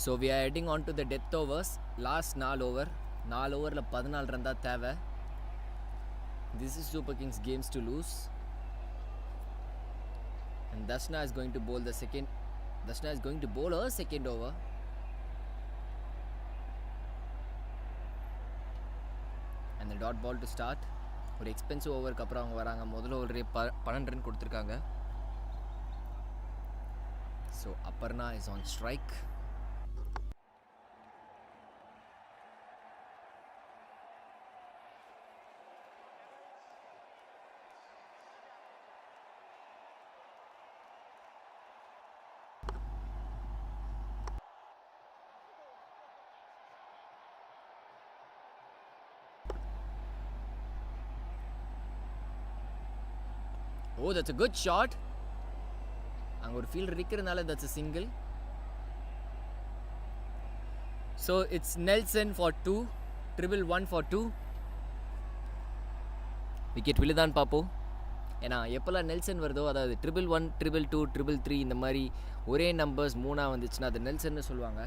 So we are heading on to the death overs. Last 4 over. 4 ஓவரில் 14 run தான் தேவை. This is super kings games to lose. And Darshana is going to bowl the second. Darshana is going to bowl a second over. And the dot ball to start. ஒரு expensive ஓவருக்கு அப்புறம் அவங்க வராங்க. முதல் ஓவரே 12 ரன் கொடுத்துருக்காங்க. So Aparna is on strike. Oh, that's a good shot. அங்கே ஒரு ஃபீல்டர் இருக்கிறதுனால that's a single. So it's Nelson for 2, triple 1 for 2. Wicket விழுதான்னு பார்ப்போம். ஏன்னா எப்போல்லாம் நெல்சன் வருதோ, அதாவது 111, 222, 333 இந்த மாதிரி ஒரே நம்பர்ஸ் 3 வந்துச்சுன்னா அது நெல்சன்னு சொல்லுவாங்க.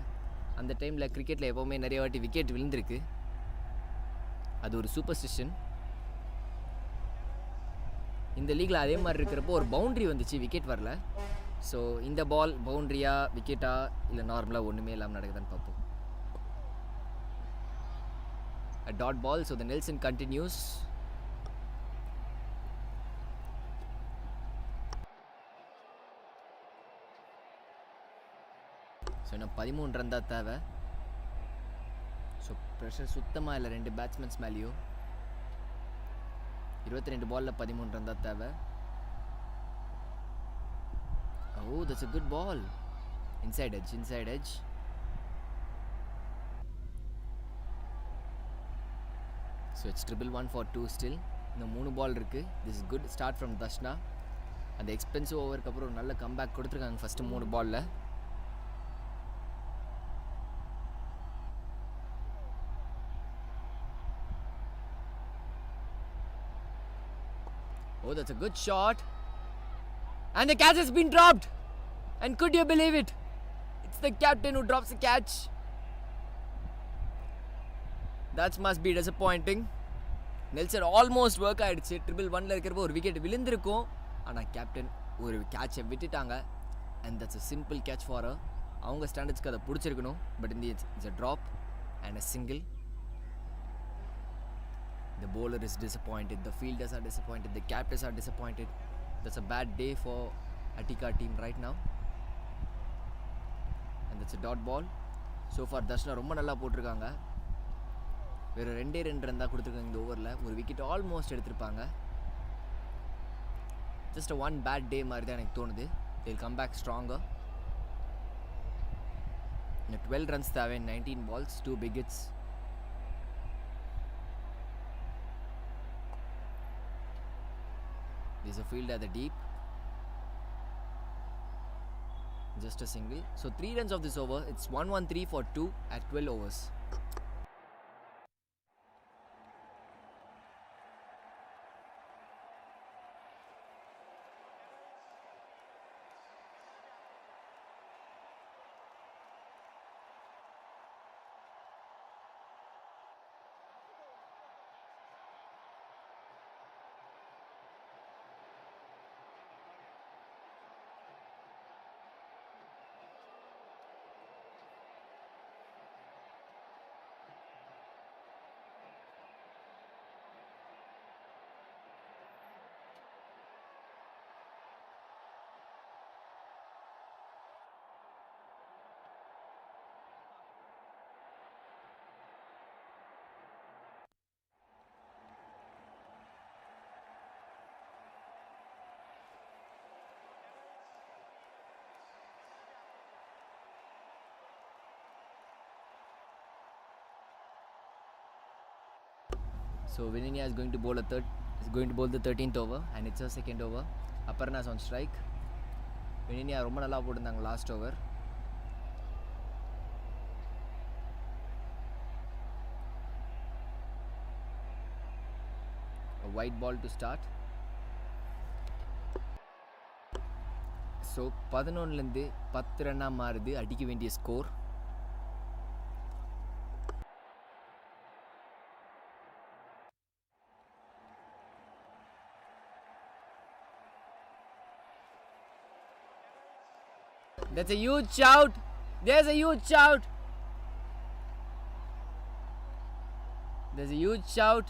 அந்த டைமில் கிரிக்கெட்டில் எப்போவுமே நிறைய வாட்டி விக்கெட் விழுந்திருக்கு. அது ஒரு சூப்பர்ஸ்டிஷன். இந்த லீக்கில் அதே மாதிரி இருக்கிறப்போ ஒரு பவுண்ட்ரி வந்துச்சு, விக்கெட் வரல. ஸோ இந்த பால் பவுண்ட்ரியா விக்கெட்டா இல்லை நார்மலாக ஒன்றுமே இல்லாமல் நடக்குதுன்னு பார்ப்போம். A dot ball, so the Nelson continues. So இன்னும் 13 ரன் தான் தேவை. ஸோ ப்ரெஷர் சுத்தமாக இல்லை 2 பேட்ஸ்மேன்ஸ் மேலேயும். 22 பாலில் 13 ரன் தான் தேவை. Oh, that's a good ball. Inside edge, inside edge. So it's 111 for 2 still. இன்னும் 3 பால் இருக்குது. This is good start from Dashna. அந்த எக்ஸ்பென்சிவ் ஓவருக்கு அப்புறம் ஒரு நல்ல கம்பேக் கொடுத்துருக்காங்க ஃபஸ்ட்டு 3 பாலில். Oh, that's a good shot. And the catch has been dropped. And could you believe it? It's the captain who drops the catch. That must be disappointing. Nelson almost work ஆகிடுச்சு. 1-1 இருக்கிறப்போ ஒரு wicket விழுந்திருக்கும். ஆனால் captain ஒரு கேட்சை விட்டுட்டாங்க. And that's a simple catch for அவங்க ஸ்டாண்டர்ட்ஸ்க்கு அதை பிடிச்சிருக்கணும். But இந்த it's a drop and a single. The bowler is disappointed, the fielders are disappointed, the captains are disappointed. That's a bad day for Attica team right now. And that's a dot ball. So far Darshana ரொம்ப நல்லா போட்டிருக்காங்க. வேறு 2 run தான் கொடுத்துருக்காங்க இந்த ஓவரில். ஒரு wicket almost எடுத்திருப்பாங்க. ஜஸ்ட் ஒன் பேட் டே மாதிரி தான் எனக்கு தோணுது. they'll come back stronger. 12 runs தேவை, 19 balls, 2 big hits. There's a field at the deep. Just a single. So 3 runs of this over. It's 1-1-3 for 2 at 12 overs. So Vininiya is going to bowl the 13th over and it's a second over. Aparna's on strike. Vininiya ரொம்ப நல்லா போட்டுருந்தாங்க last over. A white ball to start. So 11லேருந்து 10 ரன்னாக மாறுது அடிக்க வேண்டிய score. That's a huge shout. There's a huge shout. There's a huge shout.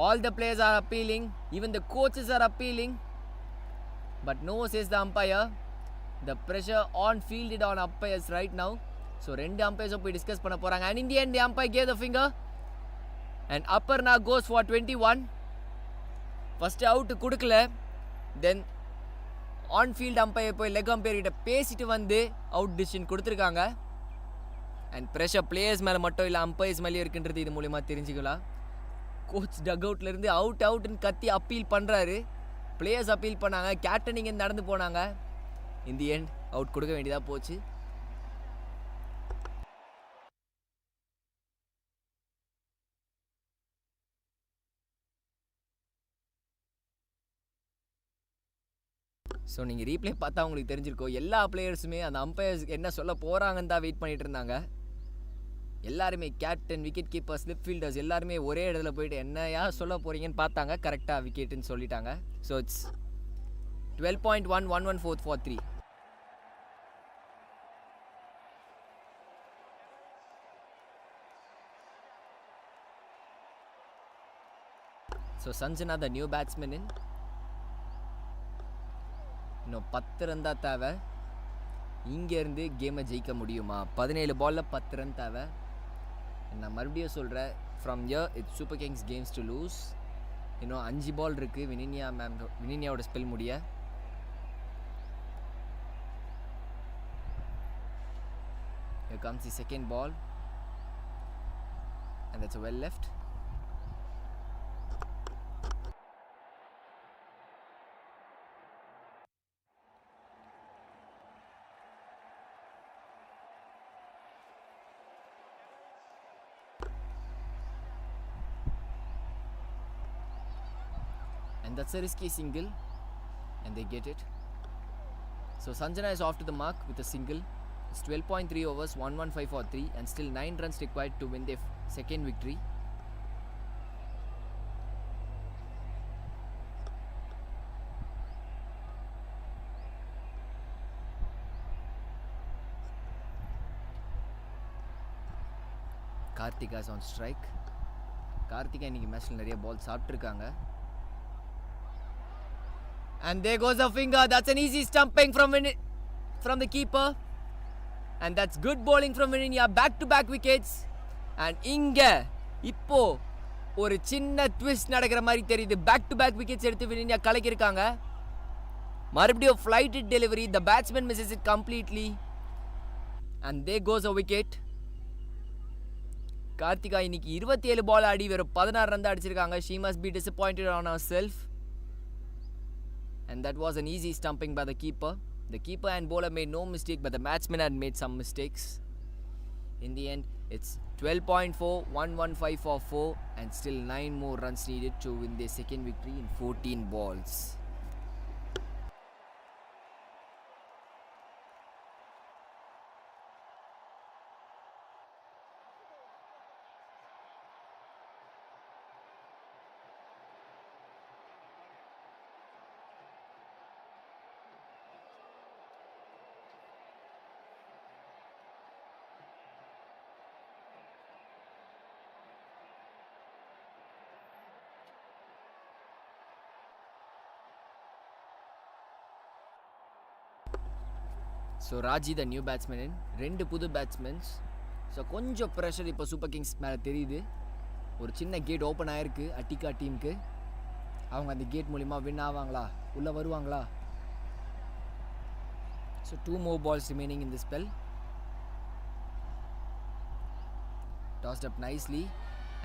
All the players are appealing. Even the coaches are appealing. But no, says the umpire. The pressure on field it on umpires right now. So, 2 umpires போய் discuss பண்ண போறாங்க. And in the end, the umpire gave the finger. And Aparna goes for 21. First out கொடுக்கல. Then on field umpire போய் leg umpire கிட்ட பேசிட்டு வந்து out decision கொடுத்துருக்காங்க. And pressure players மேலே மட்டும் இல்லை அம்பையர்ஸ் மேலேயும் இருக்குன்றது இது மூலிமா தெரிஞ்சுக்கலாம். கோச் டக் அவுட்லேருந்து அவுட்னு கத்தி அப்பீல் பண்ணுறாரு. பிளேயர்ஸ் அப்பீல் பண்ணாங்க, கேப்டன் இங்கே நடந்து போனாங்க. இன் தி எண்ட் அவுட் கொடுக்க வேண்டியதாக போச்சு. ஸோ நீங்கள் ரீப்ளே பார்த்தா உங்களுக்கு தெரிஞ்சிருக்கோம். எல்லா பிளேயர்ஸுமே அந்த அம்பையர்ஸ் என்ன சொல்ல போகிறாங்கன்னு தான் வெயிட் பண்ணிகிட்டு இருந்தாங்க. எல்லாருமே captain, wicket keeper, slip fielders எல்லாருமே ஒரே இடத்துல போயிட்டு என்னையா சொல்ல போகிறீங்கன்னு பார்த்தாங்க. கரெக்டாக விக்கெட்டுன்னு சொல்லிட்டாங்க. So it's 12.1 114 for 3. So Sanjana the new batsman இன். இன்னும் 10 ரன் தான் தேவை. இங்கேருந்து கேமை ஜெயிக்க முடியுமா? 17 பாலில் 10 ரன் தேவை. நான் மறுபடியும் சொல்கிறேன், from year it's super kings games to loose. இன்னும் 5 பால் இருக்குது வினினியாவோட ஸ்பெல் முடிய. Here comes the second ball and that's a well left. And that's a risky single. And they get it. So Sanjana is off to the mark with a single. It's 12.3 overs, 115 for 3 and still 9 runs required to win their second victory. Karthika is on strike. Karthika இன்னைக்கு மேட்ச்ல நிறைய பால் சாப்பிட்டுருக்காங்க. And there goes a finger. That's an easy stumping from the keeper. And that's good bowling from Vininha. Back-to-back wickets. And இங்க இப்போ ஒரு சின்ன twist நடக்கிற மாதிரி தெரியுது. Back-to-back wickets எடுத்து Vininha கலக்கிருக்காங்க. மறுபடியும் flighted delivery. The batsman misses it completely. And there goes a wicket. Karthika இன்னைக்கு 27 பால் ஆடி வெறும் 16 ரன் தான் அடிச்சிருக்காங்க. She must be disappointed on herself. And that was an easy stumping by the keeper. The keeper and bowler made no mistake, but the batsman had made some mistakes. In the end, it's 12.4, 115 for 4, and still 9 more runs needed to win their second victory in 14 balls. So Raji the new batsman, 2 புது batsmens. So கொஞ்சம் pressure இப்போ super kings மேலே தெரியுது. ஒரு சின்ன gate open ஆகிருக்கு அட்டிகா டீமுக்கு. அவங்க அந்த கேட் மூலிமா வின் ஆவாங்களா, உள்ளே வருவாங்களா? So 2 more balls remaining in this spell. Tossed up nicely.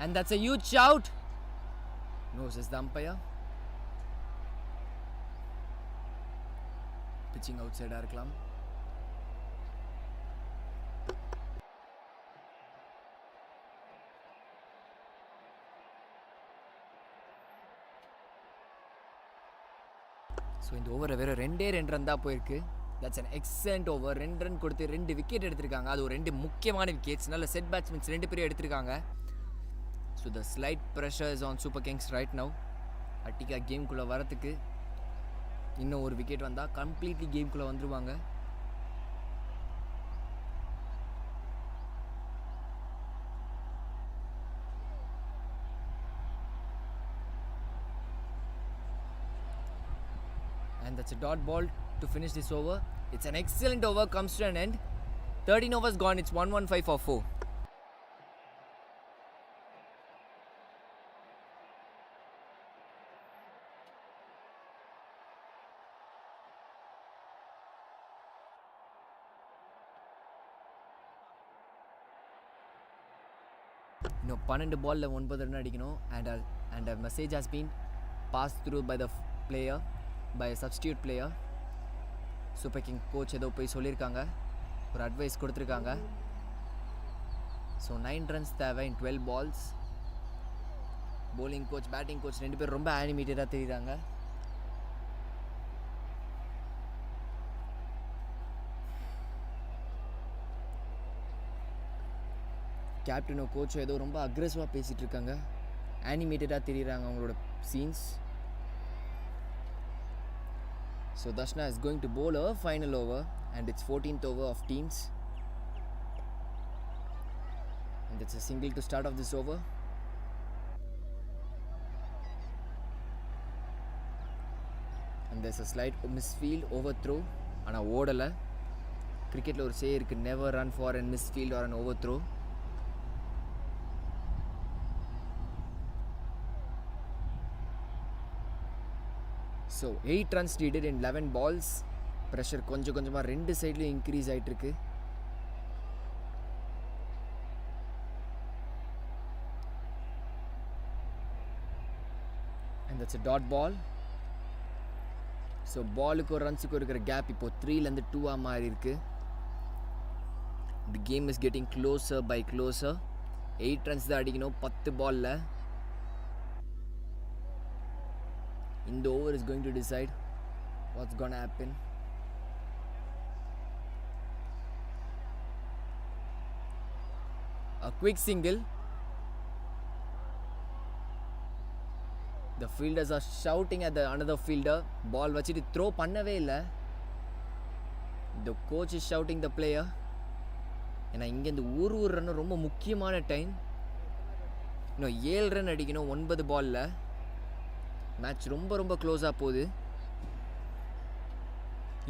And that's a huge shout. No, says the umpire. Pitching outside இருக்கலாம். ஸோ இந்த ஓவரை வேறு 2 ரன் தான் போயிருக்கு. That's an excellent over. 2 run கொடுத்து 2 விக்கெட் எடுத்திருக்காங்க. அது ஒரு 2 முக்கியமான விக்கெட்ஸ். நல்ல செட் பேட்ஸ்மென்ஸ் 2 பேரும் எடுத்திருக்காங்க. So the slight pressure is on Super Kings right now. Attica கேம்குள்ளே வரத்துக்கு இன்னும் ஒரு விக்கெட் வந்தால் கம்ப்ளீட்லி கேம்குள்ளே வந்துடுவாங்க. And that's a dot ball to finish this over. It's an excellent over, comes to an end. 13 overs gone, it's 115 for 4. இன்னும் 12 பாலில் 9 run அடிக்கணும். And a message has been passed through by the player, by a substitute player. Super king coach ஏதோ போய் சொல்லியிருக்காங்க, ஒரு advice கொடுத்துருக்காங்க. So 9 runs தேவை in 12 balls. bowling coach, batting coach 2 பேர் ரொம்ப ஆனிமேட்டடாக தெரியுறாங்க. கேப்டனோ கோச்சோ ஏதோ ரொம்ப அக்ரெசிவாக பேசிகிட்டு இருக்காங்க. ஆனிமேட்டடாக தெரியுறாங்க அவங்களோட scenes. So Dashna is going to bowl a final over, and it's 14th over of teams. And it's a single to start off this over. And there's a slight misfield, overthrow, and a ஓடலை. கிரிக்கெட்டில் ஒரு சே இருக்குது, never run for a misfield or an overthrow. ஸோ 8 runs needed in 11 balls. Pressure கொஞ்சம் கொஞ்சமாக 2 சைட்லையும் increase ஆகிட்டுருக்கு. And that's a dot ball. So பாலுக்கும் ரன்ஸுக்கும் இருக்கிற கேப் இப்போது 3லேருந்து 2 மாறி இருக்கு. The game is getting closer by closer. 8 runs தான் அடிக்கணும் 10 பாலில். இந்த over is going to decide what's gonna happen. A quick single. The fielders are shouting at the another fielder. Ball வச்சிட்டு த்ரோ பண்ணவே இல்லை. The coach is shouting the player. ஏன்னா இங்கேருந்து ஒரு ரன் ரொம்ப முக்கியமான டைம். இன்னும் 7 ரன் அடிக்கணும் 9 பாலில். மேட்ச் ரொம்ப க்ளோஸாக போகுது.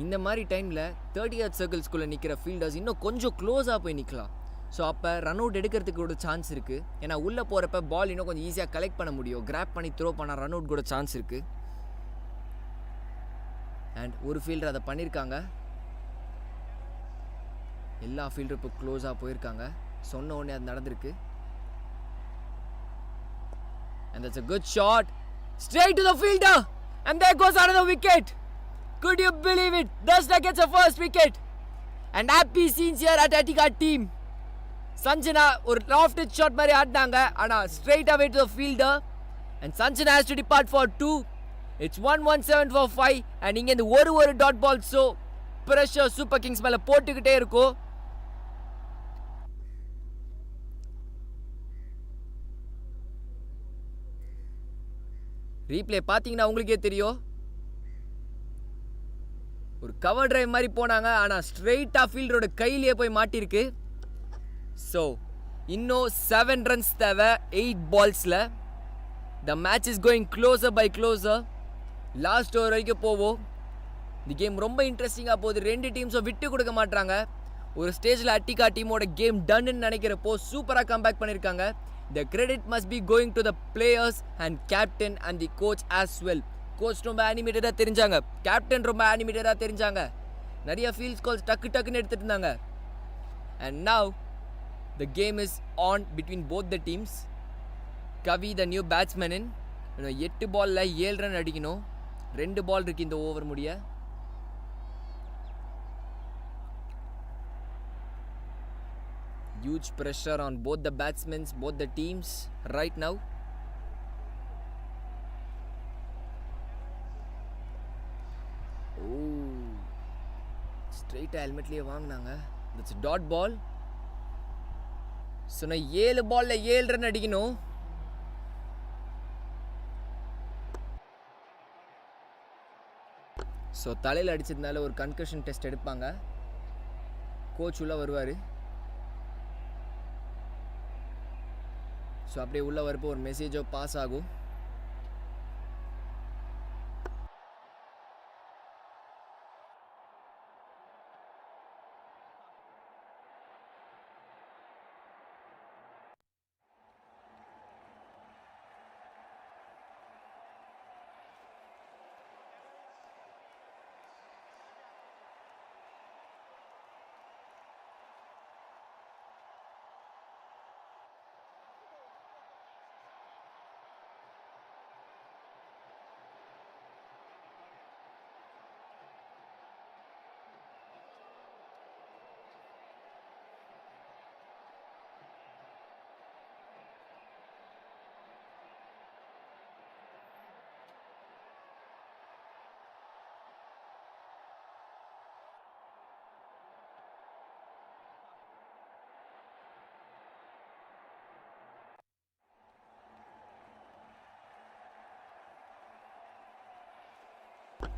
இந்த மாதிரி டைமில் 30th சர்க்கிள்ஸ்குள்ளே நிற்கிற ஃபீல்டர்ஸ் இன்னும் கொஞ்சம் க்ளோஸாக போய் நிற்கலாம். ஸோ அப்போ ரன் அவுட் எடுக்கிறதுக்கு கூட சான்ஸ் இருக்குது. ஏன்னா உள்ளே போகிறப்ப பால் இன்னும் கொஞ்சம் ஈஸியாக கலெக்ட் பண்ண முடியும். கிராப் பண்ணி த்ரோ பண்ணால் ரன் அவுட் கூட சான்ஸ் இருக்குது. அண்ட் ஒரு ஃபீல்டர் அதை பண்ணியிருக்காங்க. எல்லா ஃபீல்டரும் இப்போ க்ளோஸாக போயிருக்காங்க. சொன்ன உடனே அது நடந்திருக்கு. And that's a good shot. Straight to the fielder. And there goes another wicket. Could you believe it? Dashna gets a first wicket. And happy scenes here at Attica team. Sanjana ஒரு lofted shot மாதிரி ஆடினாங்க. ஆனால் straight away to the fielder. And Sanjana has to depart for 2. It's 117 for 5. And இங்கே இந்த ஒரு dot ball so pressure super kings மேலே போட்டுக்கிட்டே இருக்கும். ரீப்ளே பார்த்தீங்கன்னா உங்களுக்கே தெரியும். ஒரு கவர் டிரைவ் மாதிரி போனாங்க. ஆனால் ஸ்ட்ரெயிட்டாக ஃபீல்டரோட கையிலேயே போய் மாட்டிருக்கு. ஸோ இன்னும் 7 ரன்ஸ் தேவை 8 பால்ஸில். The match is going closer by closer. Last over வரைக்கும் போவோம். இந்த கேம் ரொம்ப இன்ட்ரெஸ்டிங்காக போகுது. 2 டீம்ஸும் விட்டு கொடுக்க மாட்டாங்க. ஒரு ஸ்டேஜில் அட்டிகா டீமோட கேம் டன்னு நினைக்கிறப்போ சூப்பராக கம்பேக் பண்ணியிருக்காங்க. The credit must be going to the players and captain and the coach as well. Coach ரொம்ப அனிமேட்டடாக தெரிஞ்சாங்க. கேப்டன் ரொம்ப அனிமேட்டடாக தெரிஞ்சாங்க. நிறைய ஃபீல்ட்ஸ் கால்ஸ் டக்குன்னு எடுத்துகிட்டு இருந்தாங்க. And now the game is on between both the teams. Kavi the new batsman in 8 பாலில் 7 run அடிக்கணும். 2 ball இருக்குது இந்த ஓவர் முடிய. Huge pressure on both the batsmen, both the teams right now. Oh, straight helmetலயே வாங்குனாங்க. That's a dot ball. So நான் 7 பால்ல 7 run அடிக்கணும். So தலையில் அடிச்சதுனால ஒரு கன்கஷன் டெஸ்ட் எடுப்பாங்க. கோச் உள்ளே வருவார். ஸோ அப்படியே உள்ளே வரப்போ ஒரு மெசேஜோ பாஸ் ஆகும்.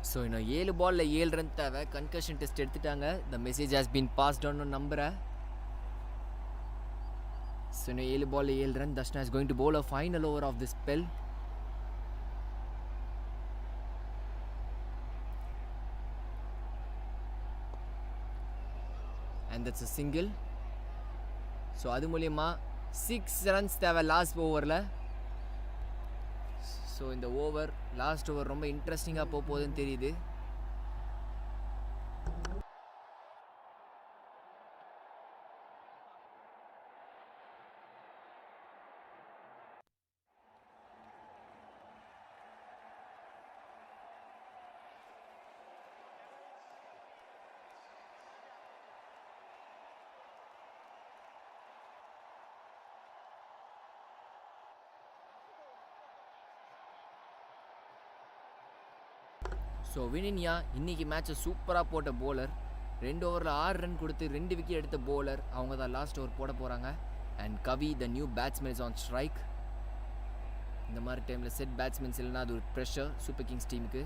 ஸோ இன்னும் 7 பாலில் 7 ரன் தேவை. கன்கஷன் டெஸ்ட் எடுத்துட்டாங்க. The message has been passed on நம்புகிறேன். ஸோ இன்னும் 7 பாலில் 7 run. Darshana is going to bowl a final over of this spell. And that's a single. So அது மூலயமா 6 ரன்ஸ் தேவை லாஸ்ட் ஓவரில். ஸோ இந்த ஓவர் லாஸ்ட் ஓவர் ரொம்ப இன்ட்ரெஸ்டிங்காக போகுதுன்னு தெரியுது. ஸோ வினின்யா இன்னைக்கு மேட்சை சூப்பராக போட்ட போலர். 2 ஓவரில் 6 ரன் கொடுத்து 2 விக்கெட் எடுத்த போலர். அவங்க தான் லாஸ்ட் ஓவர் போட போகிறாங்க. And Kavi the new batsman is on strike. இந்த மாதிரி டைமில் செட் பேட்ஸ்மேன்ஸ் இல்லைனா அது ஒரு ப்ரெஷர் சூப்பர் கிங்ஸ் டீமுக்கு.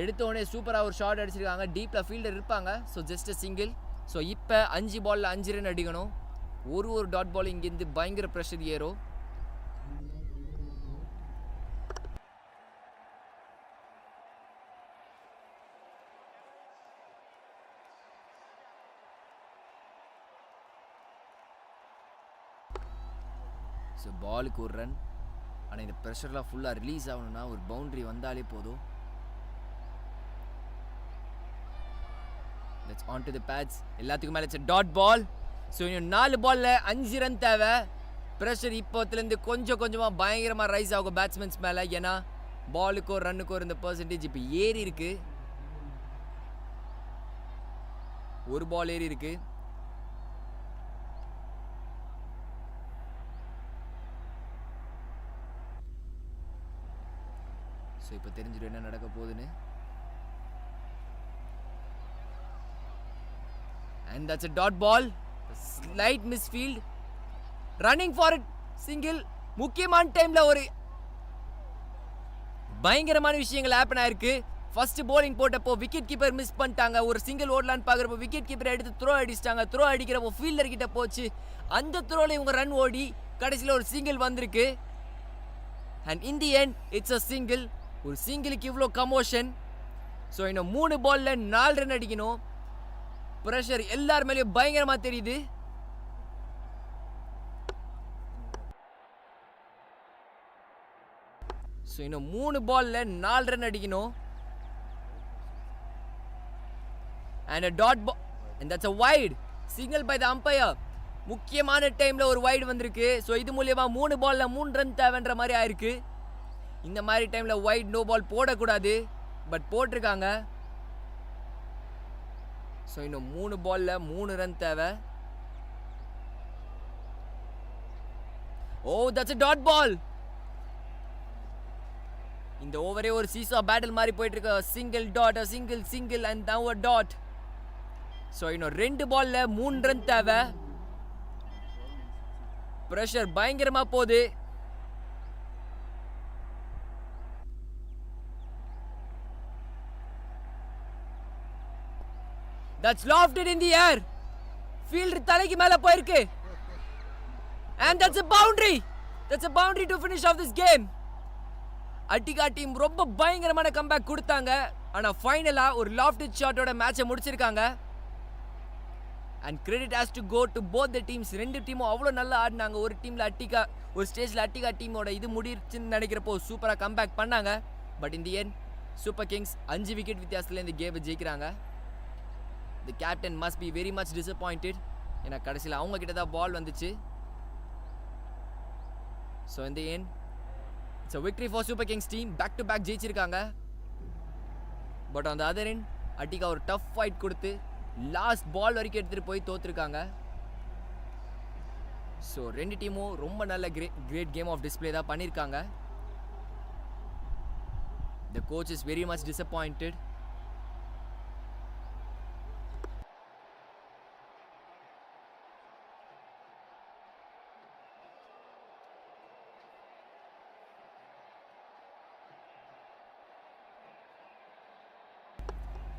எடுத்தோடனே சூப்பராக ஒரு ஷாட் அடிச்சிருக்காங்க. டீப்பில் ஃபீல்டர் இருப்பாங்க. So just a single. So இப்போ 5 பாலில் 5 ரன் அடிக்கணும். ஒரு டாட் பால் இங்கேருந்து பயங்கர ப்ரெஷர் ஏறும். ஸோ பாலுக்கு ஒரு ரன். ஆனால் இந்த ப்ரெஷர்லாம் ஃபுல்லாக ரிலீஸ் ஆகணும்னா ஒரு பவுண்ட்ரி வந்தாலே போதும். Let's on to the bats. எல்லாத்துக்கும் மேலே இட்ஸ் டாட் பால். ஸோ இன்னும் 4 பாலில் 5 ரன் தேவை. ப்ரெஷர் இப்போத்துலேருந்து கொஞ்சம் கொஞ்சமாக பயங்கரமாக ரைஸ் ஆகும் பேட்ஸ்மேன்ஸ் மேலே. ஏன்னா பாலுக்கோ ரன்னுக்கோ இந்த பர்சன்டேஜ் இப்போ ஏறி இருக்கு. ஒரு பால் ஏறி இருக்கு. ஸோ இப்போ தெரிஞ்சிடும் என்ன நடக்க போகுதுன்னு. And that's a dot ball. Slight misfield. Running for it. Single. முக்கியமான டைம்ல ஒரு பயங்கரமான விஷயங்கள் ஹேப்பன் ஆயிருக்கு. ஃபர்ஸ்ட் போலிங் போட்டப்போ விக்கெட் கீப்பர் மிஸ் பண்ணிட்டாங்க. ஒரு சிங்கிள் ஓடலான்னு பார்க்குறப்போ விக்கெட் கீப்பர் எடுத்து த்ரோ அடிச்சிட்டாங்க. த்ரோ அடிக்கிறப்போ ஃபீல்டர் கிட்ட போச்சு. அந்த த்ரோல இவங்க ரன் ஓடி கடைசியில் ஒரு சிங்கிள் வந்திருக்கு. And in the end it's a single. ஒரு சிங்கிளுக்கு இவ்வளோ கமோஷன். ஸோ இன்னும் 3 பாலில் 4 ரன் அடிக்கணும். ப்ரெஷர் எல்லார் மேலேயும் பயங்கரமாக தெரியுது. ஸோ இன்னும் 3 பாலில் 4 ரன் அடிக்கணும். And dot ball and that's a wide signal by the umpire. முக்கியமான டைமில் ஒரு வைடு வந்திருக்கு. ஸோ இது மூலியமாக 3 பாலில் 3 ரன் தேவைன்ற மாதிரி ஆயிருக்கு. இந்த மாதிரி டைமில் வைட் நோ பால் போடக்கூடாது. பட் போட்டிருக்காங்க. ஸோ இன்னும் 3 பாலில் 3 ரன் தேவை. Oh that's a dot ball. இந்த ஓவரே ஒரு சீசா பேட்டில் மாதிரி போயிட்டு இருக்கு. Single dot single and now a dot. So இன்னும் 2 பாலில் 3 ரன் தேவை. ப்ரெஷர் பயங்கரமாக போகுது. That's lofted in the air. Fielder தலைக்கு மேல போயிருக்கு. And that's a boundary. That's a boundary to finish off this game. Attica team ரொம்ப பயங்கரமான கம்பேக் கொடுத்தாங்க. ஆனா ஃபைனலா ஒரு lofted shot-ஓட மேட்சை முடிச்சிருக்காங்க. And credit has to go to both the teams. ரெண்டு டீமும் அவ்வளோ நல்லா ஆடினாங்க. ஒரு டீம்ல Attica ஒரு ஸ்டேஜ்ல Attica டீமோட இது முடிச்சுன்னு நினைக்கிறப்போ சூப்பரா கம்பேக் பண்ணாங்க. But in the end Super Kings 5 wicket வித்தியாசத்துல இந்த கேமை ஜெயிக்கிறாங்க. The captain must be very much disappointed. ஏன்னா கடைசியில் அவங்க கிட்ட தான் பால் வந்துச்சு. So in the end it's a victory for Super Kings team. Back to back ஜெயிச்சிருக்காங்க. பட் on the other end Attica ஒரு டஃப் ஃபைட் கொடுத்து லாஸ்ட் பால் வரைக்கும் எடுத்துட்டு போய் தோத்துருக்காங்க. ஸோ ரெண்டு டீமும் ரொம்ப நல்ல கிரேட் கேம் ஆஃப் டிஸ்பிளே தான் பண்ணியிருக்காங்க. The coach is very much disappointed.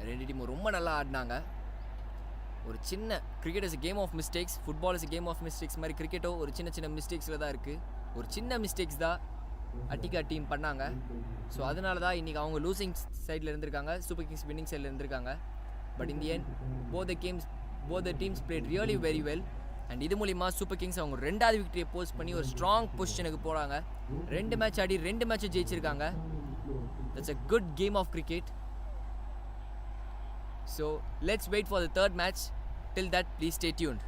ரெண்டு டீமும் ரொம்ப நல்லா ஆடினாங்க. ஒரு சின்ன cricket is game of mistakes, football is game of mistakes மாதிரி கிரிக்கெட்டோ ஒரு சின்ன மிஸ்டேக்ஸில் தான் இருக்குது. ஒரு சின்ன மிஸ்டேக்ஸ் தான் Attica டீம் பண்ணாங்க. ஸோ அதனால தான் இன்றைக்கி அவங்க லூசிங் சைடில் இருந்திருக்காங்க, சூப்பர் கிங்ஸ் வின்னிங் சைடில் இருந்திருக்காங்க. But in the end both the teams played really very well. And இது மூலிமா சூப்பர் கிங்ஸ் அவங்க 2வது விக்கெட்டை போஸ்ட் பண்ணி ஒரு ஸ்ட்ராங் பொசிஷனுக்கு போகிறாங்க. 2 மேட்ச் ஆடி 2 மேட்சும் ஜெயிச்சிருக்காங்க. That's a good game of cricket. So let's wait for the third match. Till that, please stay tuned.